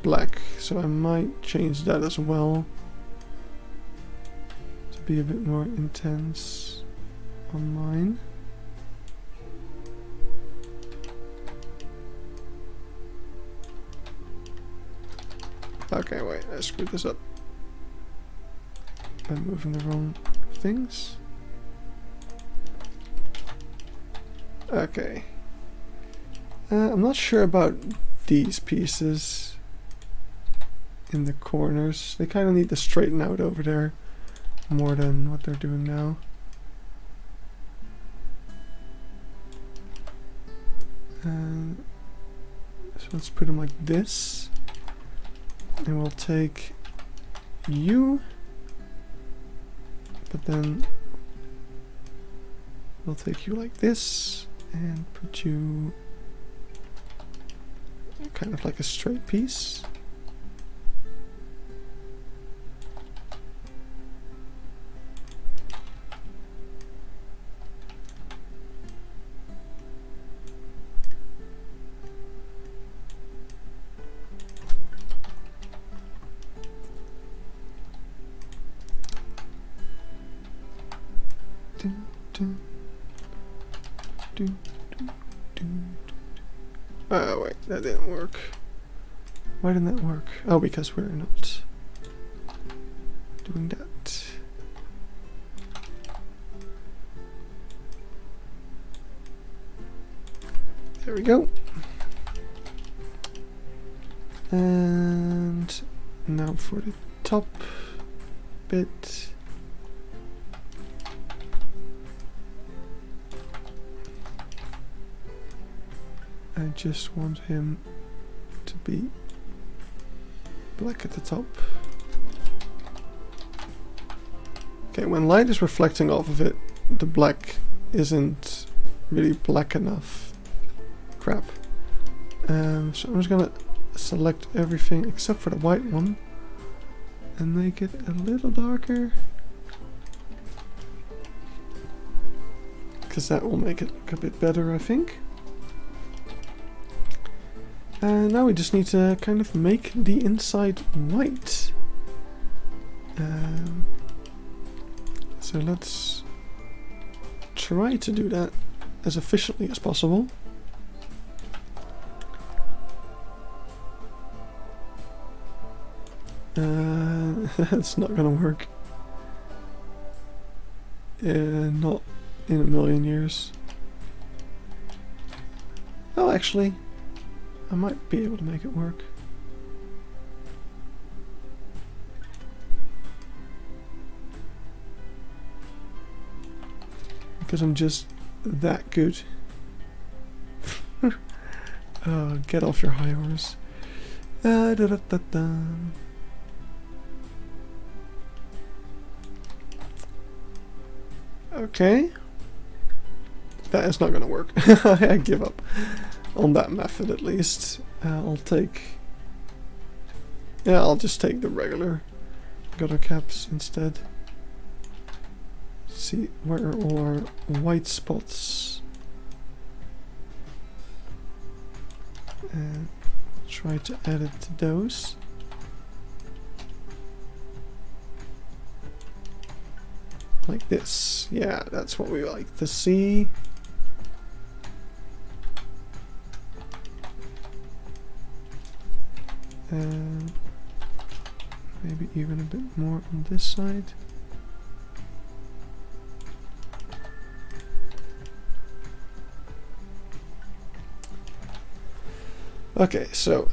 S1: black, so I might change that as well to be a bit more intense on mine. Okay, wait, I screwed this up by moving the wrong things. Okay. I'm not sure about these pieces in the corners. They kind of need to straighten out over there more than what they're doing now. So let's put them like this. And we'll take you, but then we'll take you like this and put you kind of like a straight piece. Oh wait, that didn't work. Why didn't that work? Oh, because we're not doing that. There we go. And now for the top bit. I just want him to be black at the top. Okay, when light is reflecting off of it, the black isn't really black enough. Crap. So I'm just gonna select everything except for the white one and make it a little darker, because that will make it look a bit better, I think. And now we just need to kind of make the inside white. So let's try to do that as efficiently as possible. That's not gonna work. Not in a million years. Oh, actually, I might be able to make it work. Because I'm just that good. Get off your high horse. Da, da, da, da. Okay. That is not gonna work. I give up on that method at least. I'll just take the regular gutter caps instead. See where are all our white spots, and try to add it to those. Like this. Yeah, that's what we like to see. maybe even a bit more on this side. Okay, so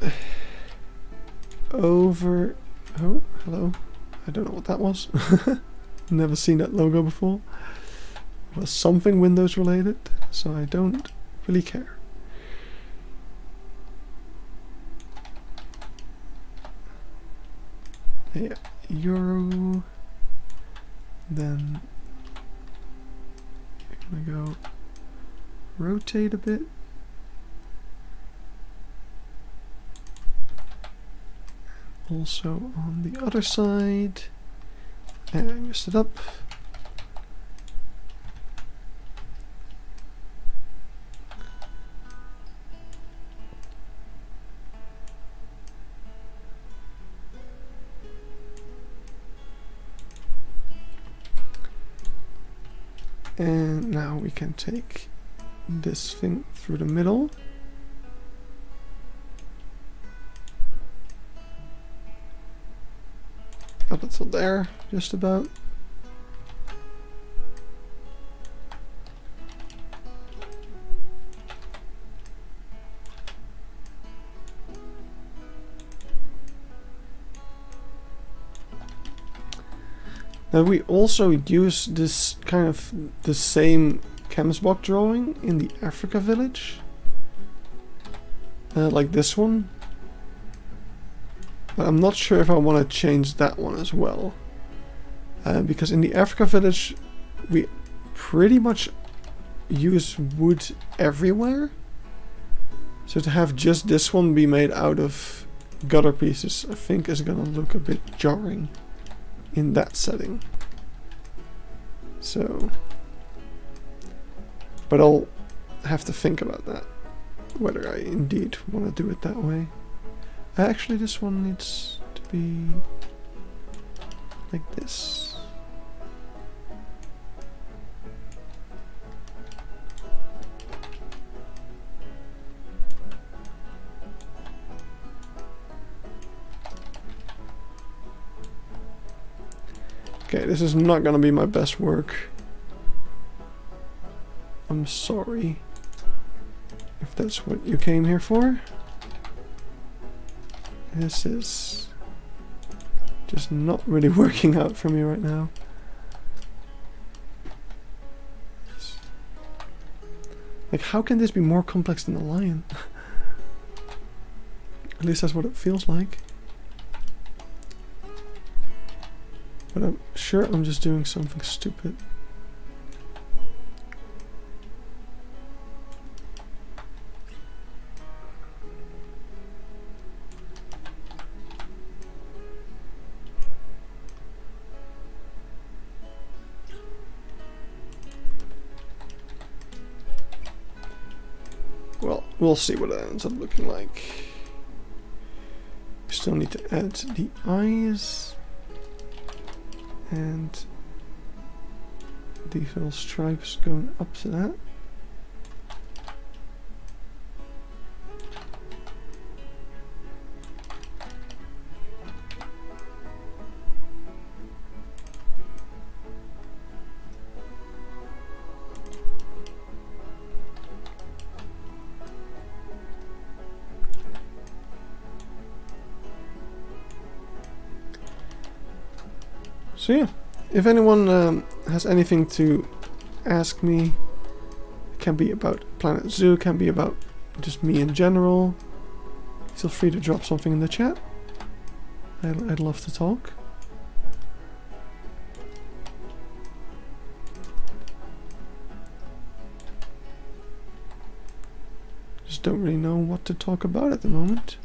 S1: over... Oh, hello. I don't know what that was. Never seen that logo before. It was something Windows related, so I don't really care. Yeah, Euro. Then you're gonna go rotate a bit. Also on the other side. And I messed it up. And now we can take this thing through the middle. Up until there, just about. Now we also use this kind of the same canvas block drawing in the Africa village, like this one. But I'm not sure if I want to change that one as well, because in the Africa village we pretty much use wood everywhere. So to have just this one be made out of gutter pieces, I think is gonna look a bit jarring in that setting. So, but I'll have to think about that, whether I indeed want to do it that way. Actually, this one needs to be like this. Okay, this is not gonna be my best work. I'm sorry if that's what you came here for. This is just not really working out for me right now. Like, how can this be more complex than the lion? At least that's what it feels like. But I'm sure I'm just doing something stupid. Well, we'll see what it ends up looking like. We still need to add the eyes. And these little stripes going up to that. So yeah, if anyone has anything to ask me, it can be about Planet Zoo, can be about just me in general, feel free to drop something in the chat. I'd love to talk. Just don't really know what to talk about at the moment.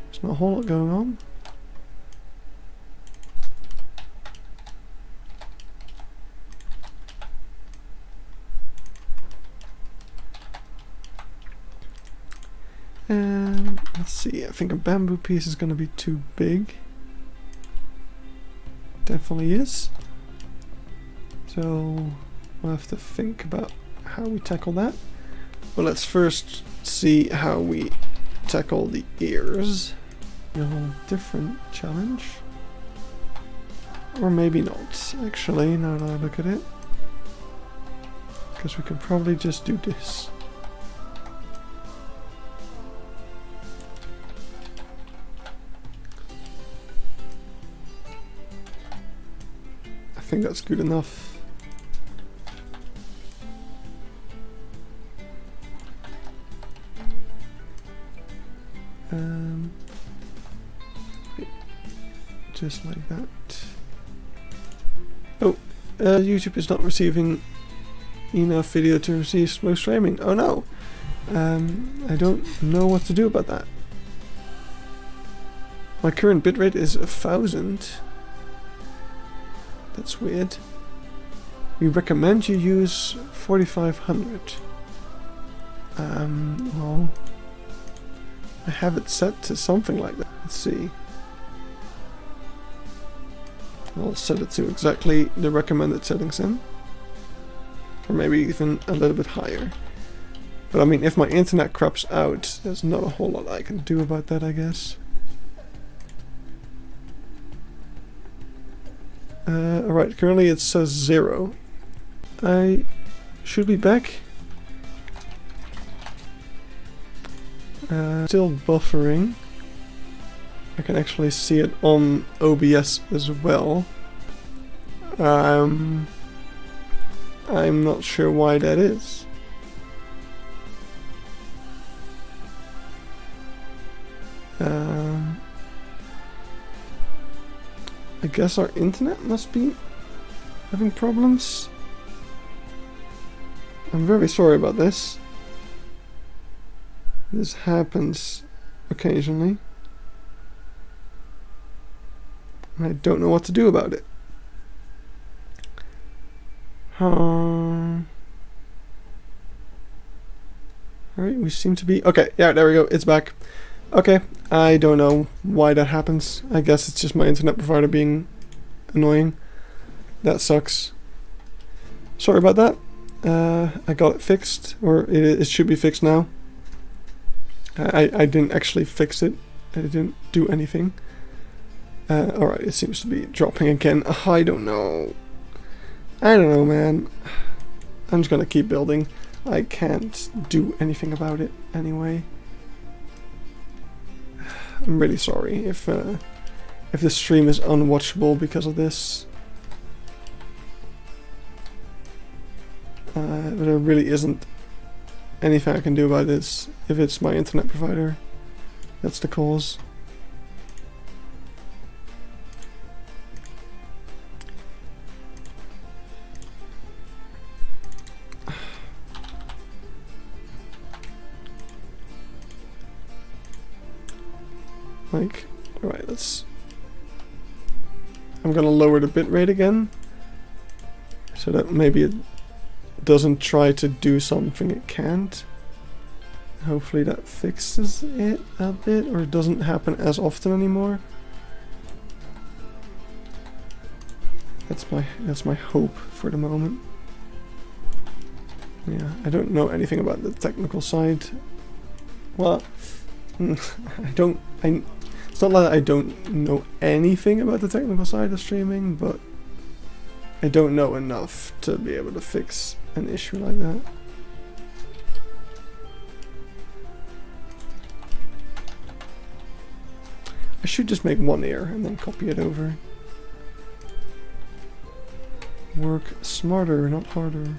S1: There's not a whole lot going on. And let's see, I think a bamboo piece is going to be too big. Definitely is. So we'll have to think about how we tackle that. But let's first see how we tackle the ears. A whole different challenge. Or maybe not, actually, now that I look at it. Because we can probably just do this. I think that's good enough. Just like that. Oh, YouTube is not receiving enough video to receive slow streaming. Oh no! I don't know what to do about that. My current bitrate is 1000. That's weird. We recommend you use 4500. Well, I have it set to something like that. Let's see. I'll set it to exactly the recommended settings then. Or maybe even a little bit higher. But I mean, if my internet craps out, there's not a whole lot I can do about that, I guess. Alright, currently it says 0. I should be back. Still buffering. I can actually see it on OBS as well. I'm not sure why that is. I guess our internet must be having problems. I'm very sorry about this. This happens occasionally. I don't know what to do about it. Alright, we seem to be... Okay, yeah, there we go, it's back. Okay, I don't know why that happens. I guess it's just my internet provider being annoying. That sucks. Sorry about that. I got it fixed, or it should be fixed now. I didn't actually fix it. I didn't do anything. Alright, it seems to be dropping again. I don't know. I don't know, man. I'm just gonna keep building. I can't do anything about it anyway. I'm really sorry if the stream is unwatchable because of this. But there really isn't anything I can do about this if it's my internet provider. That's the cause. Like, alright, I'm gonna lower the bitrate again, so that maybe it doesn't try to do something it can't. Hopefully that fixes it a bit, or it doesn't happen as often anymore. That's my hope for the moment. Yeah, I don't know anything about the technical side. Well, it's not that I don't know anything about the technical side of streaming, but I don't know enough to be able to fix an issue like that. I should just make one error and then copy it over. Work smarter, not harder,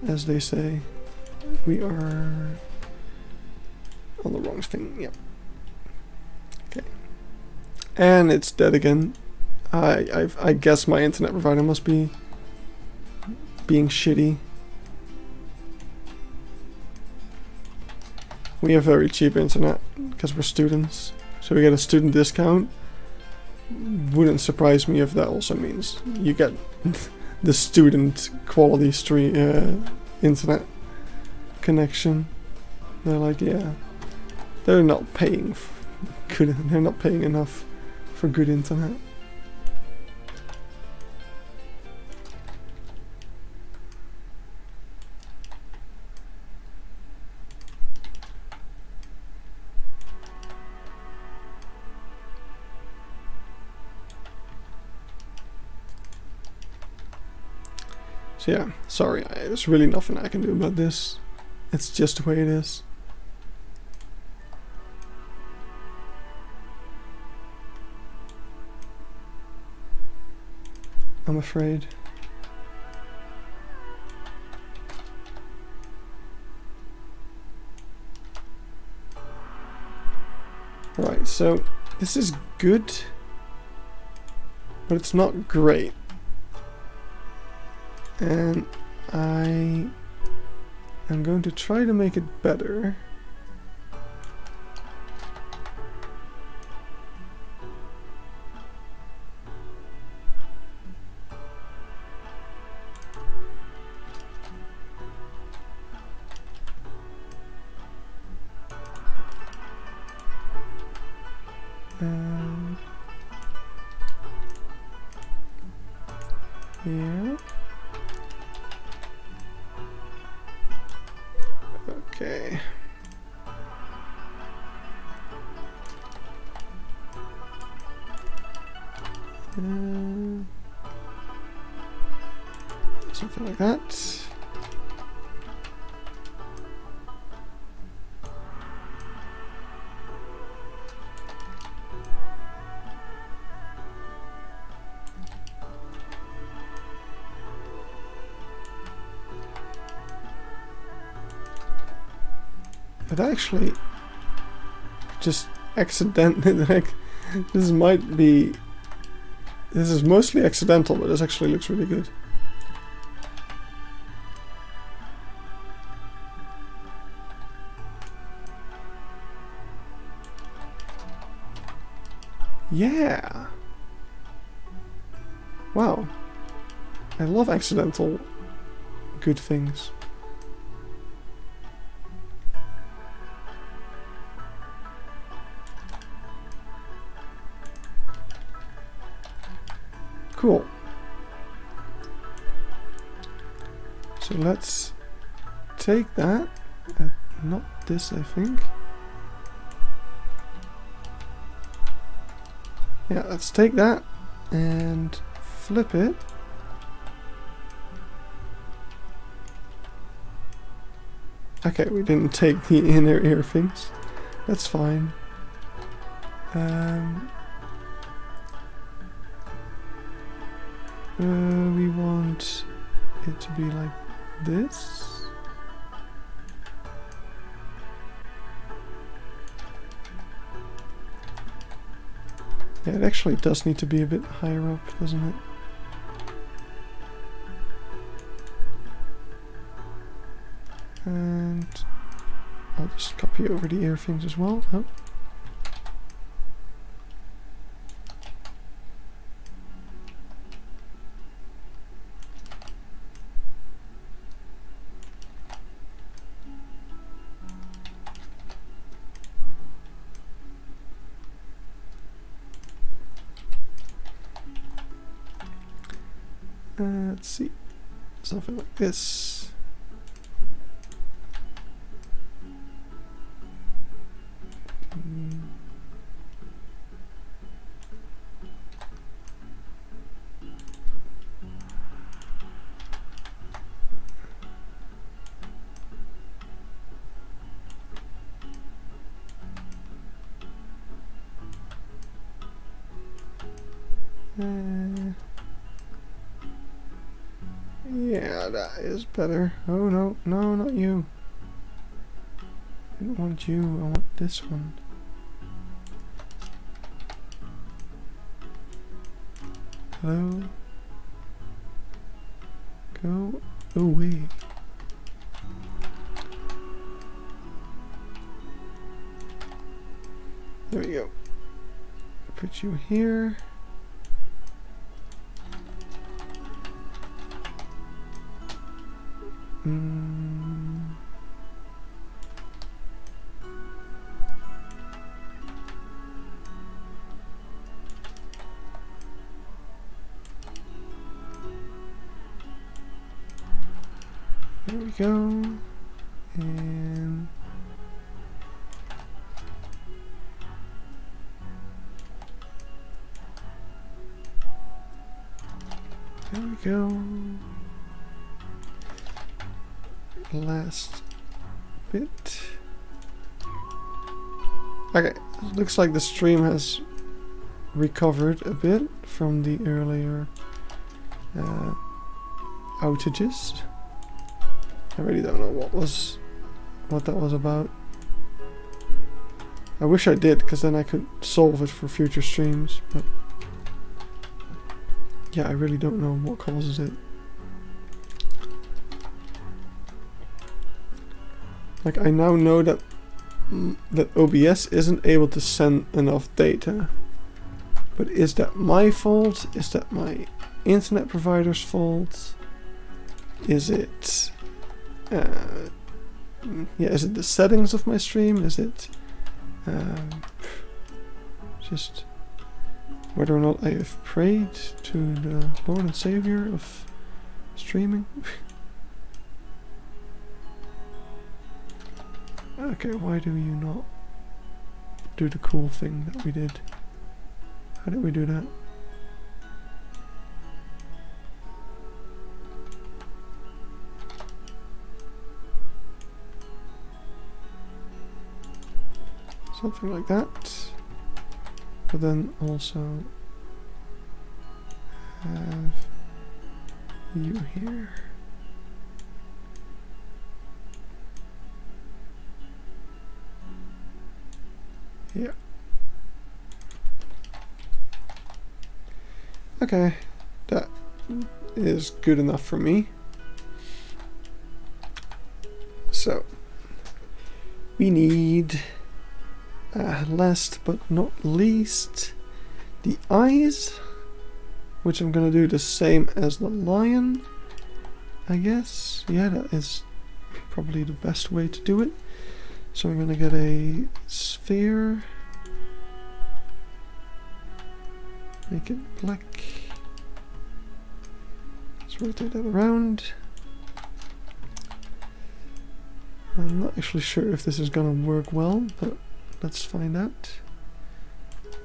S1: as they say. We are on the wrong thing. Yep. Okay. And it's dead again. I guess my internet provider must be being shitty. We have very cheap internet because we're students, so we get a student discount. Wouldn't surprise me if that also means you get the student quality internet connection. They're like, yeah, they're not paying good. They're not paying enough for good internet. So yeah, sorry, there's really nothing I can do about this. It's just the way it is. I'm afraid. Right, so this is good, but it's not great. And I am going to try to make it better. Yeah. Okay. Something like that. But actually, just accidentally, like, this might be, this is mostly accidental, but this actually looks really good. Yeah! Wow. I love accidental good things. Cool. So let's take that. Not this, I think. Yeah, let's take that and flip it. Okay, we didn't take the inner ear things. That's fine. We want it to be like this. Yeah, it actually does need to be a bit higher up, doesn't it? And I'll just copy over the ear things as well. Oh. Let's see, something like this. Yeah, that is better. Oh no, no, not you. I don't want you, I want this one. Hello? Go away. There we go. Put you here. There we go. And there we go. last bit. Okay, looks like the stream has recovered a bit from the earlier outages. I really don't know what that was about. I wish I did, because then I could solve it for future streams, but yeah, I really don't know what causes it. Like, I now know that OBS isn't able to send enough data. But is that my fault? Is that my internet provider's fault? Is it is it the settings of my stream? Is it just whether or not I have prayed to the Lord and Savior of streaming? Okay, why do you not do the cool thing that we did? How did we do that? Something like that. But then also have you here. Yeah. Okay, that is good enough for me. So, we need, last but not least, the eyes, which I'm gonna do the same as the lion, I guess. Yeah, that is probably the best way to do it. So we're gonna get a sphere, make it black, let's rotate that around. I'm not actually sure if this is gonna work well, but let's find out.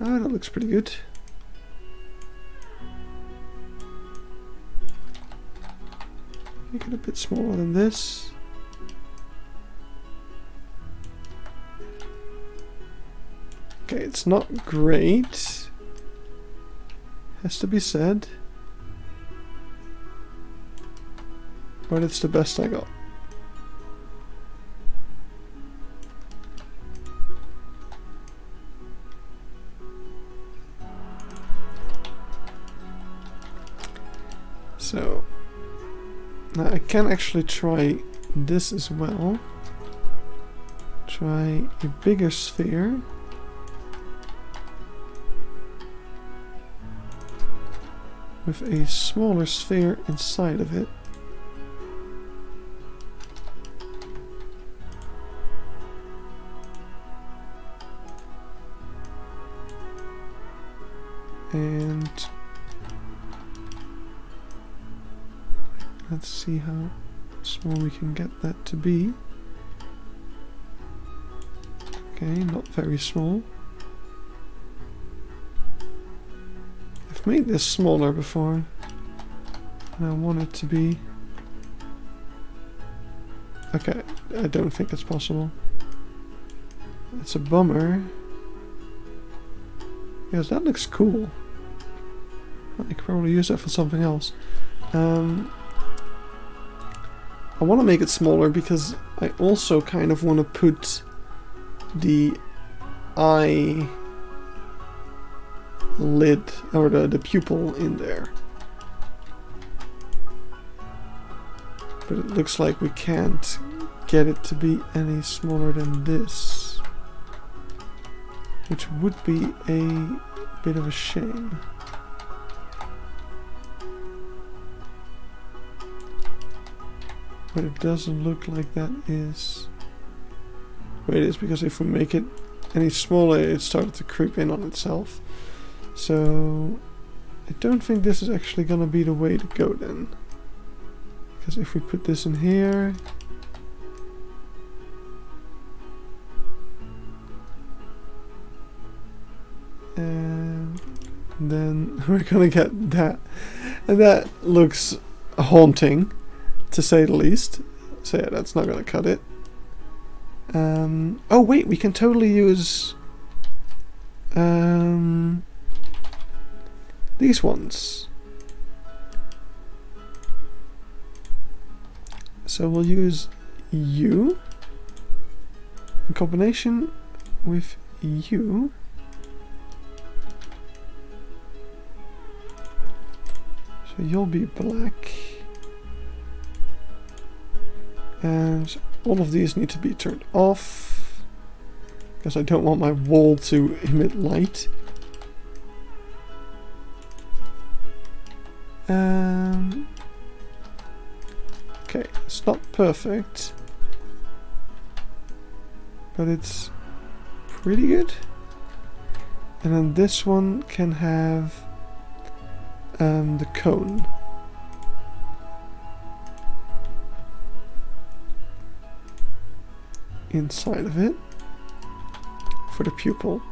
S1: Ah, that looks pretty good. Make it a bit smaller than this. Okay, it's not great, has to be said, but it's the best I got. So, now I can actually try this as well. Try a bigger sphere. With a smaller sphere inside of it. And let's see how small we can get that to be. Okay, not very small. I've made this smaller before, and I want it to be... Okay, I don't think it's possible. It's a bummer. Yes, that looks cool. I could probably use that for something else. I want to make it smaller because I also kind of want to put the eye lid, or the pupil in there. But it looks like we can't get it to be any smaller than this, which would be a bit of a shame. But it doesn't look like that is where it is, because if we make it any smaller, it started to creep in on itself. So I don't think this is actually gonna be the way to go then. Because if we put this in here, and then we're gonna get that, and that looks haunting, to say the least. So yeah, that's not gonna cut it. Oh wait, we can totally use these ones. So we'll use you in combination with you. So you'll be black. And all of these need to be turned off because I don't want my wall to emit light. Okay, it's not perfect, but it's pretty good. And then this one can have the cone. Inside of it for the pupil.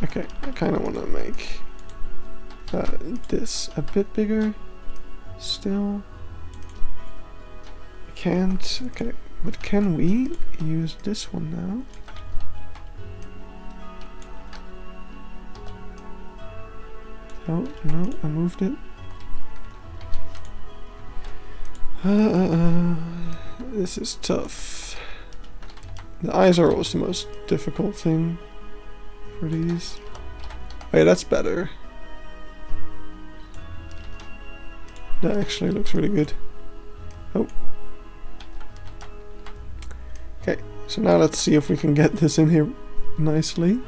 S1: Okay, I kind of want to make this a bit bigger still. Can't. Okay, but can we use this one now? Oh, no, I moved it. This is tough. The eyes are always the most difficult thing for these. Oh yeah, that's better. That actually looks really good. Oh. Okay, so now let's see if we can get this in here nicely.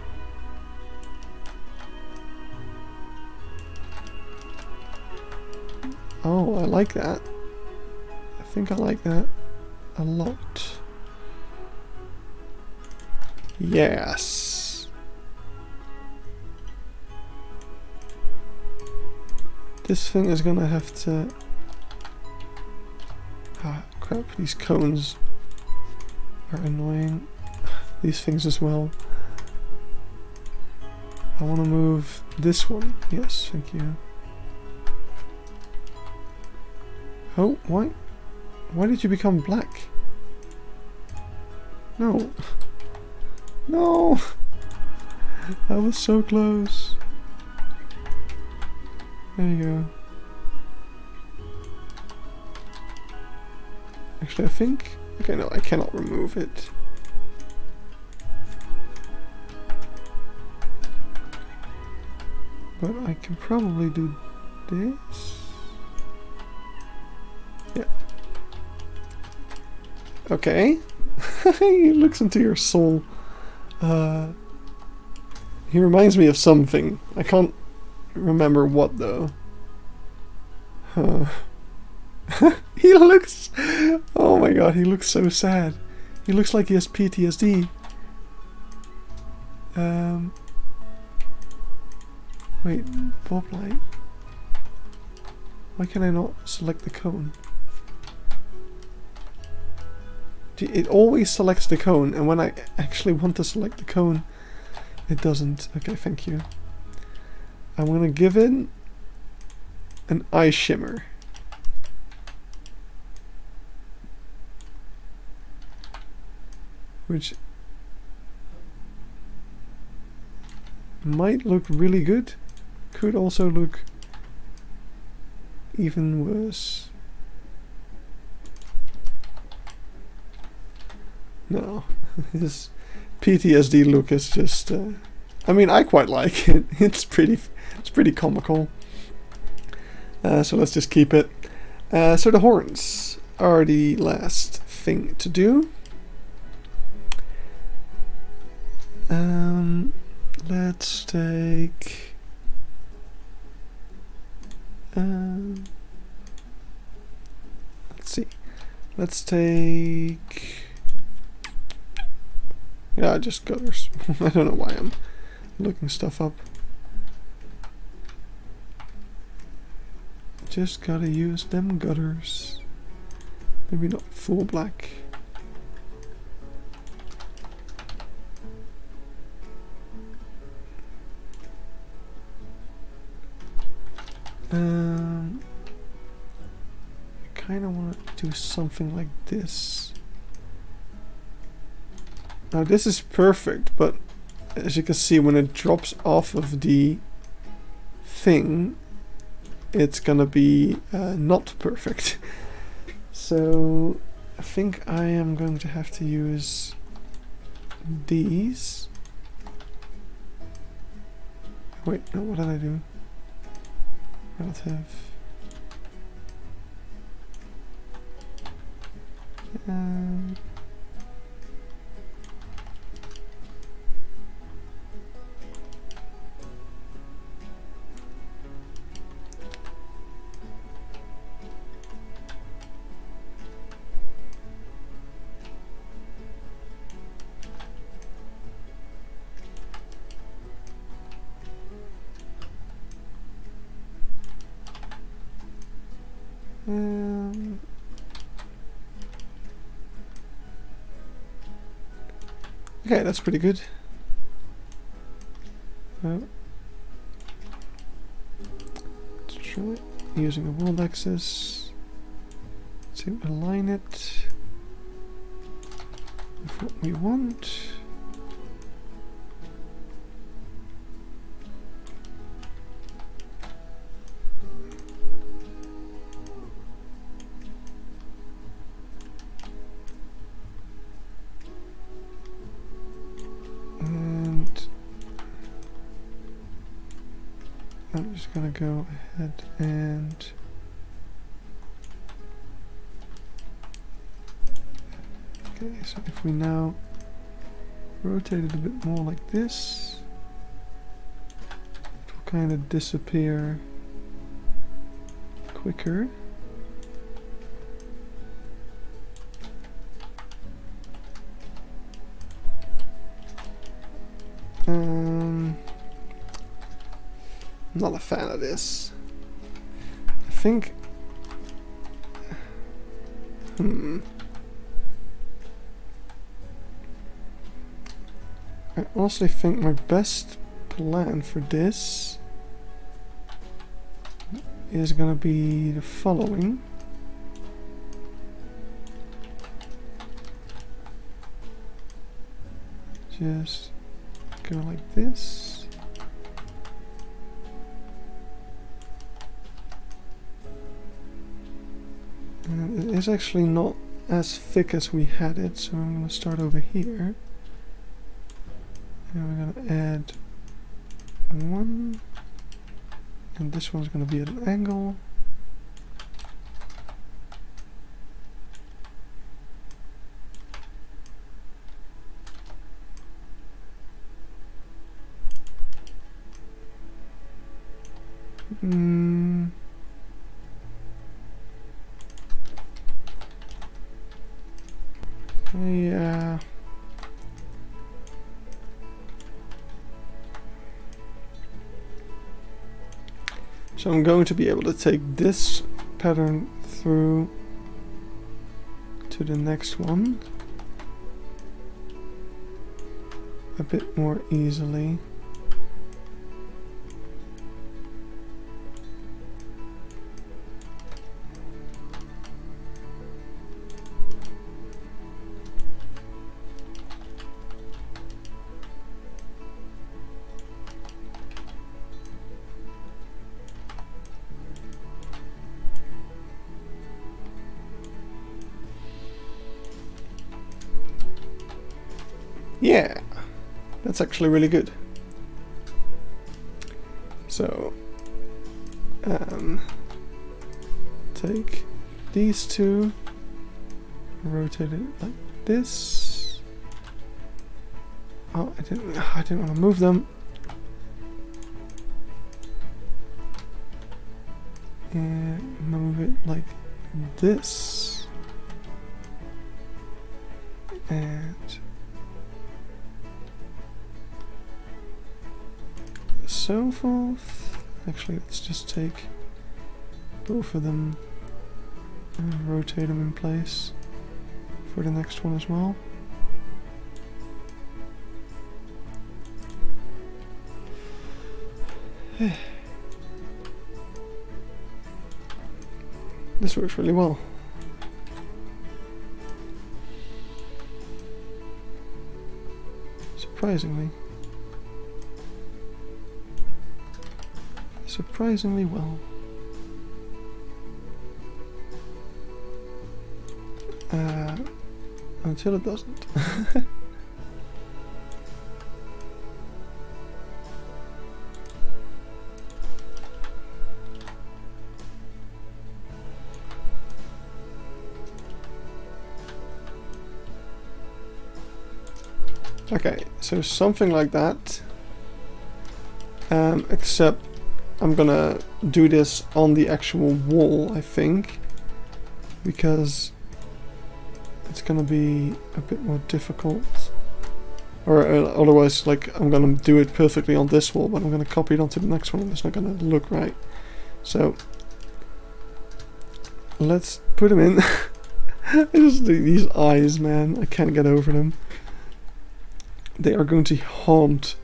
S1: Oh, I like that. I think I like that a lot. Yes. This thing is gonna have to... Ah, crap, these cones are annoying. These things as well. I want to move this one. Yes, thank you. Oh, why? Why did you become black? No. No! That was so close. There you go. Actually, I think... Okay, no, I cannot remove it. But I can probably do this. Yeah. Okay. He looks into your soul. He reminds me of something. I can't remember what though. He looks... Oh my god, he looks so sad. He looks like he has PTSD. Wait, Bob light. Why can I not select the cone? It always selects the cone, and when I actually want to select the cone, it doesn't. Okay, thank you. I'm gonna give it an eye shimmer. Which might look really good. Could also look even worse. No, his PTSD look is just... I mean, I quite like it. It's pretty comical. So let's just keep it. So the horns are the last thing to do. Let's take... let's see. Let's take... Yeah, just gutters. I don't know why I'm looking stuff up. Just gotta use them gutters. Maybe not full black. I kind of want to do something like this. Now this is perfect, but as you can see, when it drops off of the thing, it's gonna be not perfect. So I think I am going to have to use these. Wait, no, what did I do? Relative. Okay, that's pretty good. Let's try using a world axis to align it with what we want. I'm just gonna go ahead and okay, so if we now rotate it a bit more like this, it will kind of disappear quicker. I'm not a fan of this. I think I also think my best plan for this is gonna be the following. Just go like this. And it is actually not as thick as we had it, so I'm going to start over here. And we're going to add one. And this one's going to be at an angle. Yeah. So I'm going to be able to take this pattern through to the next one a bit more easily. Yeah, that's actually really good. So, take these two, rotate it like this. Oh, I didn't want to move them. And move it like this. And so forth. Actually, let's just take both of them and rotate them in place for the next one as well. This works really well. Surprisingly. Surprisingly well. Until it doesn't. Okay, so something like that. Except I'm gonna do this on the actual wall, I think, because it's gonna be a bit more difficult. Or otherwise, like, I'm gonna do it perfectly on this wall, but I'm gonna copy it onto the next one, and it's not gonna look right. So let's put them in. Just these eyes, man, I can't get over them. They are going to haunt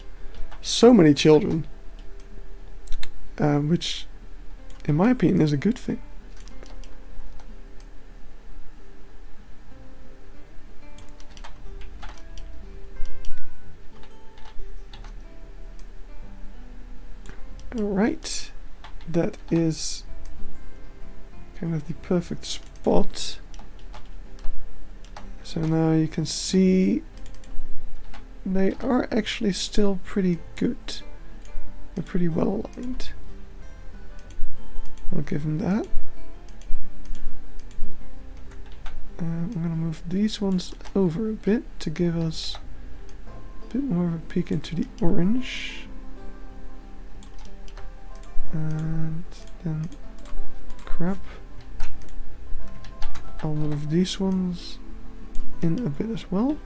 S1: so many children, which, in my opinion, is a good thing. Alright, that is kind of the perfect spot. So now you can see they are actually still pretty good. They're pretty well aligned. I'll give them that. I'm going to move these ones over a bit to give us a bit more of a peek into the orange. And then, crap. I'll move these ones in a bit as well.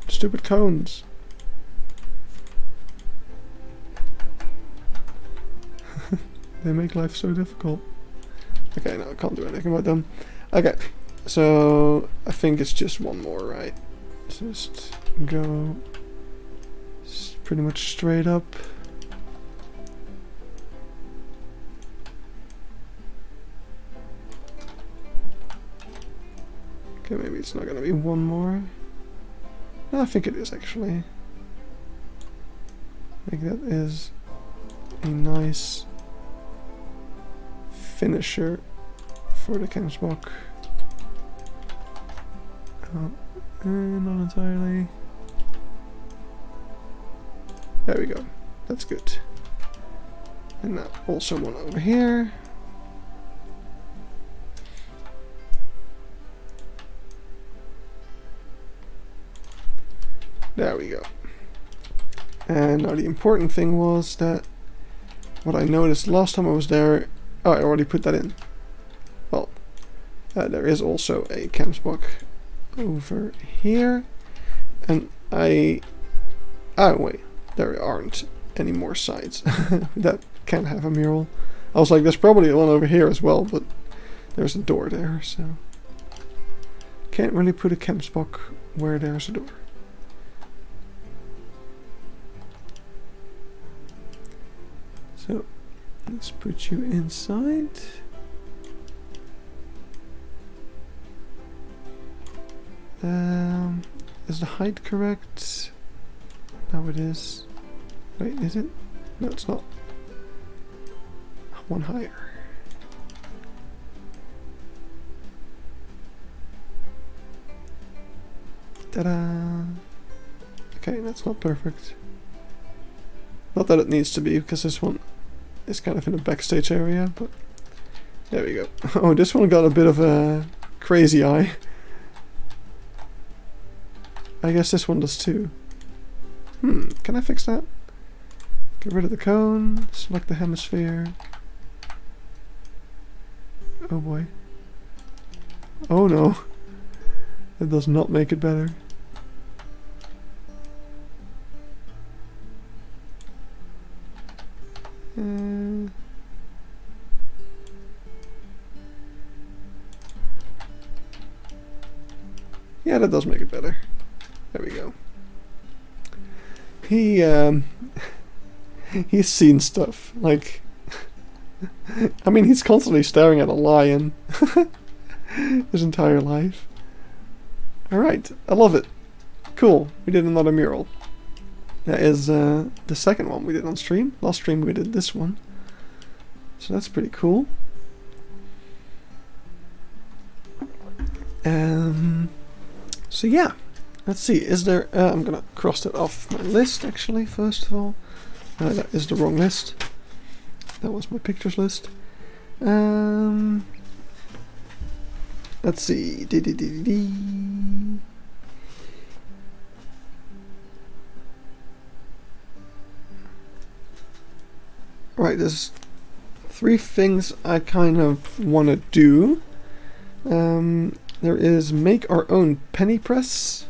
S1: Stupid cones. They make life so difficult. Okay, no, I can't do anything about them. Okay, so I think it's just one more, right? Just go pretty much straight up. Okay, maybe it's not gonna be one more. No, I think it is actually. I think that is a nice finisher for the Kemsbok. Not entirely. There we go. That's good. And now also one over here. There we go. And now the important thing was that what I noticed last time I was there. Oh, I already put that in. Well, there is also a Kemsbok over here. And oh wait, there aren't any more sides that can have a mural. I was like, there's probably one over here as well, but there's a door there, so can't really put a Kemsbok where there's a door. So let's put you inside. Is the height correct? Now it is. Wait, is it? No, it's not. One higher. Ta-da! Okay, that's not perfect. Not that it needs to be, because this one is kind of in the backstage area, but there we go. Oh, this one got a bit of a crazy eye. I guess this one does too. Can I fix that? Get rid of the cone, select the hemisphere. Oh boy. Oh no. That does not make it better. Yeah, that does make it better. There we go. He's seen stuff. Like, I mean, he's constantly staring at a lion his entire life. Alright, I love it. Cool, we did another mural. That is the second one we did on stream. Last stream we did this one. So that's pretty cool. So yeah, let's see, is there, I'm gonna cross that off my list actually, first of all. That is the wrong list. That was my pictures list. Let's see. Right, there's 3 things I kind of want to do. There is make our own penny press,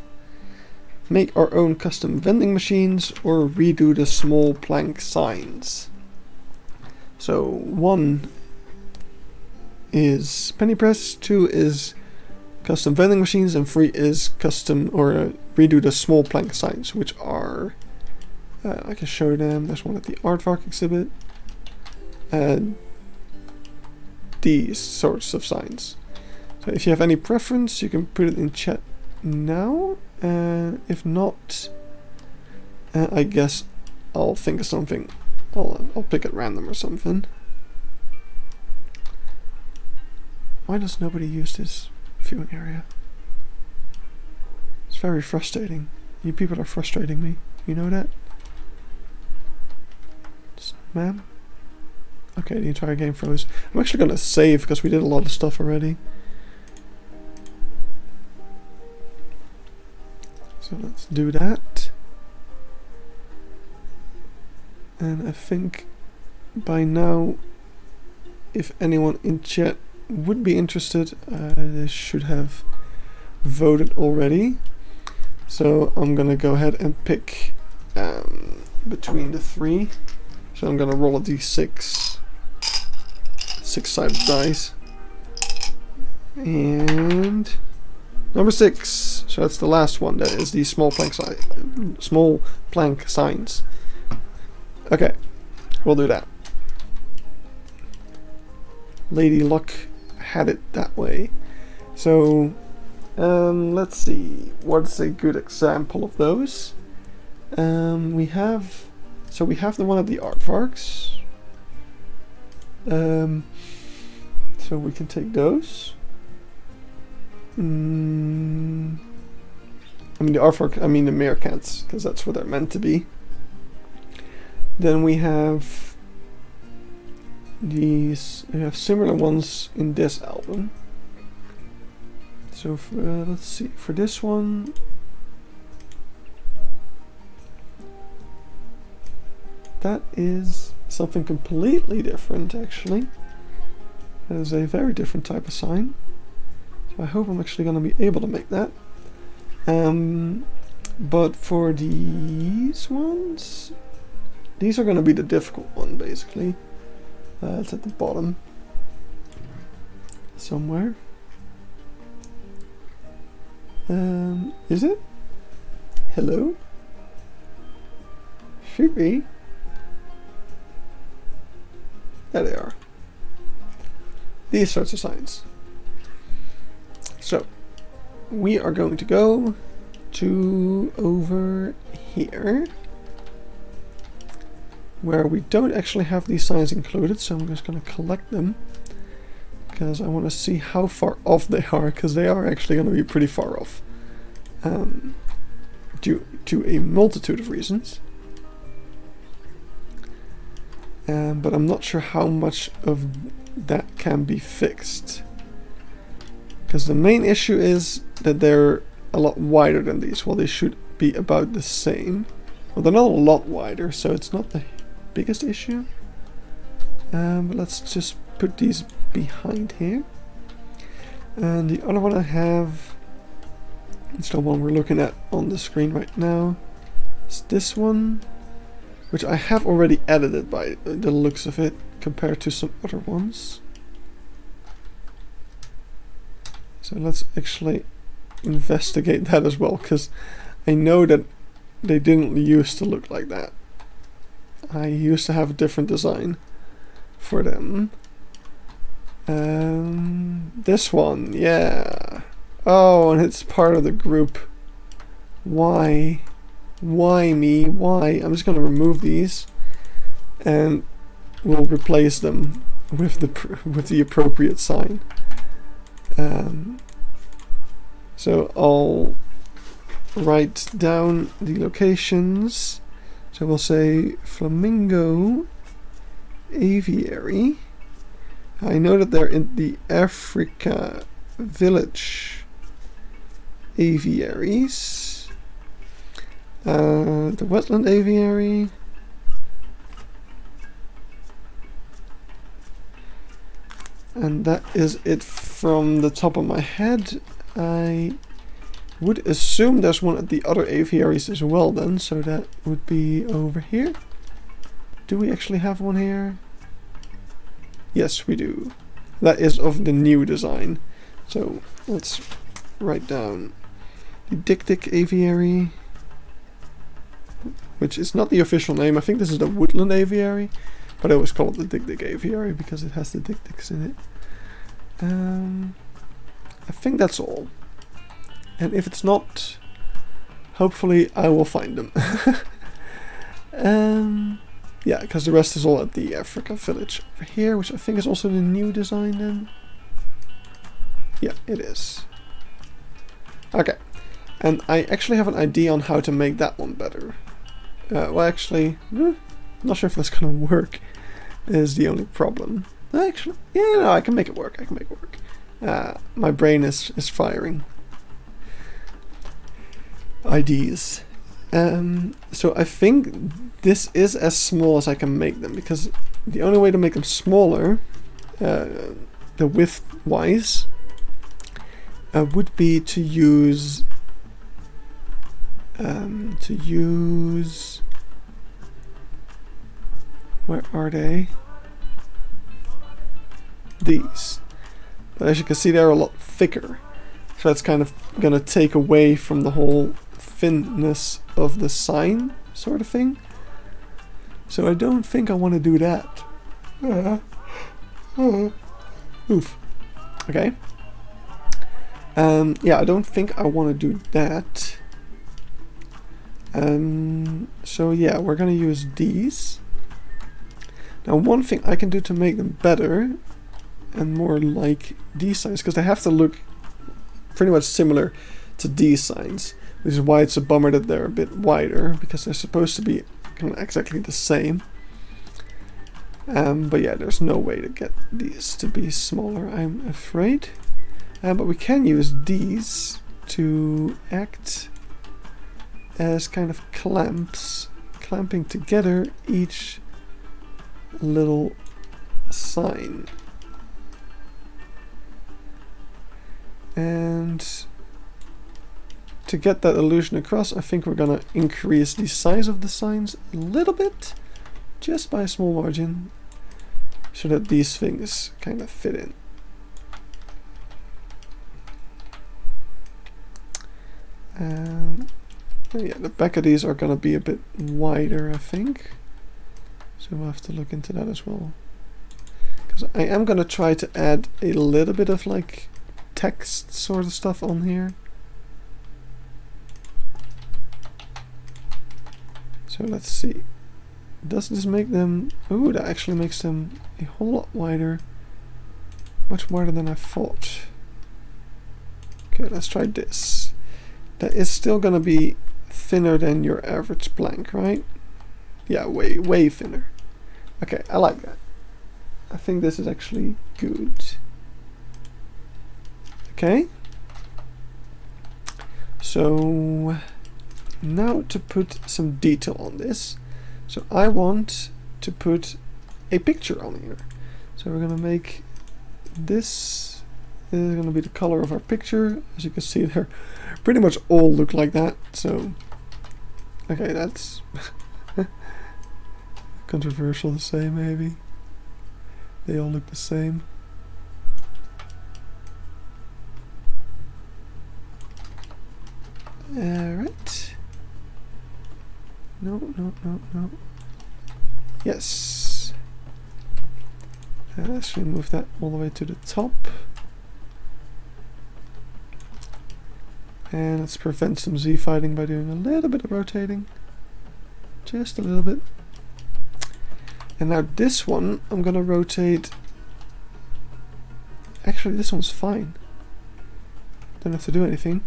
S1: make our own custom vending machines, or redo the small plank signs. So 1 is penny press, 2 is custom vending machines, and 3 is custom or redo the small plank signs, which are I can show them. There's one at the Aardvark exhibit. These sorts of signs. So if you have any preference, you can put it in chat now. If not, I guess I'll think of something. I'll pick at random or something. Why does nobody use this viewing area? It's very frustrating. You people are frustrating me. You know that? Ma'am? Okay, the entire game froze. I'm actually gonna save because we did a lot of stuff already. So let's do that. And I think by now, if anyone in chat would be interested, they should have voted already. So I'm gonna go ahead and pick between the 3. So I'm gonna roll a d6, 6-sided dice, and number 6. So that's the last one. That is the small plank signs. Okay, we'll do that. Lady Luck had it that way. So let's see. What's a good example of those? We have the one at the Aardvarks. So we can take those. I mean the Aardvark, I mean the meerkats, because that's what they're meant to be. Then we have these. We have similar ones in this album. So for, let's see, for this one, that is something completely different actually. That is a very different type of sign. So I hope I'm actually going to be able to make that. But for these ones, these are going to be the difficult one basically. It's at the bottom somewhere. Is it? Hello? Should be. There they are. These sorts of signs. So, we are going to go to over here, where we don't actually have these signs included, so I'm just going to collect them, because I want to see how far off they are, because they are actually going to be pretty far off, due to a multitude of reasons. But I'm not sure how much of that can be fixed, because the main issue is that they're a lot wider than these. Well, they should be about the same. Well, they're not a lot wider, so it's not the biggest issue. But let's just put these behind here. And the other one I have, it's the one we're looking at on the screen right now. It's this one, which I have already edited by the looks of it compared to some other ones. So let's actually investigate that as well, because I know that they didn't used to look like that. I used to have a different design for them. This one, yeah. Oh, and it's part of the group. Why? Why me? Why? I'm just gonna remove these, and we'll replace them with the appropriate sign. So I'll write down the locations. So we'll say Flamingo Aviary. I know that they're in the Africa Village aviaries. The Wetland Aviary. And that is it from the top of my head. I would assume there's one at the other aviaries as well then, so that would be over here. Do we actually have one here? Yes, we do. That is of the new design. So let's write down the Dik Aviary, which is not the official name. I think this is the Woodland Aviary, but I always call it the Dik Aviary because it has the Diks in it. I think that's all. And if it's not, hopefully I will find them. Yeah, because the rest is all at the Africa Village over here, which I think is also the new design then. Yeah, it is. Okay, and I actually have an idea on how to make that one better. Well, actually, not sure if that's gonna work, is the only problem. Actually, yeah, no, I can make it work, I can make it work. My brain is firing ideas. So I think this is as small as I can make them, because the only way to make them smaller, the width wise, would be to use where are they? These. But as you can see, they're a lot thicker, so that's kind of gonna take away from the whole thinness of the sign sort of thing. So I don't think I want to do that. Oof. Okay. Yeah, I don't think I want to do that. So yeah, we're gonna use these. Now one thing I can do to make them better and more like these signs, because they have to look pretty much similar to these signs, which is why it's a bummer that they're a bit wider, because they're supposed to be kind of exactly the same. But yeah, there's no way to get these to be smaller, I'm afraid. But we can use these to act as kind of clamps, clamping together each little sign. And to get that illusion across, I think we're gonna increase the size of the signs a little bit, just by a small margin, so that these things kind of fit in. Yeah, the back of these are gonna be a bit wider, I think, so we'll have to look into that as well, because I am gonna try to add a little bit of like text sort of stuff on here. So let's see, does this make them, ooh, that actually makes them a whole lot wider, much wider than I thought. Okay, let's try this. That is still gonna be thinner than your average plank, right? Yeah, way thinner. Okay, I like that. I think this is actually good. Okay. So now to put some detail on this. So I want to put a picture on here. So we're gonna make this is gonna be the color of our picture. As you can see, they're pretty much all look like that. So okay, that's controversial to say, maybe. They all look the same. Right. No. Yes. Let's move that all the way to the top. And let's prevent some Z fighting by doing a little bit of rotating. Just a little bit. And now this one, I'm gonna rotate. Actually, this one's fine. Don't have to do anything.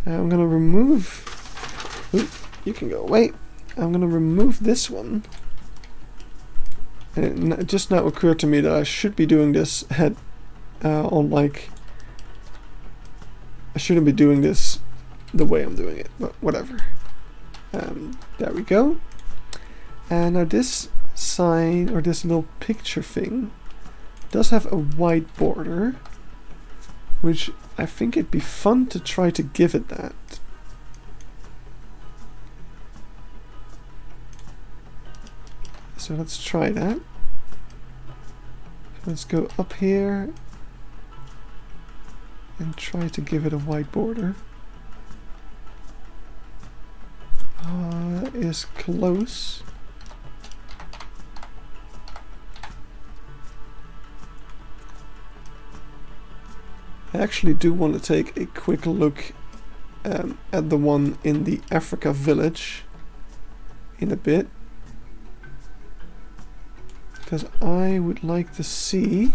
S1: I'm gonna remove. Ooh, you can go away. I'm gonna remove this one. And it just now occurred to me that I should be doing this head on like. I shouldn't be doing this the way I'm doing it, but whatever. There we go. And now this sign, or this little picture thing, does have a white border, which I think it'd be fun to try to give it that. So let's try that. Let's go up here and try to give it a white border. Is close. I actually do want to take a quick look at the one in the Africa village in a bit, because I would like to see.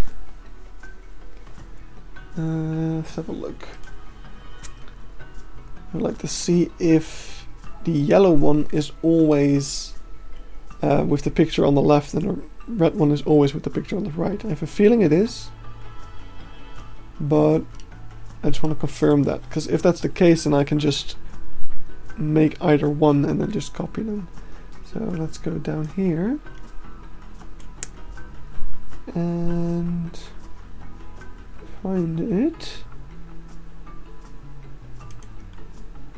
S1: Let's have a look. I'd like to see if the yellow one is always with the picture on the left and the red one is always with the picture on the right. I have a feeling it is, but I just want to confirm that, because if that's the case, then I can just make either one and then just copy them. So let's go down here and find it.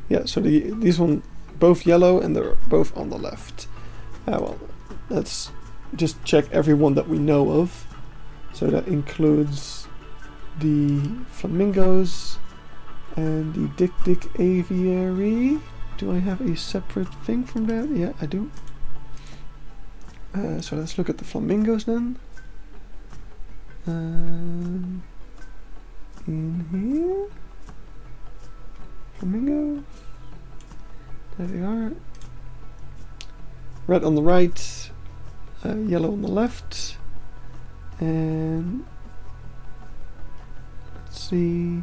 S1: Yeah, so these one both yellow and they're both on the left. Well, let's just check every one that we know of. So that includes the flamingos and the Dick aviary. Do I have a separate thing from that? Yeah, I do. So let's look at the flamingos then. In here, flamingos. There they are. Red on the right, yellow on the left, and let's see.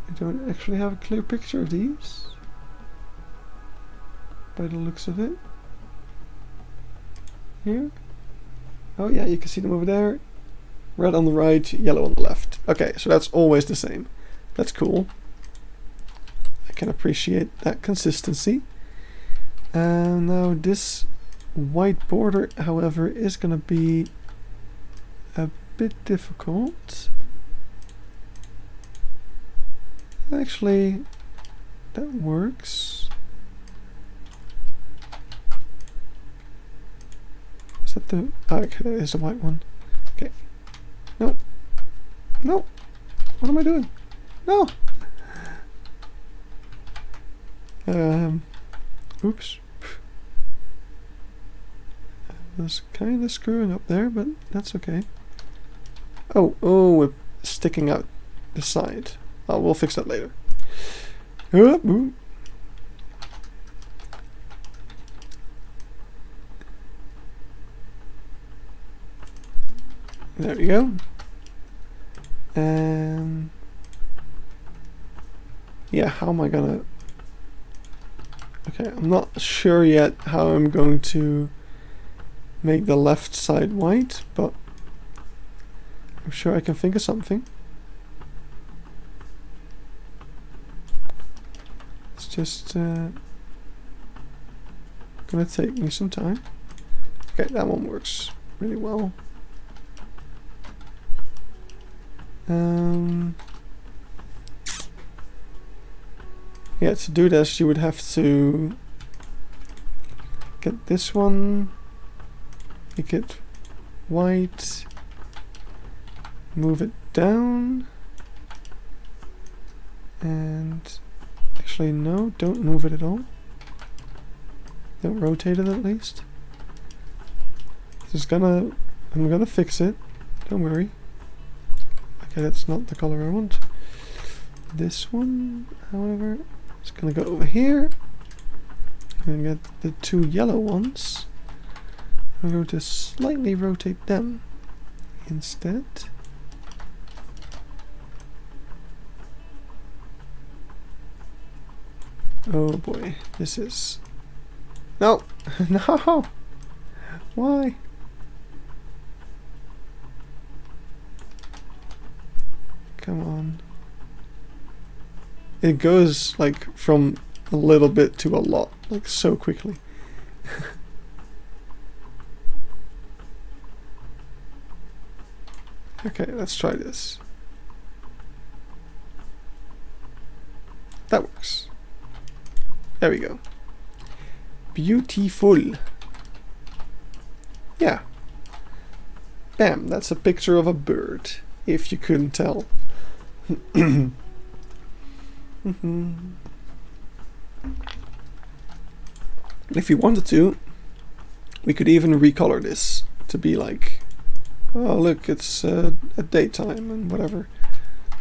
S1: I don't actually have a clear picture of these, by the looks of it. Here. Oh yeah, you can see them over there. Red on the right, yellow on the left. Okay, so that's always the same. That's cool. I can appreciate that consistency. And now this white border, however, is going to be a bit difficult. Actually, that works. Is that the... Oh, okay, that is the white one. Okay. No. No. What am I doing? No. Oops. I was kind of screwing up there, but that's okay. Oh, we're sticking out the side. Oh, we'll fix that later. There we go. And yeah, how am I gonna... Okay, I'm not sure yet how I'm going to make the left side white, but I'm sure I can think of something. It's just gonna take me some time. Okay, that one works really well. Yeah, to do this you would have to get this one, make it white, move it down, And actually no, don't move it at all. Don't rotate it at least. I'm gonna fix it. Don't worry. Okay, that's not the color I want. This one, however, is gonna go over here. I'm gonna get the two yellow ones. I'm going to slightly rotate them instead. Oh boy, this is... No! No! Why? Come on. It goes like from a little bit to a lot, like so quickly. Okay, let's try this. That works. There we go. Beautiful. Yeah. Bam, that's a picture of a bird, if you couldn't tell. If we wanted to, we could even recolor this to be like, oh look, it's at daytime and whatever.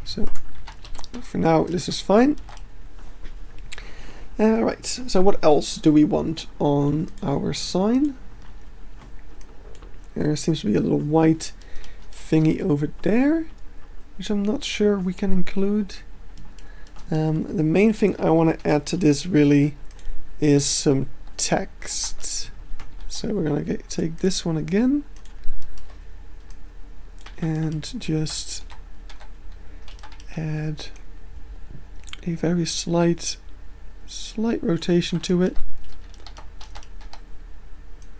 S1: So for now this is fine. Right, so what else do we want on our sign? There seems to be a little white thingy over there, which I'm not sure we can include. The main thing I want to add to this really is some text. So we're going to take this one again and just add a very slight rotation to it.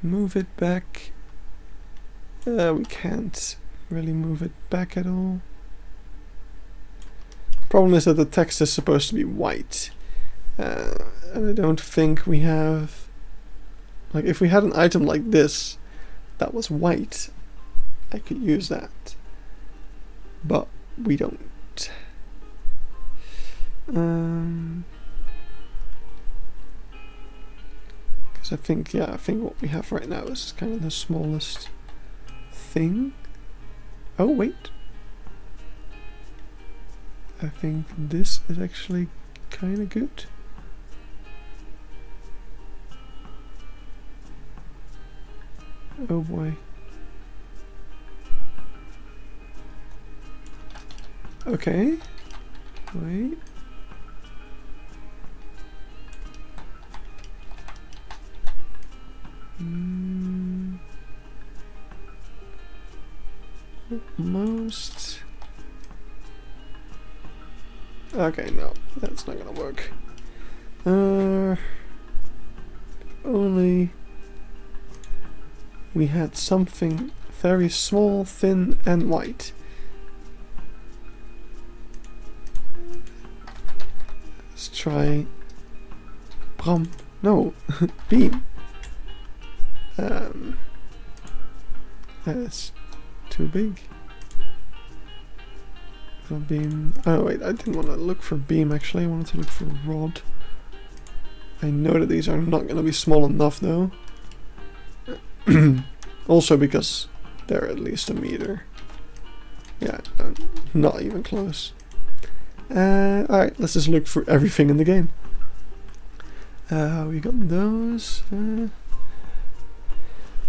S1: Move it back. We can't really move it back at all. Problem is that the text is supposed to be white, and I don't think we have, like, if we had an item like this that was white, I could use that, but we don't. Because I think what we have right now is kind of the smallest thing. Oh wait, I think this is actually kind of good. Oh boy. Okay. Wait. Almost. Okay, no, that's not gonna work. Only we had something very small, thin, and white. Let's try no, beam. That's too big. Beam. Oh wait, I didn't want to look for beam actually, I wanted to look for rod. I know that these are not going to be small enough though. Also because they're at least a meter. Yeah, not even close. Alright, let's just look for everything in the game. We got those.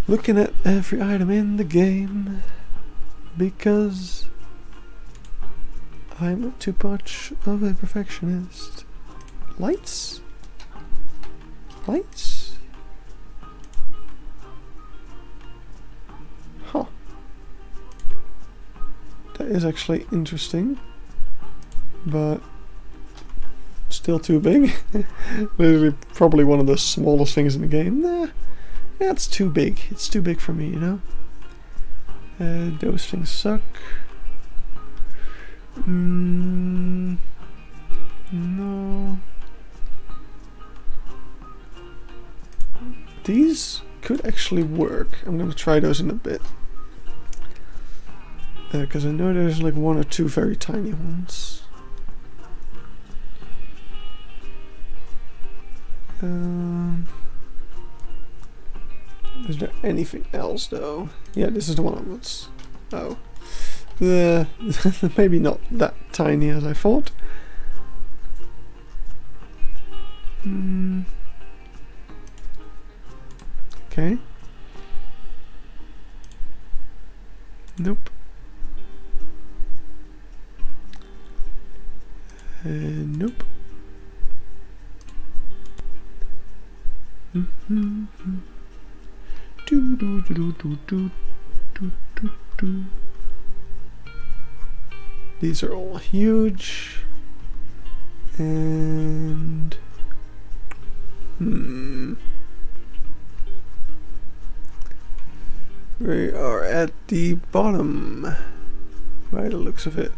S1: Looking at every item in the game, because I'm not too much of a perfectionist. Lights? Lights? Huh. That is actually interesting, but still too big. Literally probably one of the smallest things in the game. Nah, that's too big. It's too big for me, you know? Those things suck. No. These could actually work. I'm gonna try those in a bit. Because I know there's like one or two very tiny ones. Is there anything else though? Yeah, this is the one I was. Oh. Maybe not that tiny as I thought. Okay. Nope. Nope. Do do do do do do do do. These are all huge, and we are at the bottom by the looks of it.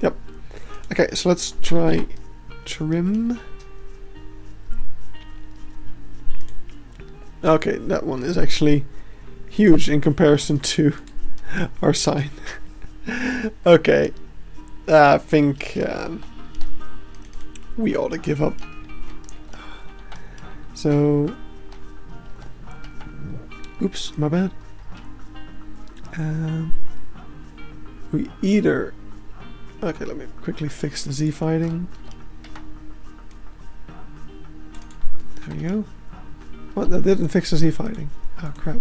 S1: Yep. Okay, so let's try trim. Okay, that one is actually huge in comparison to our sign. Okay, I think we ought to give up. So, oops, my bad. We either, okay, let me quickly fix the Z fighting. There we go. What? That didn't fix the Z fighting. Oh crap.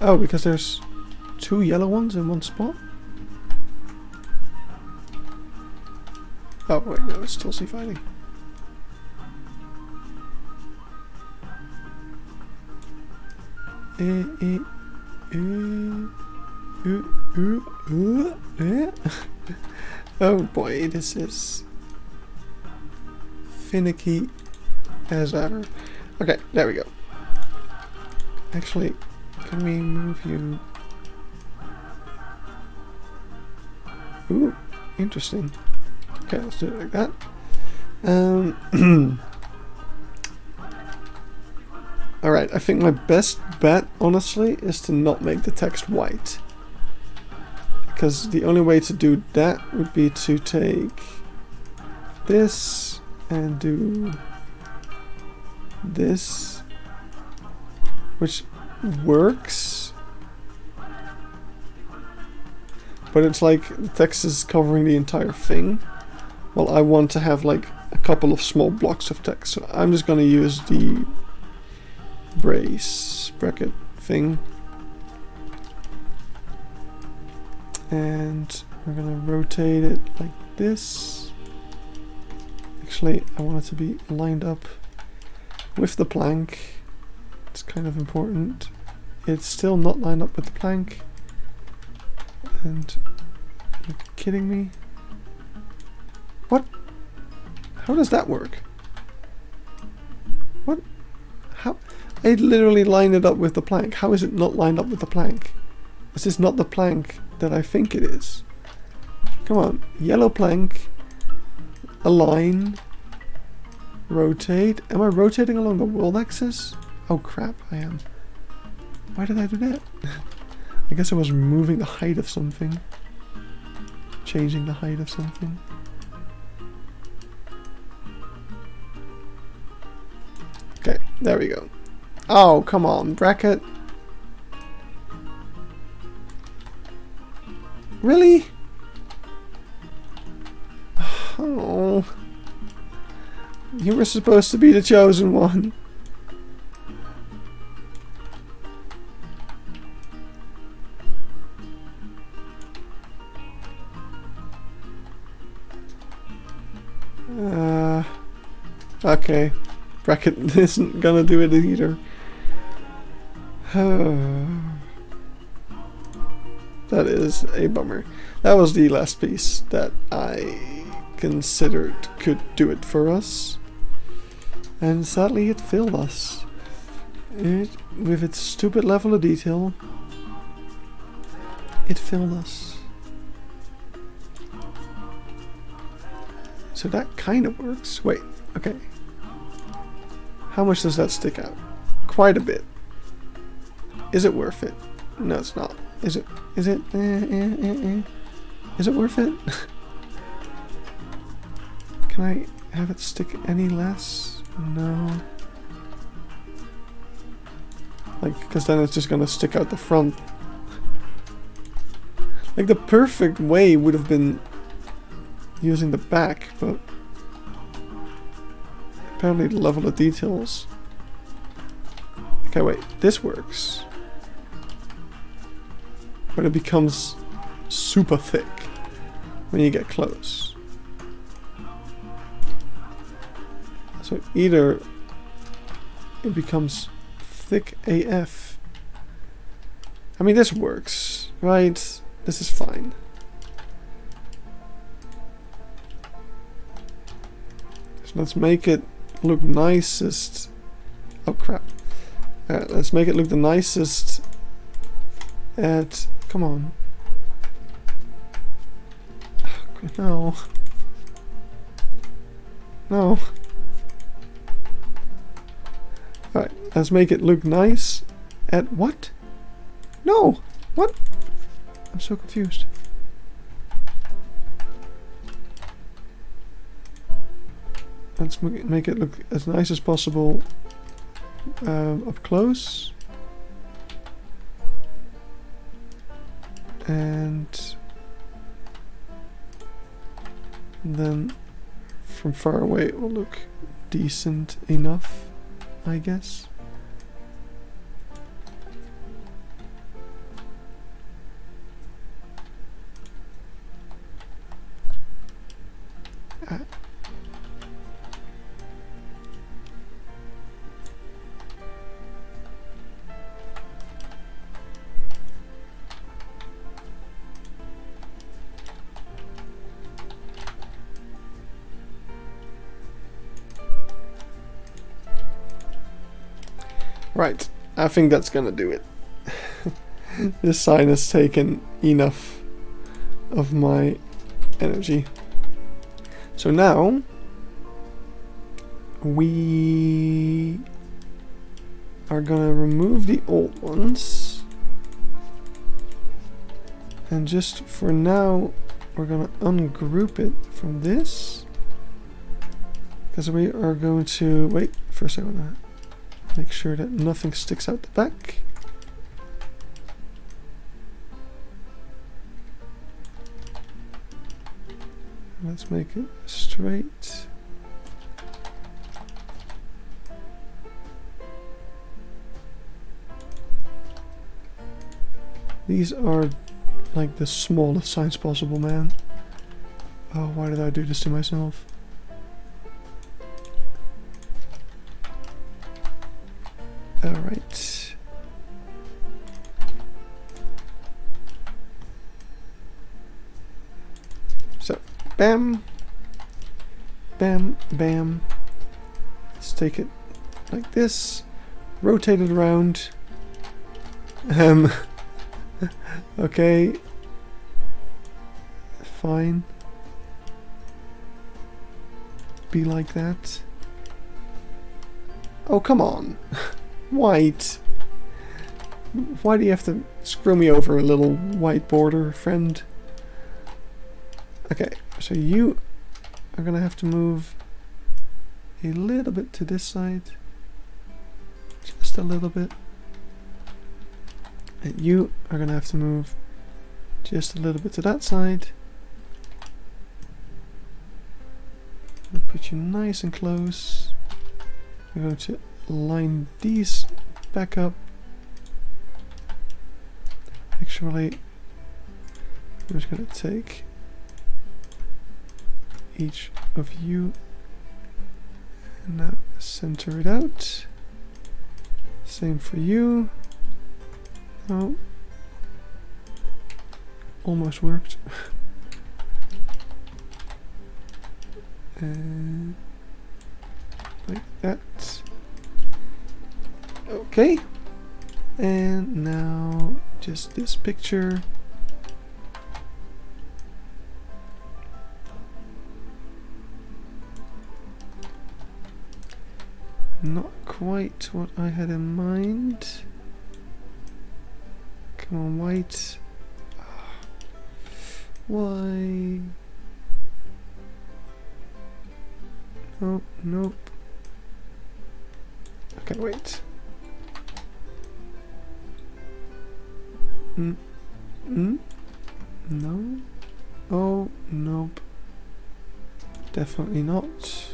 S1: Oh, because there's 2 yellow ones in one spot? Oh wait, no, it's still Z fighting. Oh boy, this is finicky as ever. Okay, there we go. Actually, can we move you? Ooh, interesting. Okay, let's do it like that. Alright, I think my best bet, honestly, is to not make the text white. Because the only way to do that would be to take this and do this, which works, but it's like the text is covering the entire thing. Well, I want to have like a couple of small blocks of text, so I'm just going to use the bracket thing, and we're going to rotate it like this. Actually, I want it to be lined up with the plank. It's kind of important. It's still not lined up with the plank. And are you kidding me? What? How does that work? What? How? I literally lined it up with the plank. How is it not lined up with the plank? Is this not the plank that I think it is? Come on. Yellow plank. Align. Rotate. Am I rotating along the world axis? Oh crap, I am. Why did I do that? I guess I was moving the height of something. Changing the height of something. Okay, there we go. Oh, come on, bracket. Really? Oh. You were supposed to be the chosen one. Okay. Bracket isn't gonna do it either. That is a bummer. That was the last piece that I considered could do it for us. And sadly it failed us. With its stupid level of detail, it failed us. So that kind of works. Wait, okay. How much does that stick out? Quite a bit. Is it worth it? No, it's not. Is it? Is it? Is it worth it? Can I have it stick any less? No. Like, because then it's just gonna stick out the front. Like, the perfect way would have been using the back, but apparently the level of details. Okay, wait, this works. But it becomes super thick when you get close. So either it becomes thick AF. I mean, this works, right? This is fine. So let's make it look nicest. Oh crap. Let's make it look the nicest at... Come on. No. No. Alright, let's make it look nice at what? No! What? I'm so confused. Let's make it look as nice as possible up close. And then from far away it will look decent enough, I guess. Right, I think that's gonna do it. This sign has taken enough of my energy. So now we are gonna remove the old ones, and just for now we're gonna ungroup it from this, because we are going to wait for a second. Make sure that nothing sticks out the back. Let's make it straight. These are like the smallest signs possible, man. Oh, why did I do this to myself? Alright. So, bam, bam, bam. Let's take it like this, rotate it around. Okay. Fine. Be like that. Oh, come on. White. Why do you have to screw me over, a little white border friend? Okay, so you are gonna have to move a little bit to this side. Just a little bit. And you are gonna have to move just a little bit to that side. I'll put you nice and close. I'm going to line these back up. Actually, I'm just going to take each of you and now center it out. Same for you. Oh, almost worked. And like that. Okay, and now just this picture. Not quite what I had in mind. Come on, white. Why? Oh, nope. Okay, wait. No. Oh, nope. Definitely not.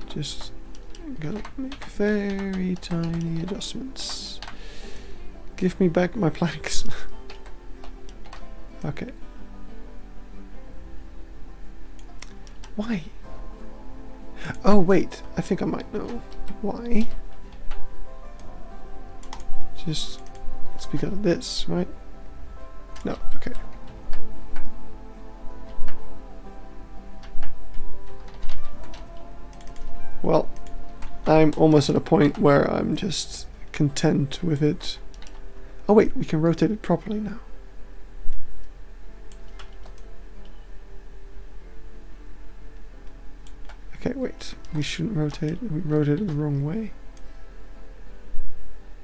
S1: Just gonna make very tiny adjustments. Give me back my planks. Okay. Why? Oh wait, I think I might know why. Just, it's because of this, right? No, okay. Well, I'm almost at a point where I'm just content with it. Oh wait, we can rotate it properly now. Okay, wait, we shouldn't rotate it, we rotated it the wrong way.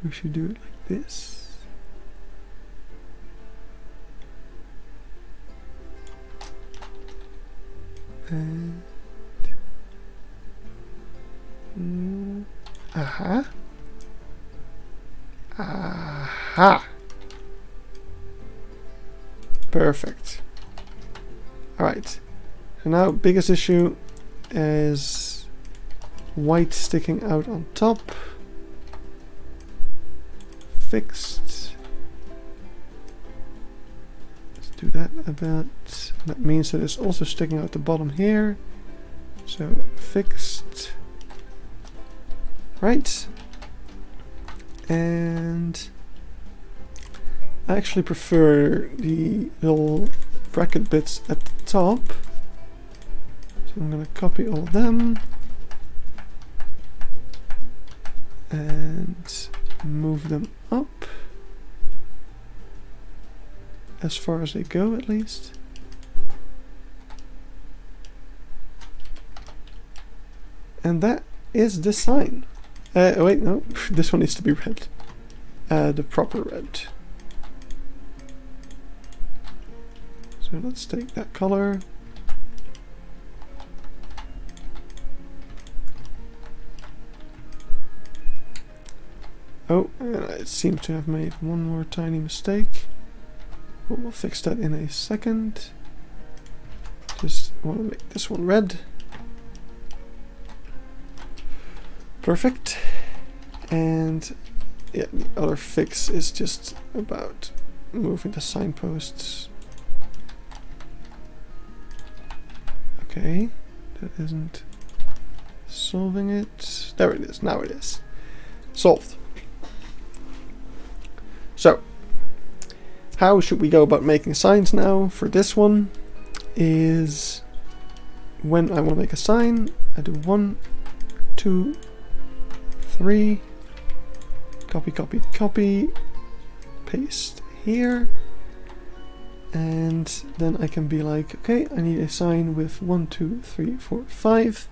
S1: We should do it like this. And aha. Aha. Perfect. Alright. So now biggest issue is white sticking out on top. Fixed. Let's do that a bit. That means that it's also sticking out the bottom here. So fixed. Right. And I actually prefer the little bracket bits at the top. So I'm going to copy all of them. And move them up. As far as they go, at least. And that is the sign. Wait, no, this one needs to be red. The proper red. So let's take that color. Oh, I seem to have made one more tiny mistake. But we'll fix that in a second. Just want to make this one red. Perfect. And yeah, the other fix is just about moving the signposts. Okay, that isn't solving it. There it is, now it is. Solved. So, how should we go about making signs now? For this one is when I want to make a sign, I do 1, 2, 3, copy, copy, copy, paste here, and then I can be like, okay, I need a sign with 1, 2, 3, 4, 5.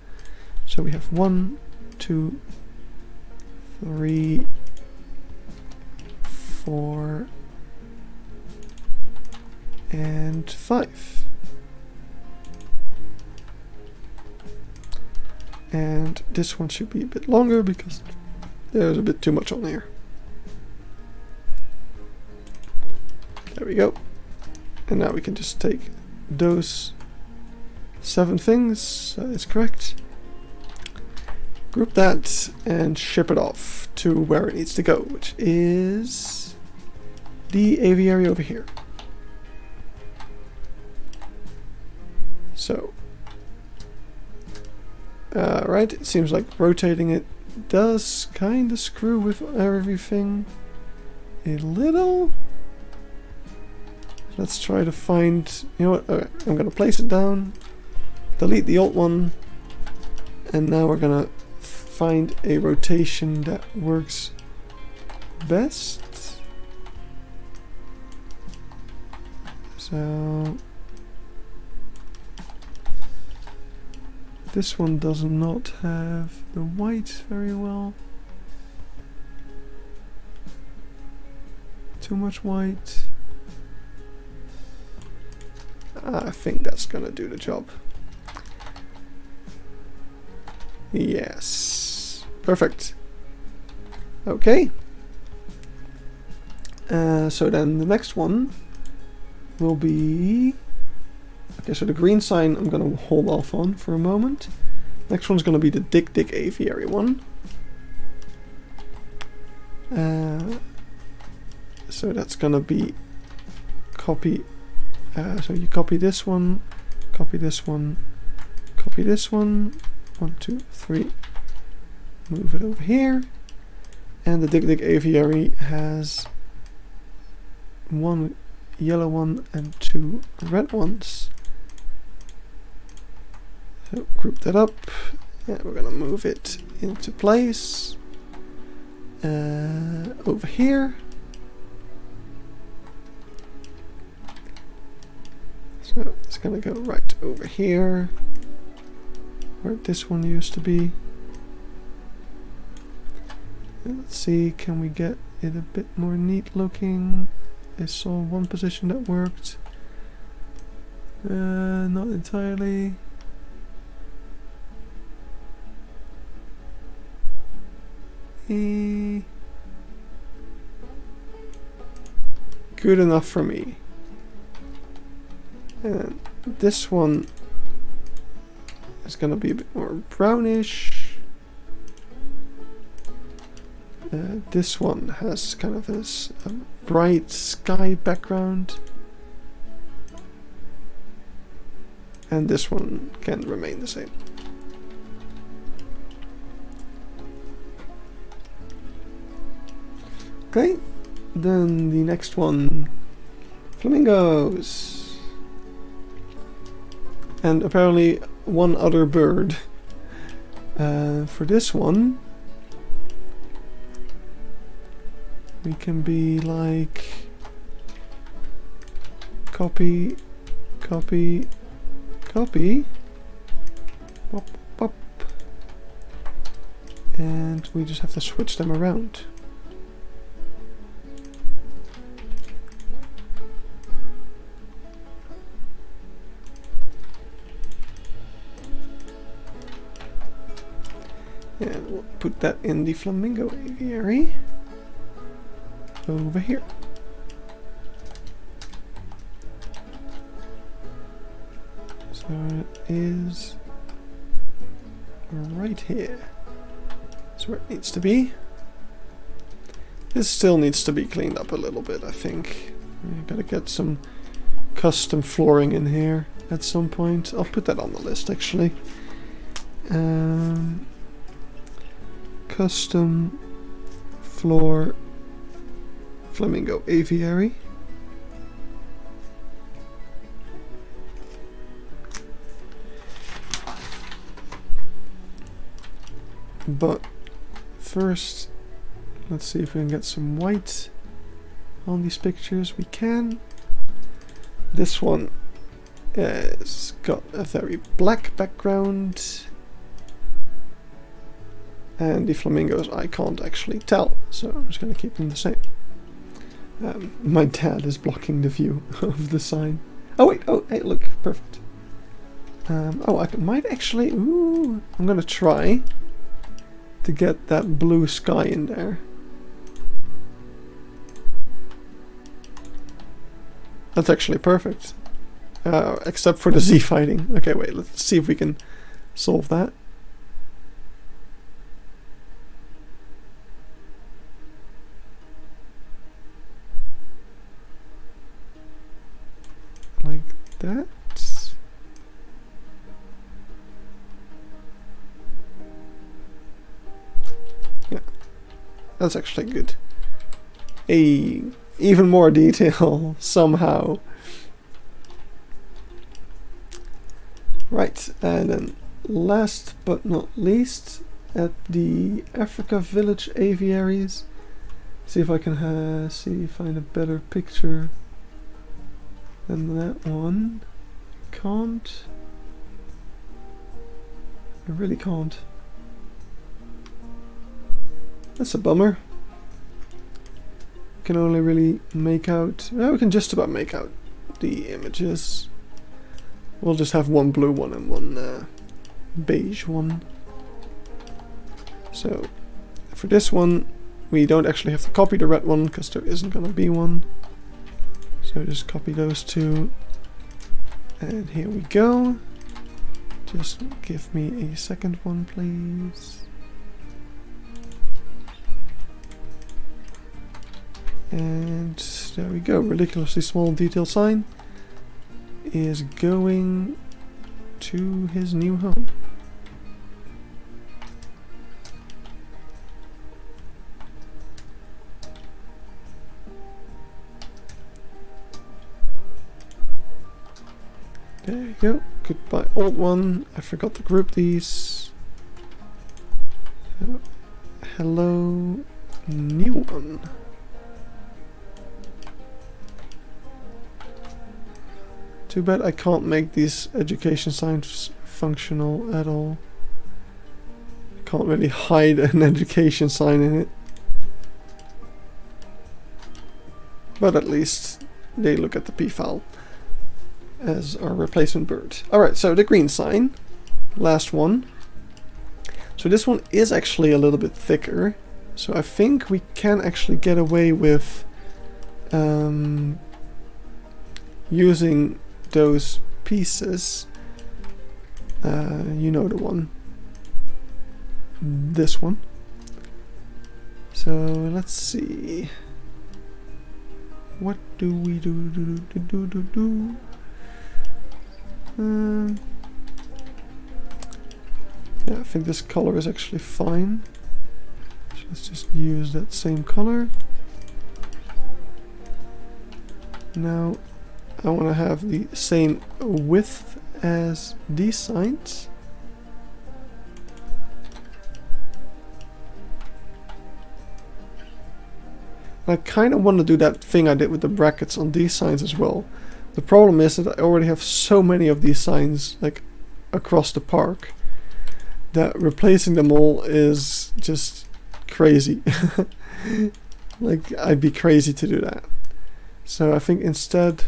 S1: So we have 1, 2, 3, 4, and 5. And this one should be a bit longer because there's a bit too much on here. There we go. And now we can just take those 7 things, that is correct. Group that and ship it off to where it needs to go, which is the aviary over here. So, right, it seems like rotating it does kind of screw with everything a little. Let's try to find, you know what, okay, I'm going to place it down, delete the old one, and now we're going to find a rotation that works best. So this one does not have the white very well. Too much white. I think that's gonna do the job. Yes, perfect. Okay. So then the next one will be... Okay, so the green sign I'm gonna hold off on for a moment. Next one's gonna be the Dig Dig Aviary one. So that's gonna be copy. So you copy this one, copy this one, copy this one. 1, 2, 3. Move it over here. And the Dig Dig Aviary has 1 yellow one and 2 red ones. So group that up. And we're gonna move it into place. Over here. So it's gonna go right over here, where this one used to be. Let's see, can we get it a bit more neat looking? I saw one position that worked. Not entirely. Good enough for me. And this one is gonna be a bit more brownish. This one has kind of this bright sky background. And this one can remain the same. Okay, then the next one, flamingos. And apparently one other bird. For this one, we can be like copy, copy, copy, pop, pop, and we just have to switch them around. And we'll put that in the flamingo aviary over here. So it is right here. That's where it needs to be. This still needs to be cleaned up a little bit, I think. We gotta get some custom flooring in here at some point. I'll put that on the list actually. Custom floor flamingo aviary. But first, let's see if we can get some white on these pictures. We can. This one has got a very black background. And the flamingos I can't actually tell, so I'm just going to keep them the same. My dad is blocking the view of the sign. Oh wait, oh hey look, perfect. Oh, I might actually, ooh, I'm going to try to get that blue sky in there. That's actually perfect. Except for the Z fighting. Okay, wait, let's see if we can solve that. Like that. Yeah, that's actually good. Even more detail somehow. Right, and then last but not least, at the Africa Village aviaries. See if I can find a better picture than that one. Can't. I really can't. That's a bummer. Can only really make out. Well, we can just about make out the images. we'll just have one blue one and one beige one. So for this one, we don't actually have to copy the red one because there isn't gonna be one. So just copy those two. And here we go. Just give me a second one, please. And there we go. Ridiculously small detail sign is going to his new home. There you go. Goodbye, old one. I forgot to group these. Hello, new one. Too bad I can't make these education signs functional at all. I can't really hide an education sign in it. But at least they look at the P file as our replacement bird. Alright, so the green sign, last one. So this one is actually a little bit thicker, so I think we can actually get away with using those pieces. You know the one. This one. So let's see. What do we do? Yeah, I think this color is actually fine. So let's just use that same color. Now I want to have the same width as these signs. I kind of want to do that thing I did with the brackets on these signs as well. The problem is that I already have so many of these signs like across the park that replacing them all is just crazy. Like, I'd be crazy to do that. So I think instead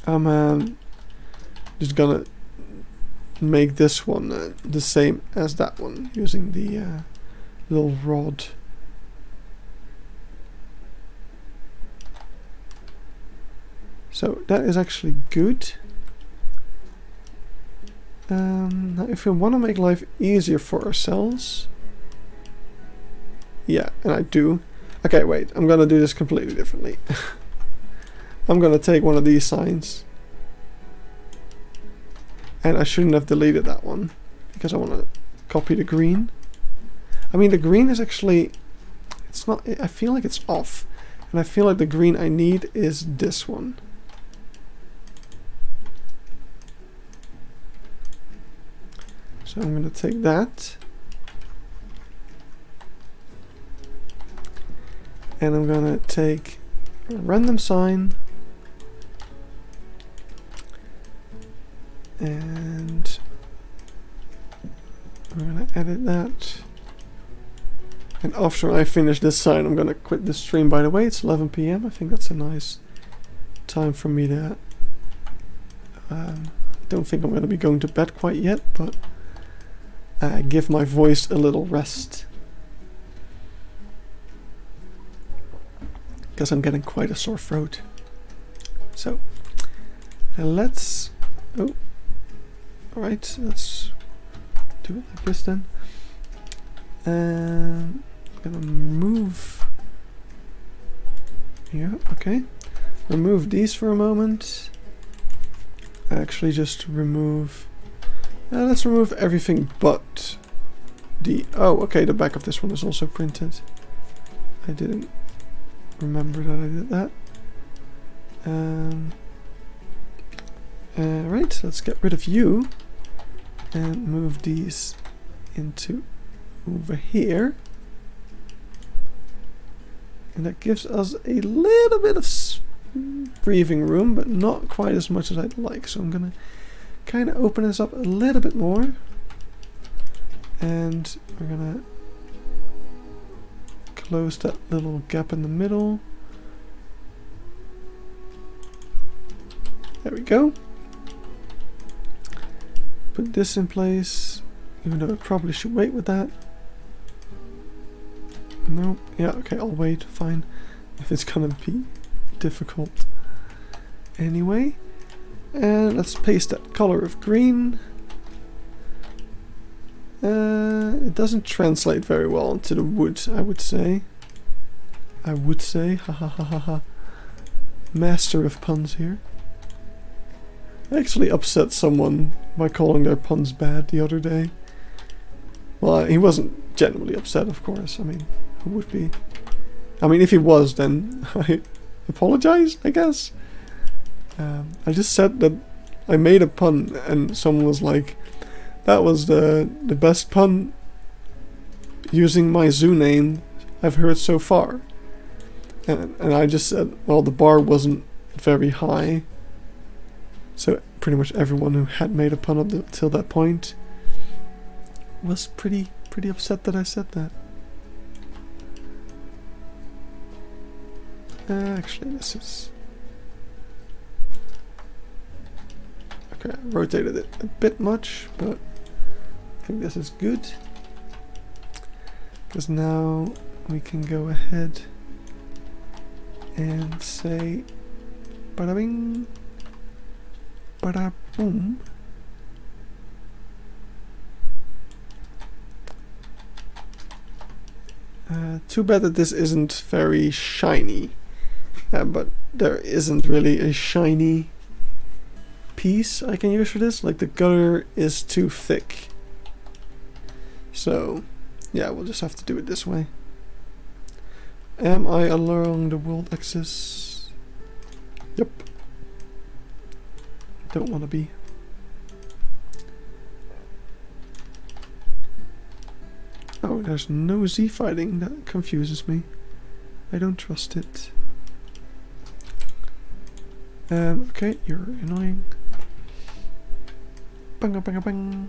S1: I'm just gonna make this one the same as that one using the little rod. So that is actually good. Now if we want to make life easier for ourselves, yeah, and I do. Okay, wait, I'm gonna do this completely differently. I'm gonna take one of these signs, and I shouldn't have deleted that one because I want to copy the green. I mean, the green is actually, it's not, I feel like it's off, and I feel like the green I need is this one. So I'm going to take that, and I'm going to take a random sign, and I'm going to edit that. And after I finish this sign, I'm going to quit the stream. By the way, it's 11 PM. I think that's a nice time for me to... don't think I'm going to be going to bed quite yet, but give my voice a little rest. Because I'm getting quite a sore throat. So, let's... Oh. Alright, let's do it like this then. I'm gonna move... Yeah, okay. Remove these for a moment. Actually just remove... let's remove everything but the... Oh, okay, the back of this one is also printed. I didn't remember that I did that. Right, let's get rid of you and move these into over here. And that gives us a little bit of breathing room, but not quite as much as I'd like. So I'm gonna kind of open this up a little bit more, and we're gonna close that little gap in the middle. There we go. put this in place, even though I probably should wait with that. No, yeah, okay, I'll wait, fine. If it's gonna be difficult. Anyway, and let's paste that color of green. It doesn't translate very well into the wood, I would say. Ha ha ha ha ha. Master of puns here. I actually upset someone by calling their puns bad the other day. Well, he wasn't genuinely upset, of course. I mean, who would be? I mean, if he was, then I apologize, I guess. I just said that I made a pun, and someone was like, "That was the best pun using my zoo name I've heard so far." And I just said, well, the bar wasn't very high. So pretty much everyone who had made a pun up till that point was pretty upset that I said that. Actually, this is... Okay, I rotated it a bit much, but I think this is good. Because now we can go ahead and say bada bing, bada boom. Too bad that this isn't very shiny, but there isn't really a shiny piece I can use for this. Like, the gutter is too thick, so yeah, we'll just have to do it this way. Am I along the world axis? Yep. Don't want to be. Oh, there's no Z fighting. That confuses me. I don't trust it. Okay, you're annoying. Bang bang bang.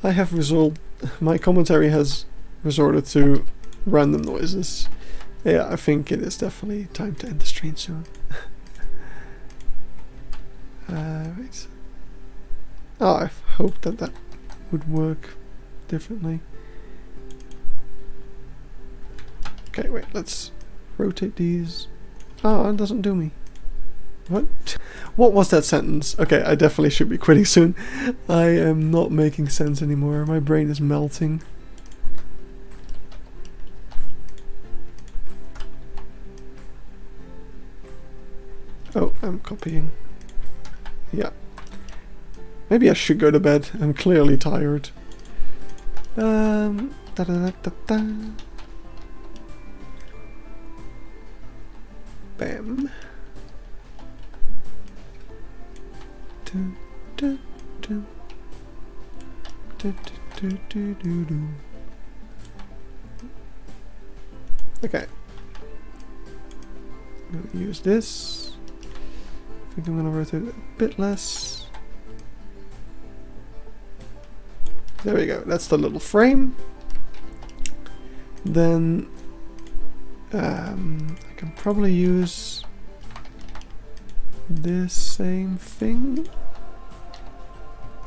S1: I have resolved. My commentary has resorted to random noises. Yeah, I think it is definitely time to end the stream soon. Right. Oh, I hoped that that would work differently. Okay, wait, let's rotate these. Oh, it doesn't do me. What? What was that sentence? Okay, I definitely should be quitting soon. I am not making sense anymore. My brain is melting. Oh, I'm copying. Yeah. Maybe I should go to bed. I'm clearly tired. Da da da da da. Bam. Do, do, do. Do, do, do, do, do, do. Okay. I'm gonna use this. I think I'm gonna rotate it a bit less. There we go, that's the little frame. Then I can probably use this same thing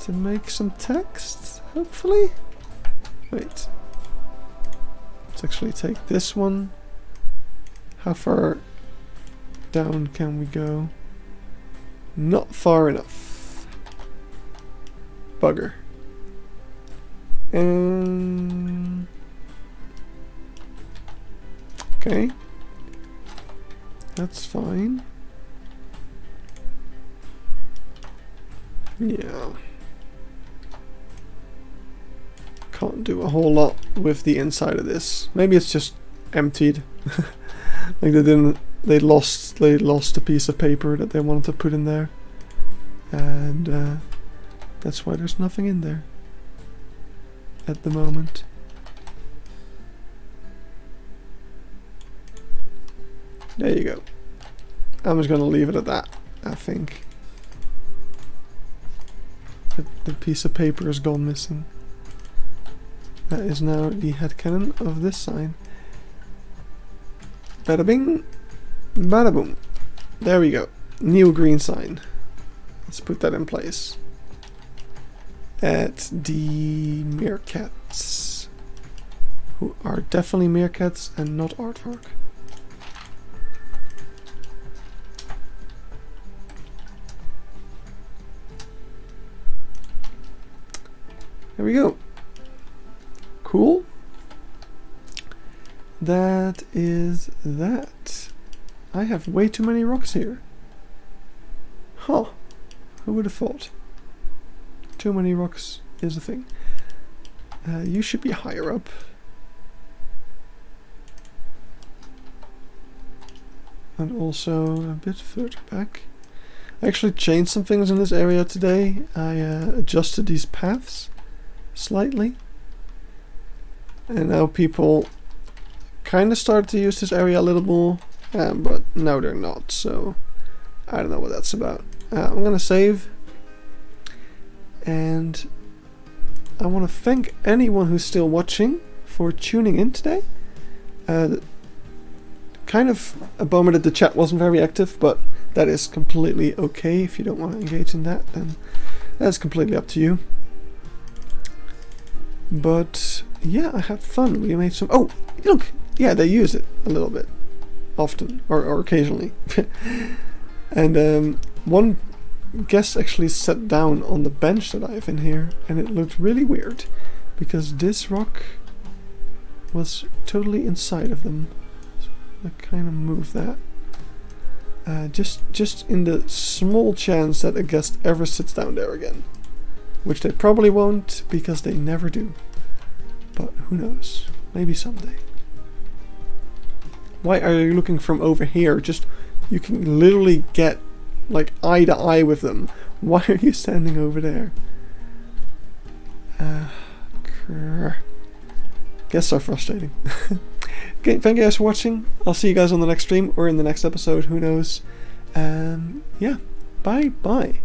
S1: to make some text, hopefully. Wait. Let's actually take this one. How far down can we go? Not far enough. Bugger. Okay. That's fine. Yeah. Can't do a whole lot with the inside of this. Maybe it's just emptied. Like they lost a piece of paper that they wanted to put in there. And that's why there's nothing in there at the moment. There you go. I'm just gonna leave it at that, I think. The piece of paper is gone missing. That is now the headcanon of this sign. Bada bing, bada boom. There we go. New green sign. Let's put that in place. Add the meerkats, who are definitely meerkats and not aardvark. There we go. Cool. That is that. I have way too many rocks here. Huh. Who would have thought? Too many rocks is a thing. You should be higher up. And also a bit further back. I actually changed some things in this area today. I adjusted these paths slightly. And now people kind of start to use this area a little more. But now they're not, so I don't know what that's about. I'm gonna save. And I want to thank anyone who's still watching for tuning in today. Kind of a bummer that the chat wasn't very active, but that is completely okay. If you don't want to engage in that, then that's completely up to you. But yeah, I had fun. We made some... Oh, look! Yeah, they use it a little bit. Often, or occasionally. And one guest actually sat down on the bench that I have in here, and it looked really weird because this rock was totally inside of them. So I kind of move that. Just in the small chance that a guest ever sits down there again, which they probably won't because they never do. But who knows? Maybe someday. Why are you looking from over here? Just you can literally get like eye to eye with them. Why are you standing over there? Guests are frustrating. Okay, thank you guys for watching. I'll see you guys on the next stream or in the next episode. Who knows? Yeah, bye bye.